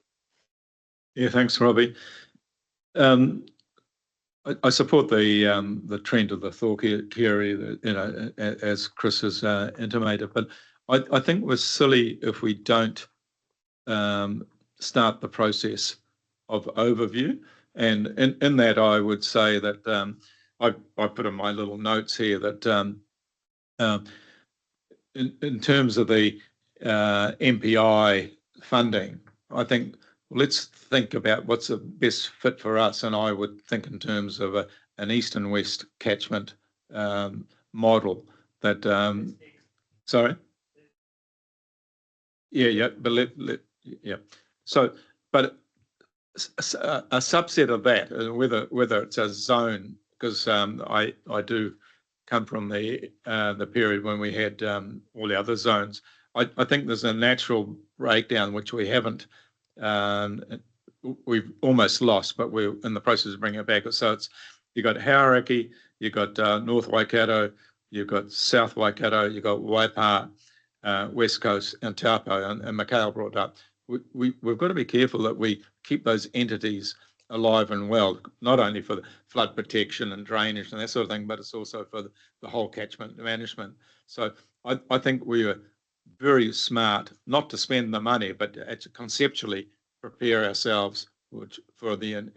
Yeah, thanks, Robbie. I support the trend of the thought theory, as Chris has intimated, but I think we're silly if we don't start the process of overview. And in that, I would say that I put in my little notes here that in terms of the MPI funding, I think let's think about what's the best fit for us. And I would think in terms of an east and west catchment model that, sorry? Yeah, but yeah. So, but a subset of that, whether it's a zone, because I do come from the period when we had all the other zones. I think there's a natural breakdown which we haven't, we've almost lost, but we're in the process of bringing it back. So it's, you've got Karakia, you've got North Waikato, you've got South Waikato, you've got Waipa, West Coast, and Taupo, and Mikhail brought up. We've got to be careful that we keep those entities alive and well, not only for the flood protection and drainage and that sort of thing, but it's also for the whole catchment management. So I think we are very smart not to spend the money, but to conceptually prepare ourselves for the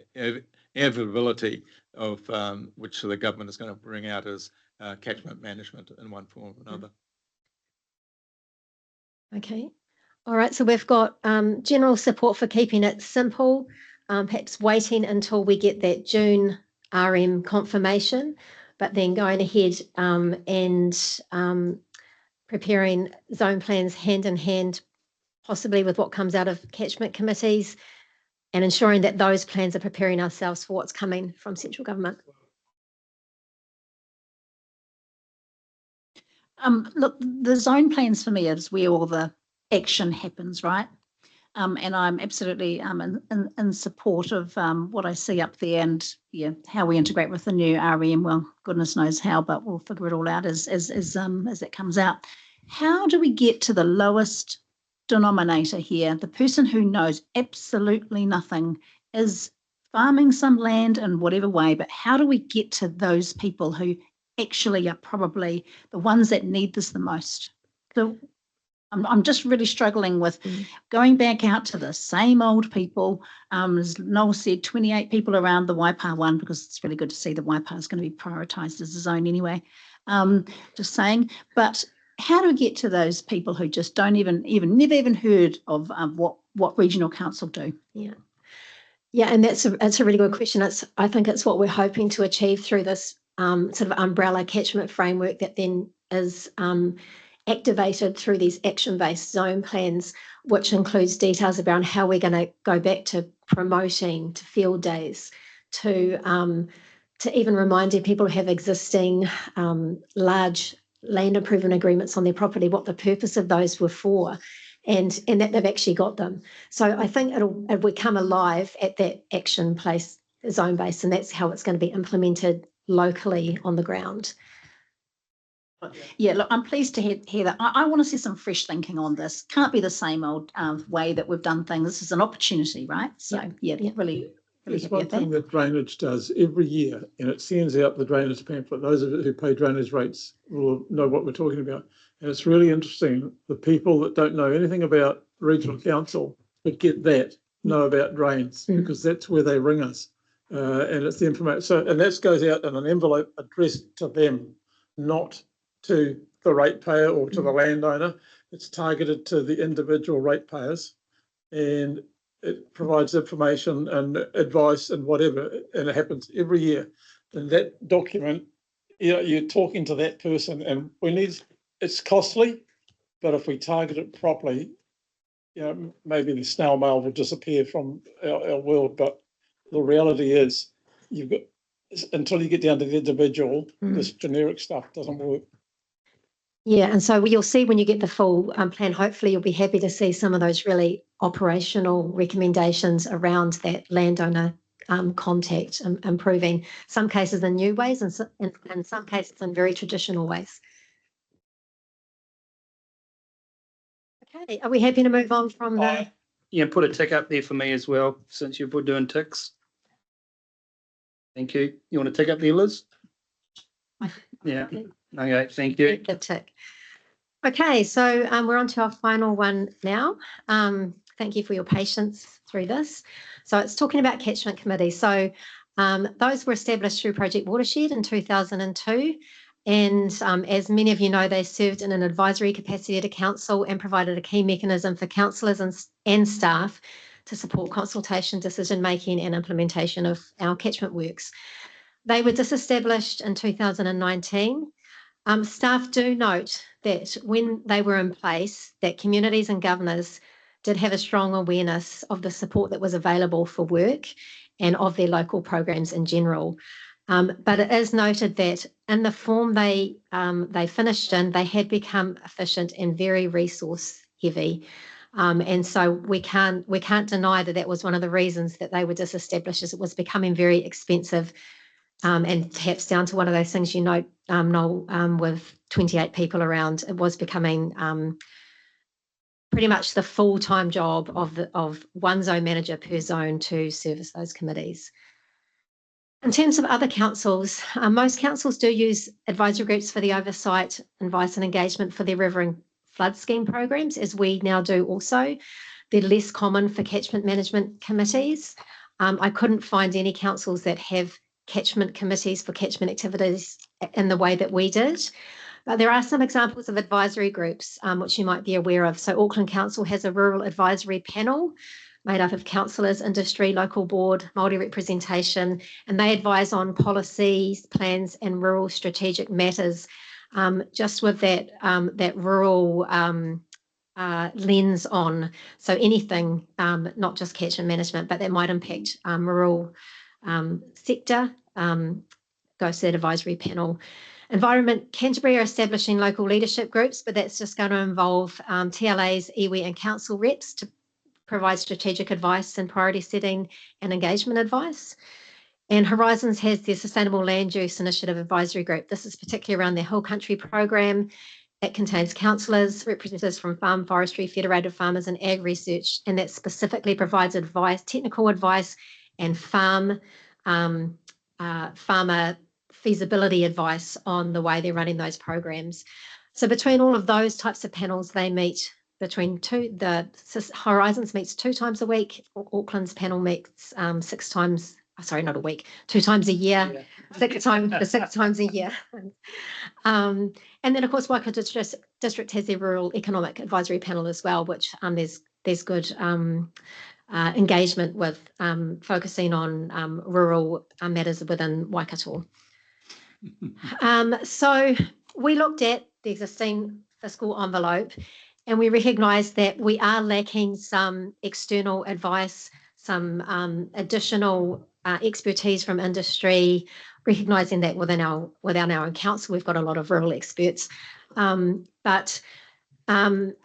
inevitability of which the government is going to bring out as catchment management in one form or another. Okay. All right. So we've got general support for keeping it simple, perhaps waiting until we get that June RM confirmation, but then going ahead and preparing zone plans hand in hand, possibly with what comes out of catchment committees, and ensuring that those plans are preparing ourselves for what's coming from central government. Look, the zone plans for me is where all the action happens, right? And I'm absolutely in support of what I see up there, and yeah, how we integrate with the new RM. Well, goodness knows how, but we'll figure it all out as it comes out. How do we get to the lowest denominator here? The person who knows absolutely nothing is farming some land in whatever way, but how do we get to those people who actually are probably the ones that need this the most? So I'm just really struggling with going back out to the same old people. As Noel said, 28 people around the Waipa one, because it's really good to see the Waipa is going to be prioritised as a zone anyway. Just saying. But how do we get to those people who just don't never even heard of what regional council do? Yeah. Yeah, and that's a really good question. I think it's what we're hoping to achieve through this sort of umbrella catchment framework that then is activated through these action-based zone plans, which includes details around how we're going to go back to promoting, to field days, to even reminding people who have existing large land improvement agreements on their property what the purpose of those were for, and that they've actually got them. So I think it'll come alive at that action place, zone base, and that's how it's going to be implemented locally on the ground. Yeah, look, I'm pleased to hear that. I want to see some fresh thinking on this. Can't be the same old way that we've done things. This is an opportunity, right? So yeah, really. There's one thing that drainage does every year, and it sends out the drainage pamphlet. Those of you who pay drainage rates will know what we're talking about. And it's really interesting. The people that don't know anything about regional council but get that know about drains, because that's where they ring us. And it's the information. So, and that goes out in an envelope addressed to them, not to the ratepayer or to the landowner. It's targeted to the individual ratepayers, and it provides information and advice and whatever, and it happens every year. And that document, you're talking to that person, and it's costly, but if we target it properly, maybe the snail mail will disappear from our world. But the reality is, you've got, until you get down to the individual, this generic stuff doesn't work. Yeah, and so you'll see when you get the full plan, hopefully you'll be happy to see some of those really operational recommendations around that landowner contact, improving some cases in new ways and in some cases in very traditional ways. Okay, are we happy to move on from the... Yeah, put a tick up there for me as well, since you're doing ticks. Thank you. You want to tick up there, Liz? Yeah. Okay, thank you. The tick. Okay, so we're on to our final one now. Thank you for your patience through this. So it's talking about catchment committees. So those were established through Project Watershed in 2002. And as many of you know, they served in an advisory capacity to council and provided a key mechanism for councillors and staff to support consultation, decision-making and implementation of our catchment works. They were disestablished in 2019. Staff do note that when they were in place, that communities and governors did have a strong awareness of the support that was available for work and of their local programs in general. But it is noted that in the form they finished in, they had become efficient and very resource heavy. And so we can't deny that that was one of the reasons that they were disestablished, as it was becoming very expensive. And perhaps down to one of those things you note, Noel, with 28 people around, it was becoming pretty much the full-time job of one zone manager per zone to service those committees. In terms of other councils, most councils do use advisory groups for the oversight, advice and engagement for their river and flood scheme programs, as we now do also. They're less common for catchment management committees. I couldn't find any councils that have catchment committees for catchment activities in the way that we did. But there are some examples of advisory groups which you might be aware of. So Auckland Council has a rural advisory panel made up of councillors, industry, local board, Māori representation, and they advise on policies, plans and rural strategic matters, just with that, that rural lens on. So anything, not just catchment management, but that might impact rural sector, goes to that advisory panel. Environment Canterbury are establishing local leadership groups, but that's just going to involve TLAs, iwi and council reps to provide strategic advice and priority setting and engagement advice. And Horizons has their Sustainable Land Use Initiative Advisory Group. This is particularly around their Hill Country program. It contains councillors, representatives from farm, forestry, federated farmers and ag research, and that specifically provides advice, technical advice and farmer feasibility advice on the way they're running those programs. So between all of those types of panels, they meet between the Horizons meets 2 times a week. Auckland's panel meets 6 times, sorry, not a week, 2 times a year, Yeah. 6 times a year. And then of course Waikato District has their Rural Economic Advisory Panel as well, which there's good engagement with focusing on rural matters within Waikato. So we looked at the existing fiscal envelope and we recognised that we are lacking some external advice, some additional expertise from industry, recognising that within our own council, we've got a lot of rural experts. But on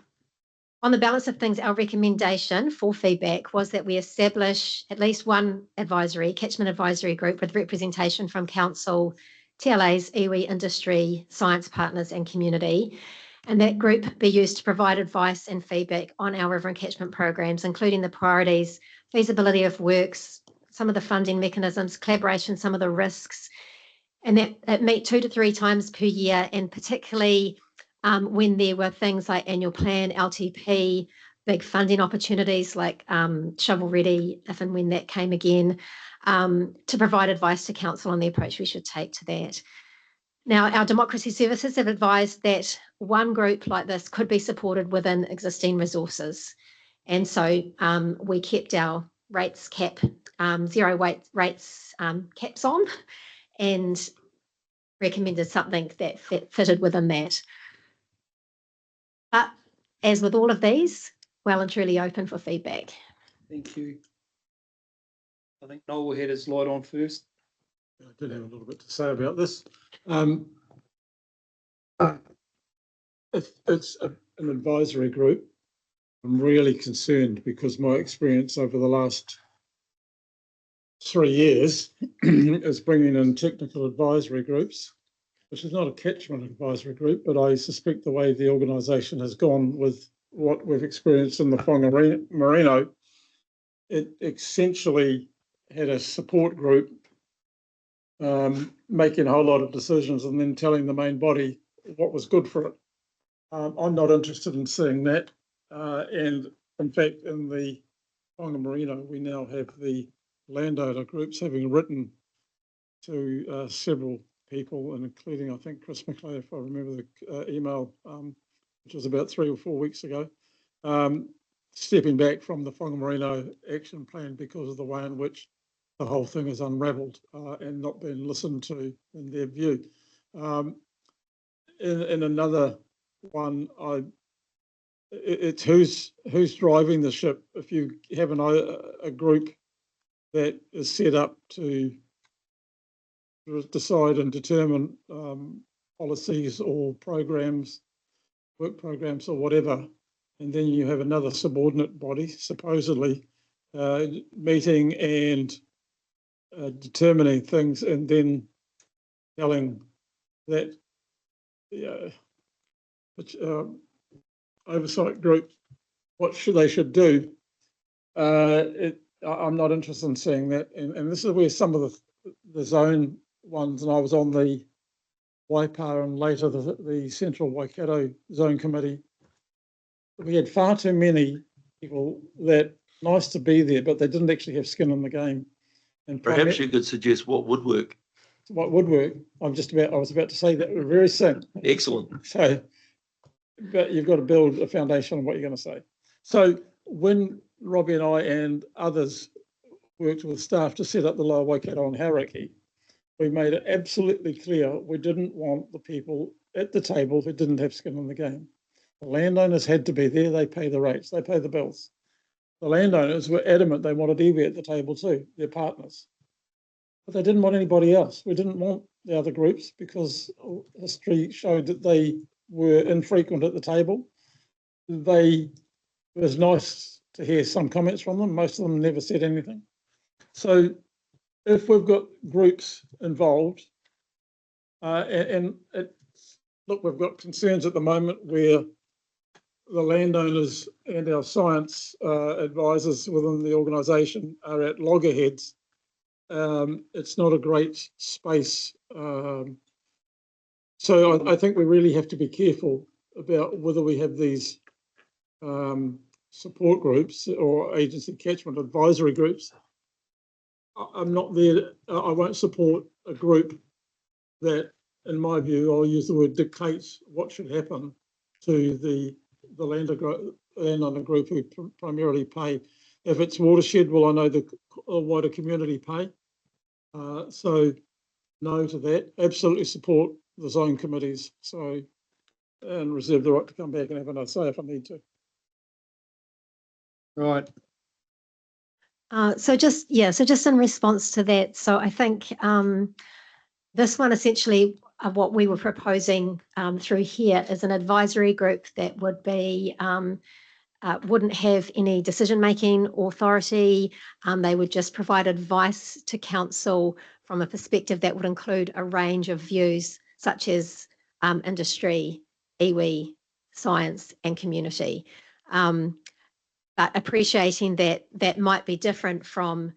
the balance of things, our recommendation for feedback was that we establish at least one catchment advisory group with representation from council, TLAs, iwi, industry, science partners and community. And that group be used to provide advice and feedback on our river and catchment programs, including the priorities, feasibility of works, some of the funding mechanisms, collaboration, some of the risks, and that meet 2 to 3 times per year, and particularly when there were things like annual plan, LTP, big funding opportunities like shovel ready, if and when that came again, to provide advice to council on the approach we should take to that. Now, our democracy services have advised that one group like this could be supported within existing resources. And so we kept our rates cap, zero rates caps on, and recommended something that fitted within that. But as with all of these, well and truly open for feedback. Thank you. I think Noel had his light on first. I did have a little bit to say about this. If it's an advisory group, I'm really concerned because my experience over the last 3 years is bringing in technical advisory groups, which is not a catchment advisory group, but I suspect the way the organisation has gone with what we've experienced in the Whangarino, it essentially had a support group making a whole lot of decisions and then telling the main body what was good for it. I'm not interested in seeing that. And in fact, in the Whangarino, we now have the landowner groups having written to several people, and including, I think, Chris McLeod, if I remember the email, which was about 3 or 4 weeks ago, stepping back from the Whangamarino action plan because of the way in which the whole thing is unravelled and not being listened to in their view. In another one, it's who's driving the ship. If you have a group that is set up to decide and determine policies or programs, work programs or whatever, and then you have another subordinate body supposedly meeting and determining things, and then telling that oversight group what they should do. I'm not interested in seeing that, and this is where some of the zone ones, and I was on the Waipa and later the Central Waikato Zone Committee. We had far too many people that nice to be there, but they didn't actually have skin in the game. And Perhaps you could suggest what would work. What would work? I was about to say that very soon. Excellent. So, but you've got to build a foundation on what you're going to say. So when Robbie and I and others worked with staff to set up the Lower Waikato and Hauraki, we made it absolutely clear we didn't want the people at the table who didn't have skin in the game. The landowners had to be there. They pay the rates. They pay the bills. The landowners were adamant they wanted iwi at the table too, their partners. But they didn't want anybody else. We didn't want the other groups because history showed that they were infrequent at the table. It was nice to hear some comments from them. Most of them never said anything. So if we've got groups involved, look, we've got concerns at the moment where the landowners and our science advisors within the organisation are at loggerheads. It's not a great space. So I think we really have to be careful about whether we have these support groups or agency catchment advisory groups. I'm not there. I won't support a group that, in my view, I'll use the word dictates what should happen to the landowner group who primarily pay. If it's watershed, well, I know the wider community pay. So no to that. Absolutely support the zone committees. So, and reserve the right to come back and have another say if I need to. Right. So just in response to that, so I think this one essentially what we were proposing through here is an advisory group that would be wouldn't have any decision-making authority. They would just provide advice to council from a perspective that would include a range of views such as industry, iwi, science and community. But appreciating that that might be different from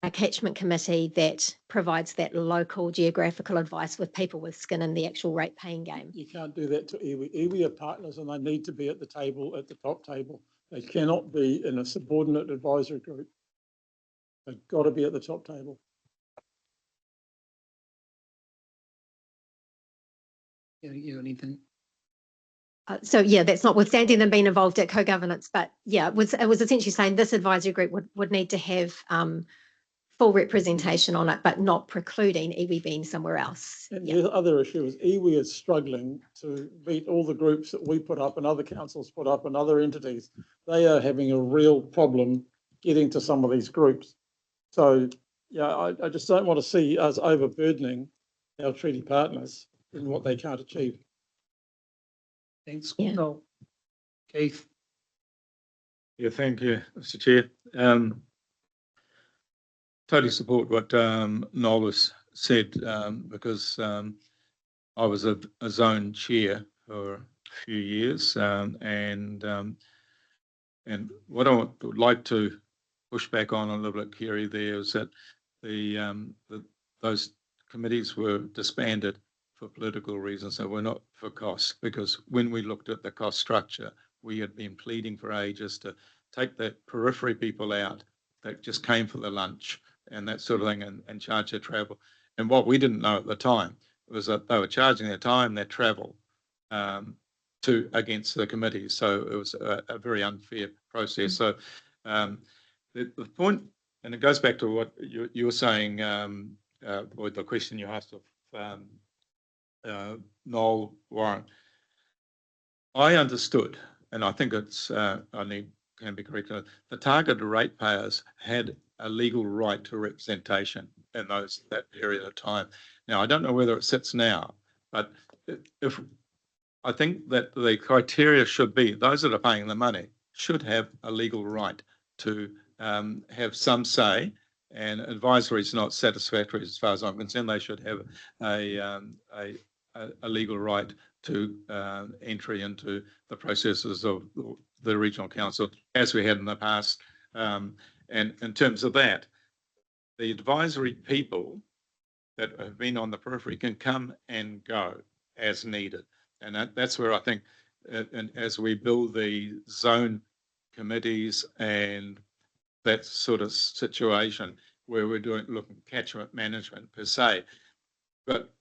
a catchment committee that provides that local geographical advice with people with skin in the actual rate paying game. You can't do that to iwi. Iwi are partners and they need to be at the table, at the top table. They cannot be in a subordinate advisory group. They've got to be at the top table. You anything? So yeah, that's notwithstanding them being involved at co-governance, but yeah, it was essentially saying this advisory group would need to have full representation on it, but not precluding iwi being somewhere else. And the other issue is iwi is struggling to meet all the groups that we put up and other councils put up and other entities. They are having a real problem getting to some of these groups. So yeah, I just don't want to see us overburdening our treaty partners in what they can't achieve. Thanks. Yeah. No. Keith. Yeah, thank you, Mr. Chair. Totally support what Noel has said because I was a zone chair for a few years and what I would like to push back on a little bit, Kerry, there is that those committees were disbanded for political reasons. They were not for cost, because when we looked at the cost structure, we had been pleading for ages to take the periphery people out that just came for the lunch and that sort of thing and charge their travel. And what we didn't know at the time was that they were charging their time, their travel, against the committee. So it was a very unfair process. So the point, and it goes back to what you were saying, or the question you asked of Noel Warren. I understood, and I think it's can be corrected. The targeted ratepayers had a legal right to representation in that period of time. Now I don't know whether it sits now, but if I think that the criteria should be those that are paying the money should have a legal right to have some say, and advisory is not satisfactory as far as I'm concerned. They should have a legal right to entry into the processes of the regional council, as we had in the past. And in terms of that, the advisory people that have been on the periphery can come and go as needed. And that's where I think, and as we build the zone committees and that sort of situation where we're looking at catchment management per se, but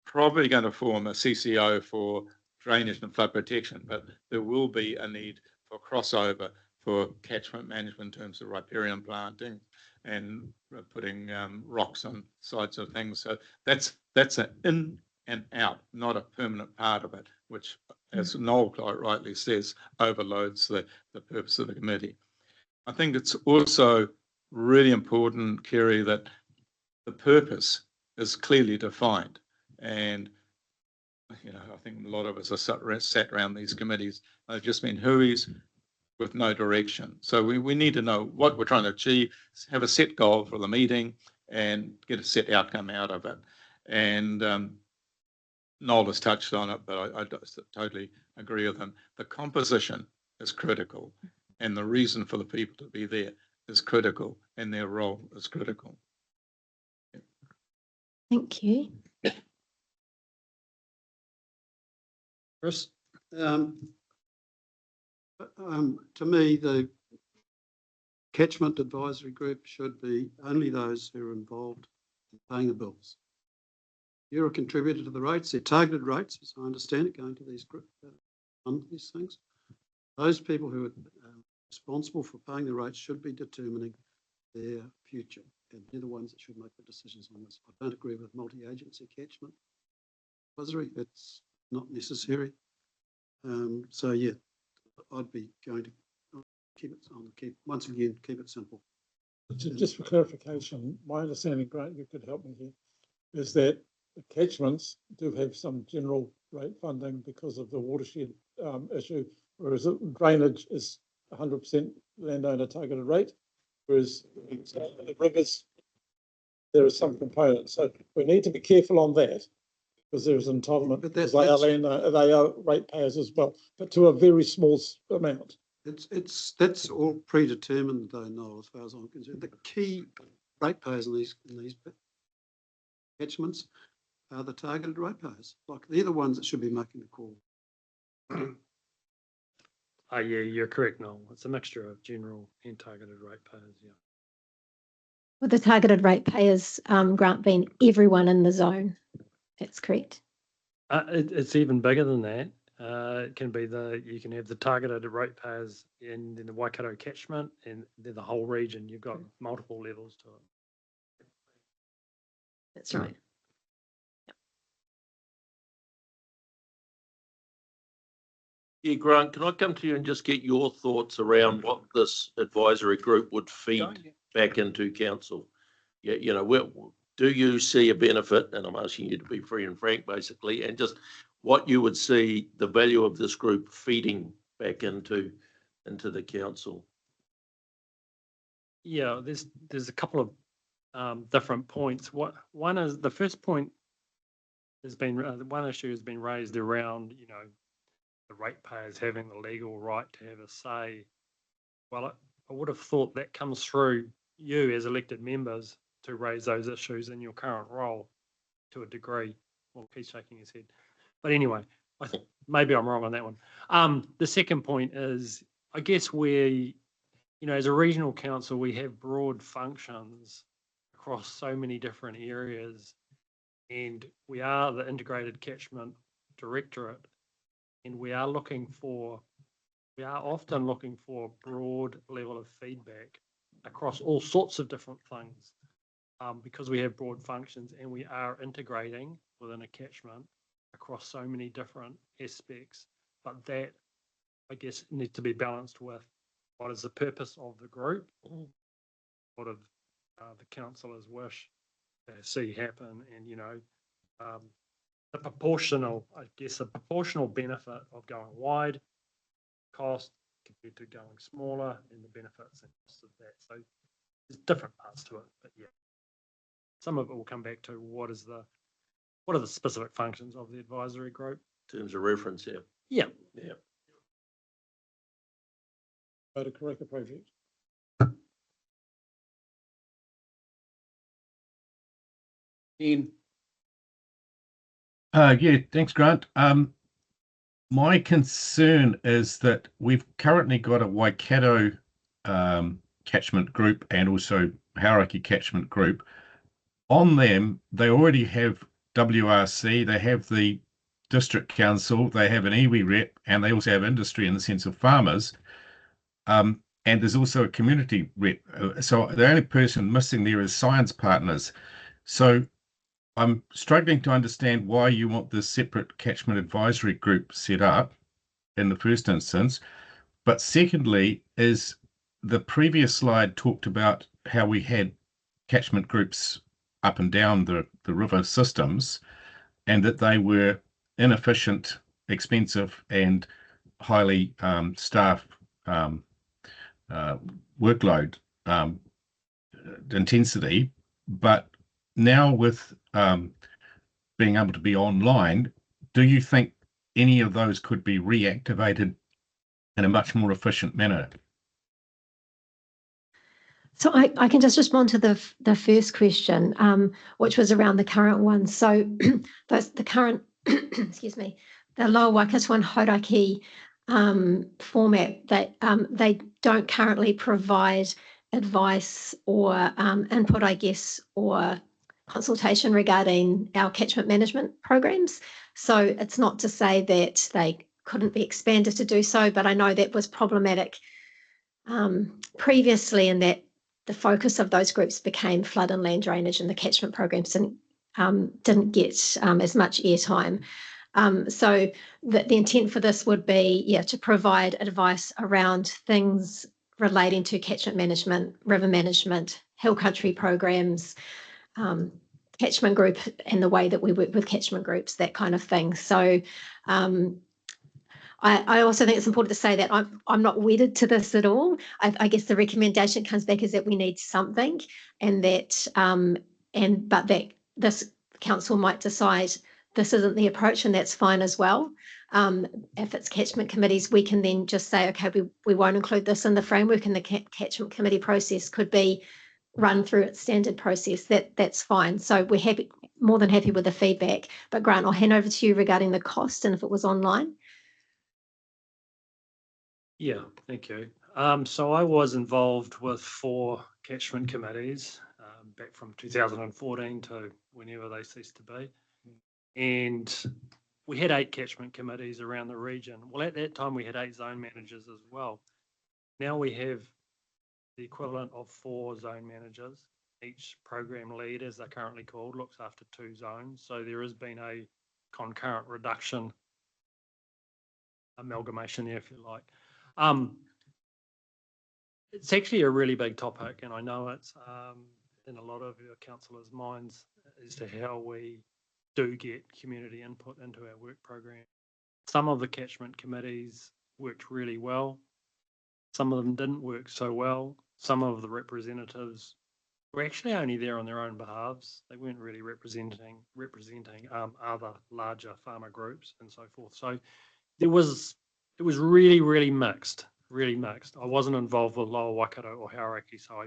probably going to form a CCO for drainage and flood protection, but there will be a need for crossover for catchment management in terms of riparian planting and putting rocks on sides of things. So that's an in and out, not a permanent part of it, which, as Noel quite rightly says, overloads the purpose of the committee. I think it's also really important, Kerry, that the purpose is clearly defined. And, you know, I think a lot of us are sat around these committees. They've just been hooies with no direction. So we need to know what we're trying to achieve, have a set goal for the meeting and get a set outcome out of it. And Noel has touched on it, but I totally agree with him. The composition is critical, and the reason for the people to be there is critical, and their role is critical. Thank you. Chris? To me, the catchment advisory group should be only those who are involved in paying the bills. You're a contributor to the rates, they're targeted rates, as I understand it, going to these these things. Those people who are responsible for paying the rates should be determining their future, and they're the ones that should make the decisions on this. I don't agree with multi-agency catchment advisory. It's not necessary. So yeah, I'd be going to keep it simple. Just for clarification, my understanding, Grant, you could help me here, is that the catchments do have some general rate funding because of the watershed issue, whereas drainage is 100% landowner targeted rate, whereas the rivers, there is some component. So we need to be careful on that, because there is entitlement, because they are ratepayers as well, but to a very small amount. That's all predetermined though, Noel, as far as I'm concerned. The key ratepayers in these catchments are the targeted ratepayers. Like, they're the ones that should be making the call. Yeah, you're correct, Noel. It's a mixture of general and targeted ratepayers, yeah. With the targeted ratepayers, Grant, being everyone in the zone. That's correct. It's even bigger than that. It can be you can have the targeted ratepayers in the Waikato catchment, and then the whole region. You've got multiple levels to it. That's right. Yeah, Grant, can I come to you and just get your thoughts around what this advisory group would feed back into council? Yeah, you know, do you see a benefit? And I'm asking you to be free and frank, basically, and just what you would see the value of this group feeding back into the council. Yeah, there's a couple of different points. One is the first point has been one issue has been raised around, you know, the ratepayers having the legal right to have a say. Well, I would have thought that comes through you as elected members to raise those issues in your current role to a degree. Well, he's shaking his head. But anyway, maybe I'm wrong on that one. The second point is, I guess you know, as a regional council, we have broad functions across so many different areas, and we are the integrated catchment directorate. And we are often looking for a broad level of feedback across all sorts of different things. Because we have broad functions and we are integrating within a catchment across so many different aspects, but that, I guess, needs to be balanced with what is the purpose of the group, what of the councillors wish to see happen, and the proportional benefit of going wide, cost compared to going smaller, and the benefits and costs of that. So there's different parts to it, but yeah. Some of it will come back to what are the specific functions of the advisory group. In terms of reference, yeah. Yeah. Yeah. Go to Karakia project. Ian, Yeah, thanks, Grant. My concern is that we've currently got a Waikato catchment group and also Karakia catchment group. On them, they already have WRC, they have the district council, they have an iwi rep, and they also have industry in the sense of farmers. And there's also a community rep. So the only person missing there is science partners. So I'm struggling to understand why you want this separate catchment advisory group set up in the first instance. But secondly, is the previous slide talked about how we had catchment groups up and down the river systems, and that they were inefficient, expensive, and highly staff workload intensity. But now with being able to be online, do you think any of those could be reactivated in a much more efficient manner? So I can just respond to the first question, which was around the current one. So the current, excuse me, the Lower Waikato and Hauraki format, that they don't currently provide advice or input, I guess, or consultation regarding our catchment management programs. So it's not to say that they couldn't be expanded to do so, but I know that was problematic previously, in that the focus of those groups became flood and land drainage, and the catchment programs didn't get as much airtime. So the intent for this would be, to provide advice around things relating to catchment management, river management, hill country programs, catchment group, and the way that we work with catchment groups, that kind of thing. So I also think it's important to say that I'm not wedded to this at all. I guess the recommendation comes back is that we need something, and that but that this council might decide this isn't the approach, and that's fine as well. If it's catchment committees, we can then just say, okay, we won't include this in the framework, and the catchment committee process could be run through its standard process. That's fine. So we're more than happy with the feedback. But Grant, I'll hand over to you regarding the cost and if it was online. Yeah, thank you. So I was involved with 4 catchment committees back from 2014 to whenever they ceased to be. And we had 8 catchment committees around the region. Well, at that time, we had 8 zone managers as well. Now we have the equivalent of 4 zone managers. Each program lead, as they're currently called, looks after 2 zones. So there has been a concurrent reduction, amalgamation there, if you like. It's actually a really big topic, and I know it's in a lot of your councillors' minds as to how we do get community input into our work program. Some of the catchment committees worked really well. Some of them didn't work so well. Some of the representatives were actually only there on their own behalves. They weren't really representing other larger farmer groups and so forth. So it was really, really mixed. Really mixed. I wasn't involved with Lower Waikato or Karakia, so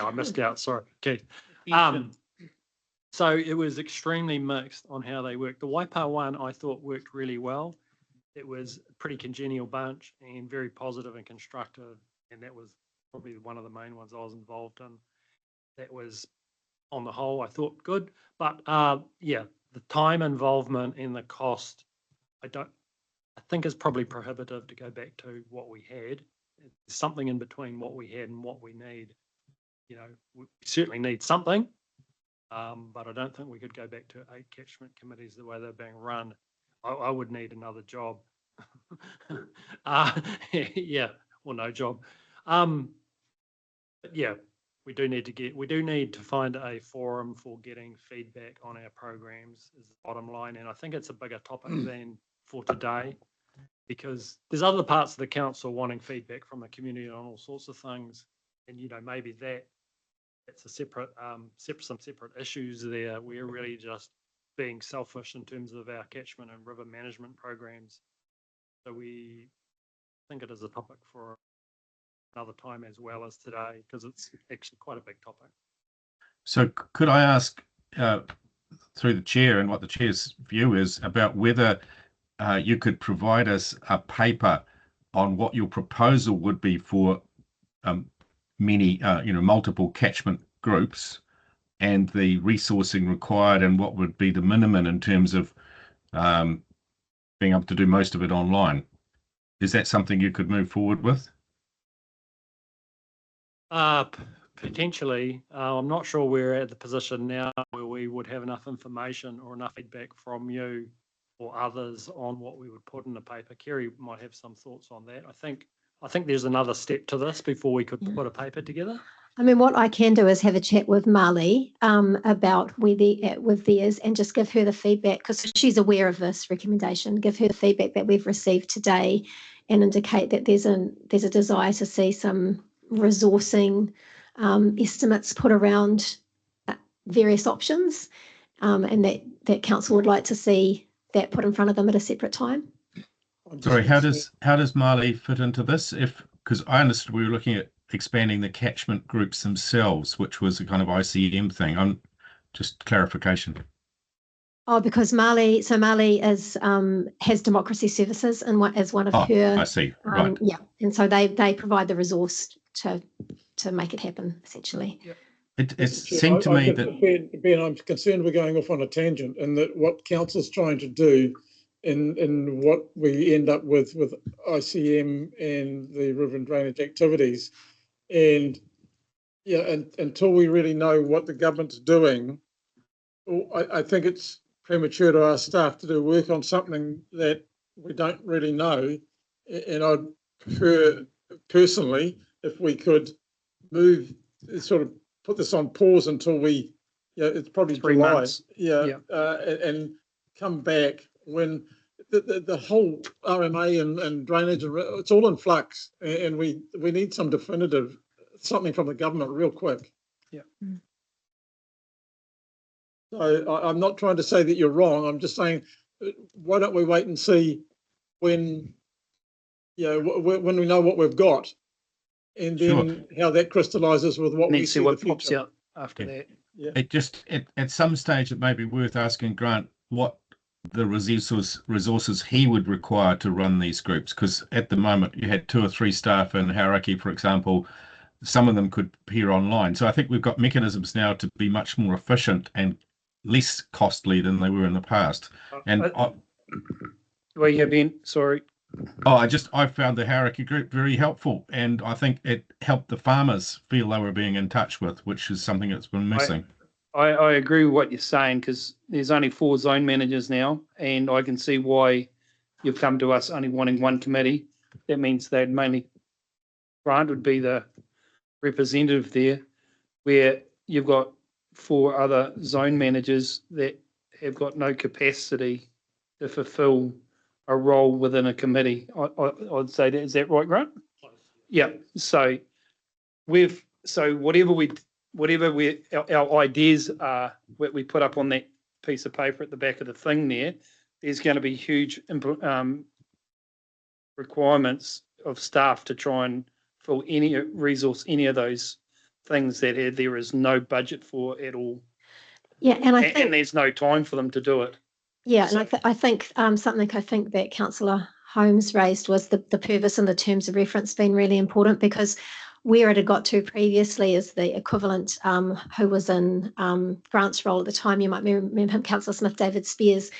I missed out. Sorry, Keith. So it was extremely mixed on how they worked. The Waipa one I thought worked really well. It was a pretty congenial bunch and very positive and constructive, and that was probably one of the main ones I was involved in. That was, on the whole, I thought good. But the time involvement and the cost, I think it's probably prohibitive to go back to what we had. There's something in between what we had and what we need. You know, we certainly need something, but I don't think we could go back to 8 catchment committees the way they're being run. I would need another job. Yeah, or no job. But yeah, we do need to find a forum for getting feedback on our programs is the bottom line. And I think it's a bigger topic than for today, because there's other parts of the council wanting feedback from the community on all sorts of things. And, you know, maybe that's a separate, some separate issues there. We're really just being selfish in terms of our catchment and river management programs. So we think it is a topic for another time as well as today, because it's actually quite a big topic. So could I ask through the chair and what the chair's view is about whether you could provide us a paper on what your proposal would be for many, multiple catchment groups and the resourcing required and what would be the minimum in terms of being able to do most of it online. Is that something you could move forward with? Potentially. I'm not sure we're at the position now where we would have enough information or enough feedback from you or others on what we would put in the paper. Kerry might have some thoughts on that. I think there's another step to this before we could put a paper together. I mean, what I can do is have a chat with Marley about where they're at with theirs and just give her the feedback, because she's aware of this recommendation, give her the feedback that we've received today and indicate that there's a desire to see some resourcing estimates put around various options, and that council would like to see that put in front of them at a separate time. Sorry, how does Marley fit into this? Because I understood we were looking at expanding the catchment groups themselves, which was a kind of ICM thing. Just clarification. Oh, because Marley is has democracy services and as one of her. I see. Right. Yeah, and so they provide the resource to make it happen essentially. Yeah. It seemed to me that Ben, I'm concerned we're going off on a tangent, and that what council's trying to do in what we end up with ICM and the river and drainage activities, and until we really know what the government's doing, I think it's premature to ask staff to do work on something that we don't really know. And I'd prefer personally if we could sort of put this on pause until it's probably 3 July. months. And come back when the whole RMA and drainage, it's all in flux, and we need some definitive something from the government real quick. Yeah. So I'm not trying to say that you're wrong. I'm just saying, why don't we wait and see when we know what we've got, and then how that crystallises with what we see what the pops future. out after that. Yeah. it just at some stage it may be worth asking Grant what the resources he would require to run these groups, because at the moment you had 2 or 3 staff in Karakia, for example. Some of them could appear online. So I think we've got mechanisms now to be much more efficient and less costly than they were in the past. And Well, yeah, Ben, sorry. I found the Karakia group very helpful, and I think it helped the farmers feel they were being in touch with, which is something that's been missing. I agree with what you're saying, because there's only 4 zone managers now, and I can see why you've come to us only wanting 1 committee. That means they'd mainly, Grant would be the representative there, where you've got 4 other zone managers that have got no capacity to fulfill a role within a committee. I'd say that. Is that right, Grant? Yeah. So whatever our ideas are, what we put up on that piece of paper at the back of the thing there's going to be huge requirements of staff to try and fill any of those things that there is no budget for at all. Yeah, and and there's no time for them to do it. Yeah, and I think something I think that Councillor Holmes raised was the purpose and the terms of reference being really important, because where it had got to previously is the equivalent who was in Grant's role at the time. You might remember him, Councillor Smith, David Spears,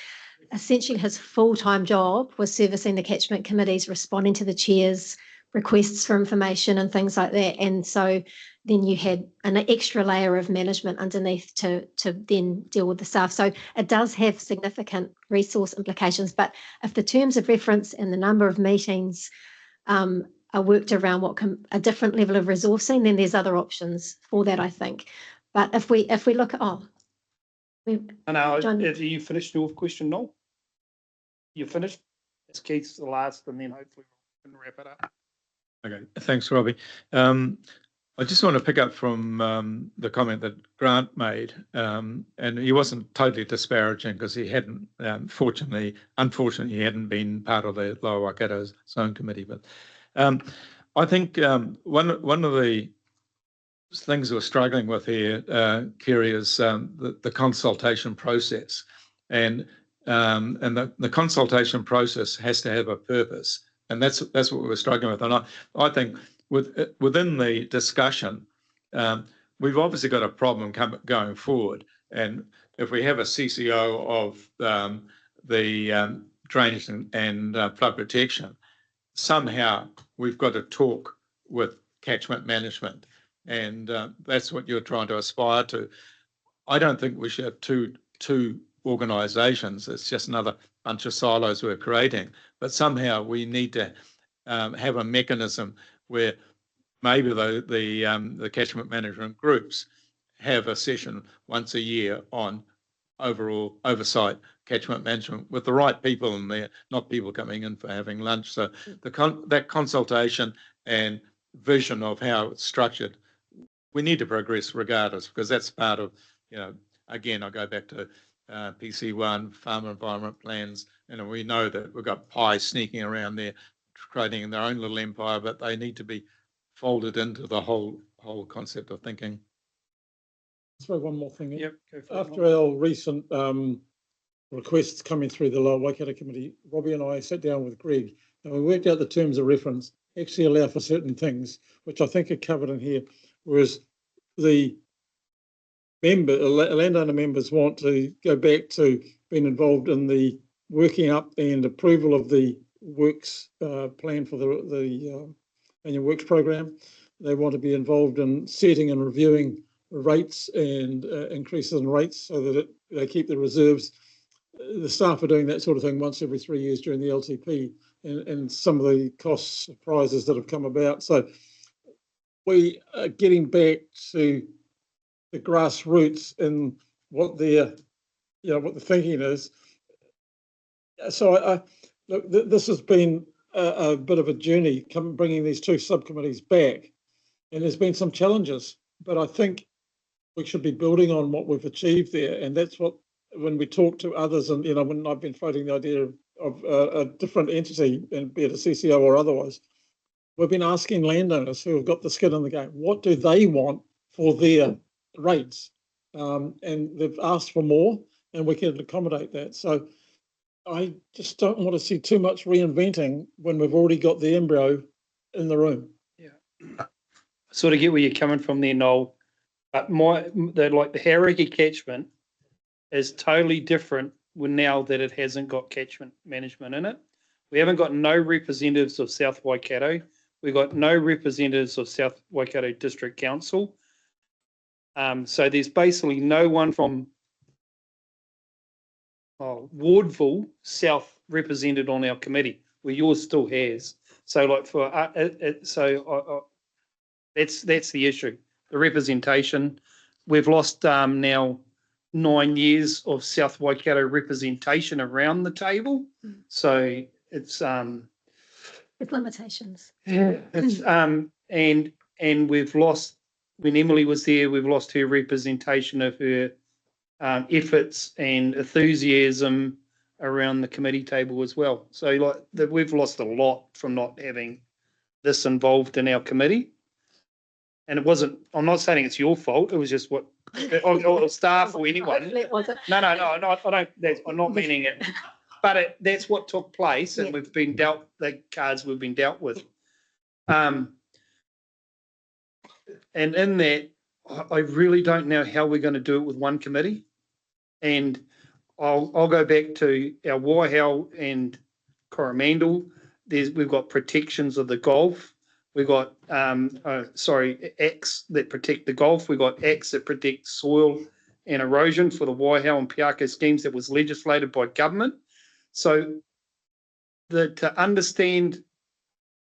essentially his full-time job was servicing the catchment committees, responding to the chair's requests for information and things like that. And so then you had an extra layer of management underneath to then deal with the staff. So it does have significant resource implications. But if the terms of reference and the number of meetings are worked around a different level of resourcing, then there's other options for that, I think. But if we look at John, are you finished your question, Noel? You finished? It's Keith's the last, and then hopefully we can wrap it up. Okay, thanks, Robbie. I just want to pick up from the comment that Grant made, and he wasn't totally disparaging because he hadn't, unfortunately, he hadn't been part of the Lower Waikato Zone Committee. But I think one of the things we're struggling with here, Kerry, is the consultation process, and the consultation process has to have a purpose, and that's what we're struggling with. And I think within the discussion, we've obviously got a problem going forward, and if we have a CCO of the drainage and flood protection, somehow we've got to talk with catchment management. And that's what you're trying to aspire to. I don't think we should have two organisations. It's just another bunch of silos we're creating. But somehow we need to have a mechanism where maybe the catchment management groups have a session once a year on overall oversight catchment management with the right people in there, not people coming in for having lunch. So that consultation and vision of how it's structured, we need to progress regardless, because that's part of, again, I go back to PC1, farm environment plans, we know that we've got pies sneaking around there, creating their own little empire, but they need to be folded into the whole concept of thinking. Throw one more thing in. Yep, go for it, After Noel. our recent requests coming through the Lower Waikato Committee, Robbie and I sat down with Greg and we worked out the terms of reference actually allow for certain things, which I think are covered in here, whereas the landowner members want to go back to being involved in the working up and approval of the works plan for the annual works program. They want to be involved in setting and reviewing rates and increases in rates so that they keep the reserves. The staff are doing that sort of thing once every 3 years during the LTP, and some of the cost surprises that have come about. So we are getting back to the grassroots and what their, what the thinking is. So look, this has been a bit of a journey, bringing these two subcommittees back, and there's been some challenges, but I think we should be building on what we've achieved there. And that's what, when we talk to others, and when I've been floating the idea of a different entity, and be it a CCO or otherwise, we've been asking landowners who have got the skin in the game, what do they want for their rates? And they've asked for more, and we can accommodate that. So I just don't want to see too much reinventing when we've already got the embryo in the room. Yeah. Sort of get where you're coming from there, Noel. But the Karakia catchment is totally different now that it hasn't got catchment management in it. We haven't got no representatives of South Waikato. We've got no representatives of South Waikato District Council. So there's basically no one from Wardville South represented on our committee, where yours still has. So that's the issue. The representation. We've lost now 9 years of South Waikato representation around the table. So it's with limitations. Yeah. It's and we've lost, when Emily was there, we've lost her representation of her efforts and enthusiasm around the committee table as well. So we've lost a lot from not having this involved in our committee. And it wasn't, I'm not saying it's your fault, it was just what, or staff or anyone. No, I don't, I'm not meaning it. But that's what took place, and we've been dealt, the cards we've been dealt with. And in that, I really don't know how we're going to do it with one committee. And I'll go back to our Waihau and Coromandel. We've got protections of the Gulf. We've got, acts that protect the Gulf. We've got acts that protect soil and erosion for the Waihau and Piako schemes that was legislated by government. So to understand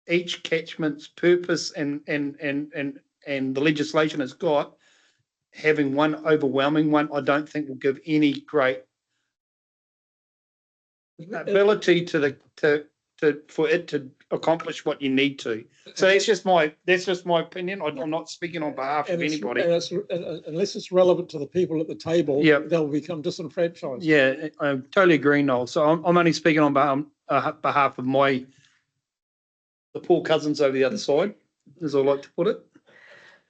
each catchment's purpose and the legislation it's got, having one overwhelming one, I don't think will give any great ability for it to accomplish what you need to. So that's just my opinion. I'm not speaking on behalf of anybody. Unless it's relevant to the people at the table, they'll become disenfranchised. Yeah, I totally agree, Noel. So I'm only speaking on behalf of the poor cousins over the other side, as I like to put it.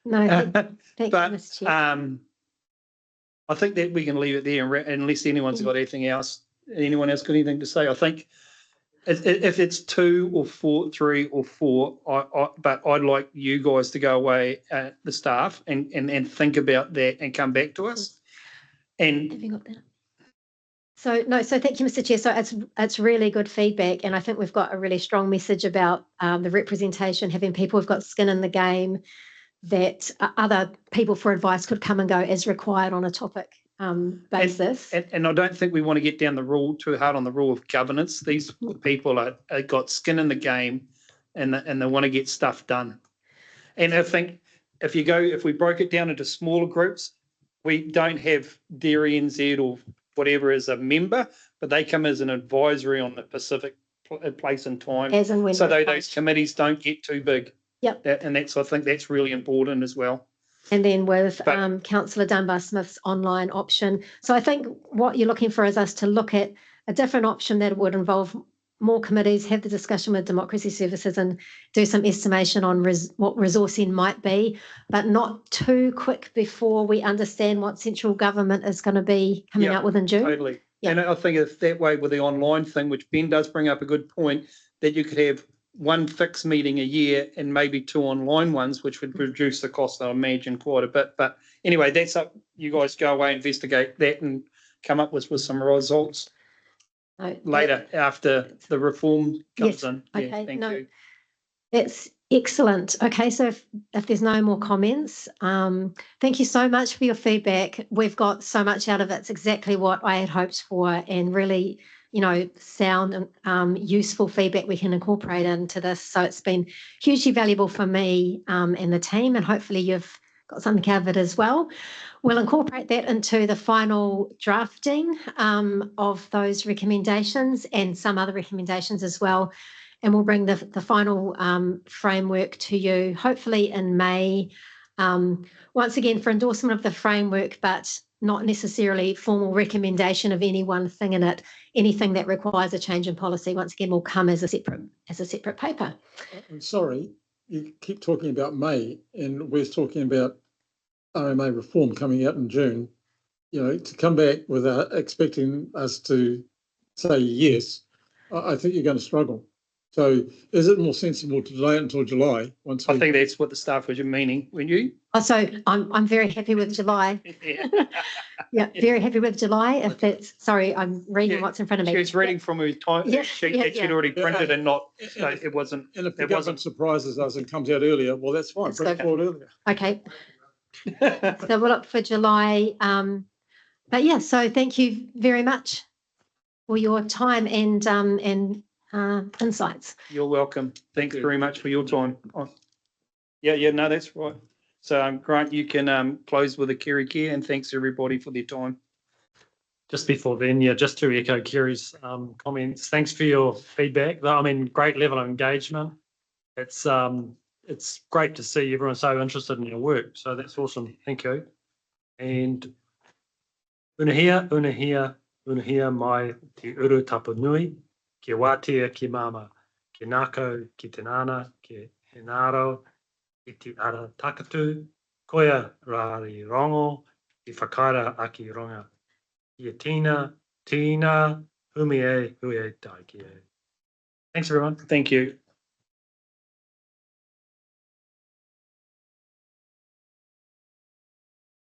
No, thank you, Mr. Chair. I think that we can leave it there unless anyone's got anything else. Anyone else got anything to say? I think if it's 2 or 4, 3 or 4, but I'd like you guys to go away, the staff, and think about that and come back to us. And have you got that? So thank you, Mr. Chair. So it's really good feedback, and I think we've got a really strong message about the representation, having people who've got skin in the game, that other people for advice could come and go as required on a topic basis. And I don't think we want to get down too hard on the rule of governance. These people are got skin in the game, and they want to get stuff done. And I think if we broke it down into smaller groups, we don't have Dairy NZ or whatever as a member, but they come as an advisory on the Pacific place and time. As and when so those committees don't get too big. Yep. I think that's really important as well. And then with Councillor Dunbar-Smith's online option. So I think what you're looking for is us to look at a different option that would involve more committees, have the discussion with Democracy Services and do some estimation on what resourcing might be, but not too quick before we understand what central government is going to be coming out with in June. Totally. And I think it's that way with the online thing, which Ben does bring up a good point, that you could have one fixed meeting a year and maybe 2 online ones, which would reduce the cost, I imagine, quite a bit. But anyway, that's up. You guys go away, investigate that and come up with some results later after the reform comes in. Okay, thank you. That's excellent. Okay, so if there's no more comments, thank you so much for your feedback. We've got so much out of it. It's exactly what I had hoped for, and really, sound and useful feedback we can incorporate into this. So it's been hugely valuable for me and the team, and hopefully you've got something out of it as well. We'll incorporate that into the final drafting of those recommendations and some other recommendations as well. And we'll bring the final framework to you, hopefully in May, once again for endorsement of the framework, but not necessarily formal recommendation of any one thing in it. Anything that requires a change in policy, once again, will come as a separate paper. I'm sorry, you keep talking about May, and we're talking about RMA reform coming out in June. To come back without expecting us to say yes, I think you're going to struggle. So is it more sensible to delay it until July? I think that's what the staff was meaning. When you? So I'm very happy with July. Yeah, very happy with July. If that's, sorry, I'm reading what's in front of me. She was reading from her time sheet that she'd already printed and not. So it wasn't. And if the government surprises us and comes out earlier, well, that's fine. Bring it forward earlier. Okay. So we'll look for July. But yeah, so thank you very much for your time and insights. You're welcome. Thanks very much for your time. No, that's right. So Grant, you can close with a Karakia, and thanks everybody for their time. Just before then, just to echo Kerry's comments, thanks for your feedback. I mean, great level of engagement. It's great to see everyone so interested in your work. So that's awesome. Thank you. And unahia mai te uru tapu nui, ke wātea ki mama, ke nākau ki te nana, ke henaro, i te ara takatu, koia rāri rongo, i whakaira aki ronga. Ia tina, hui e taiki e. Thanks everyone. Thank you.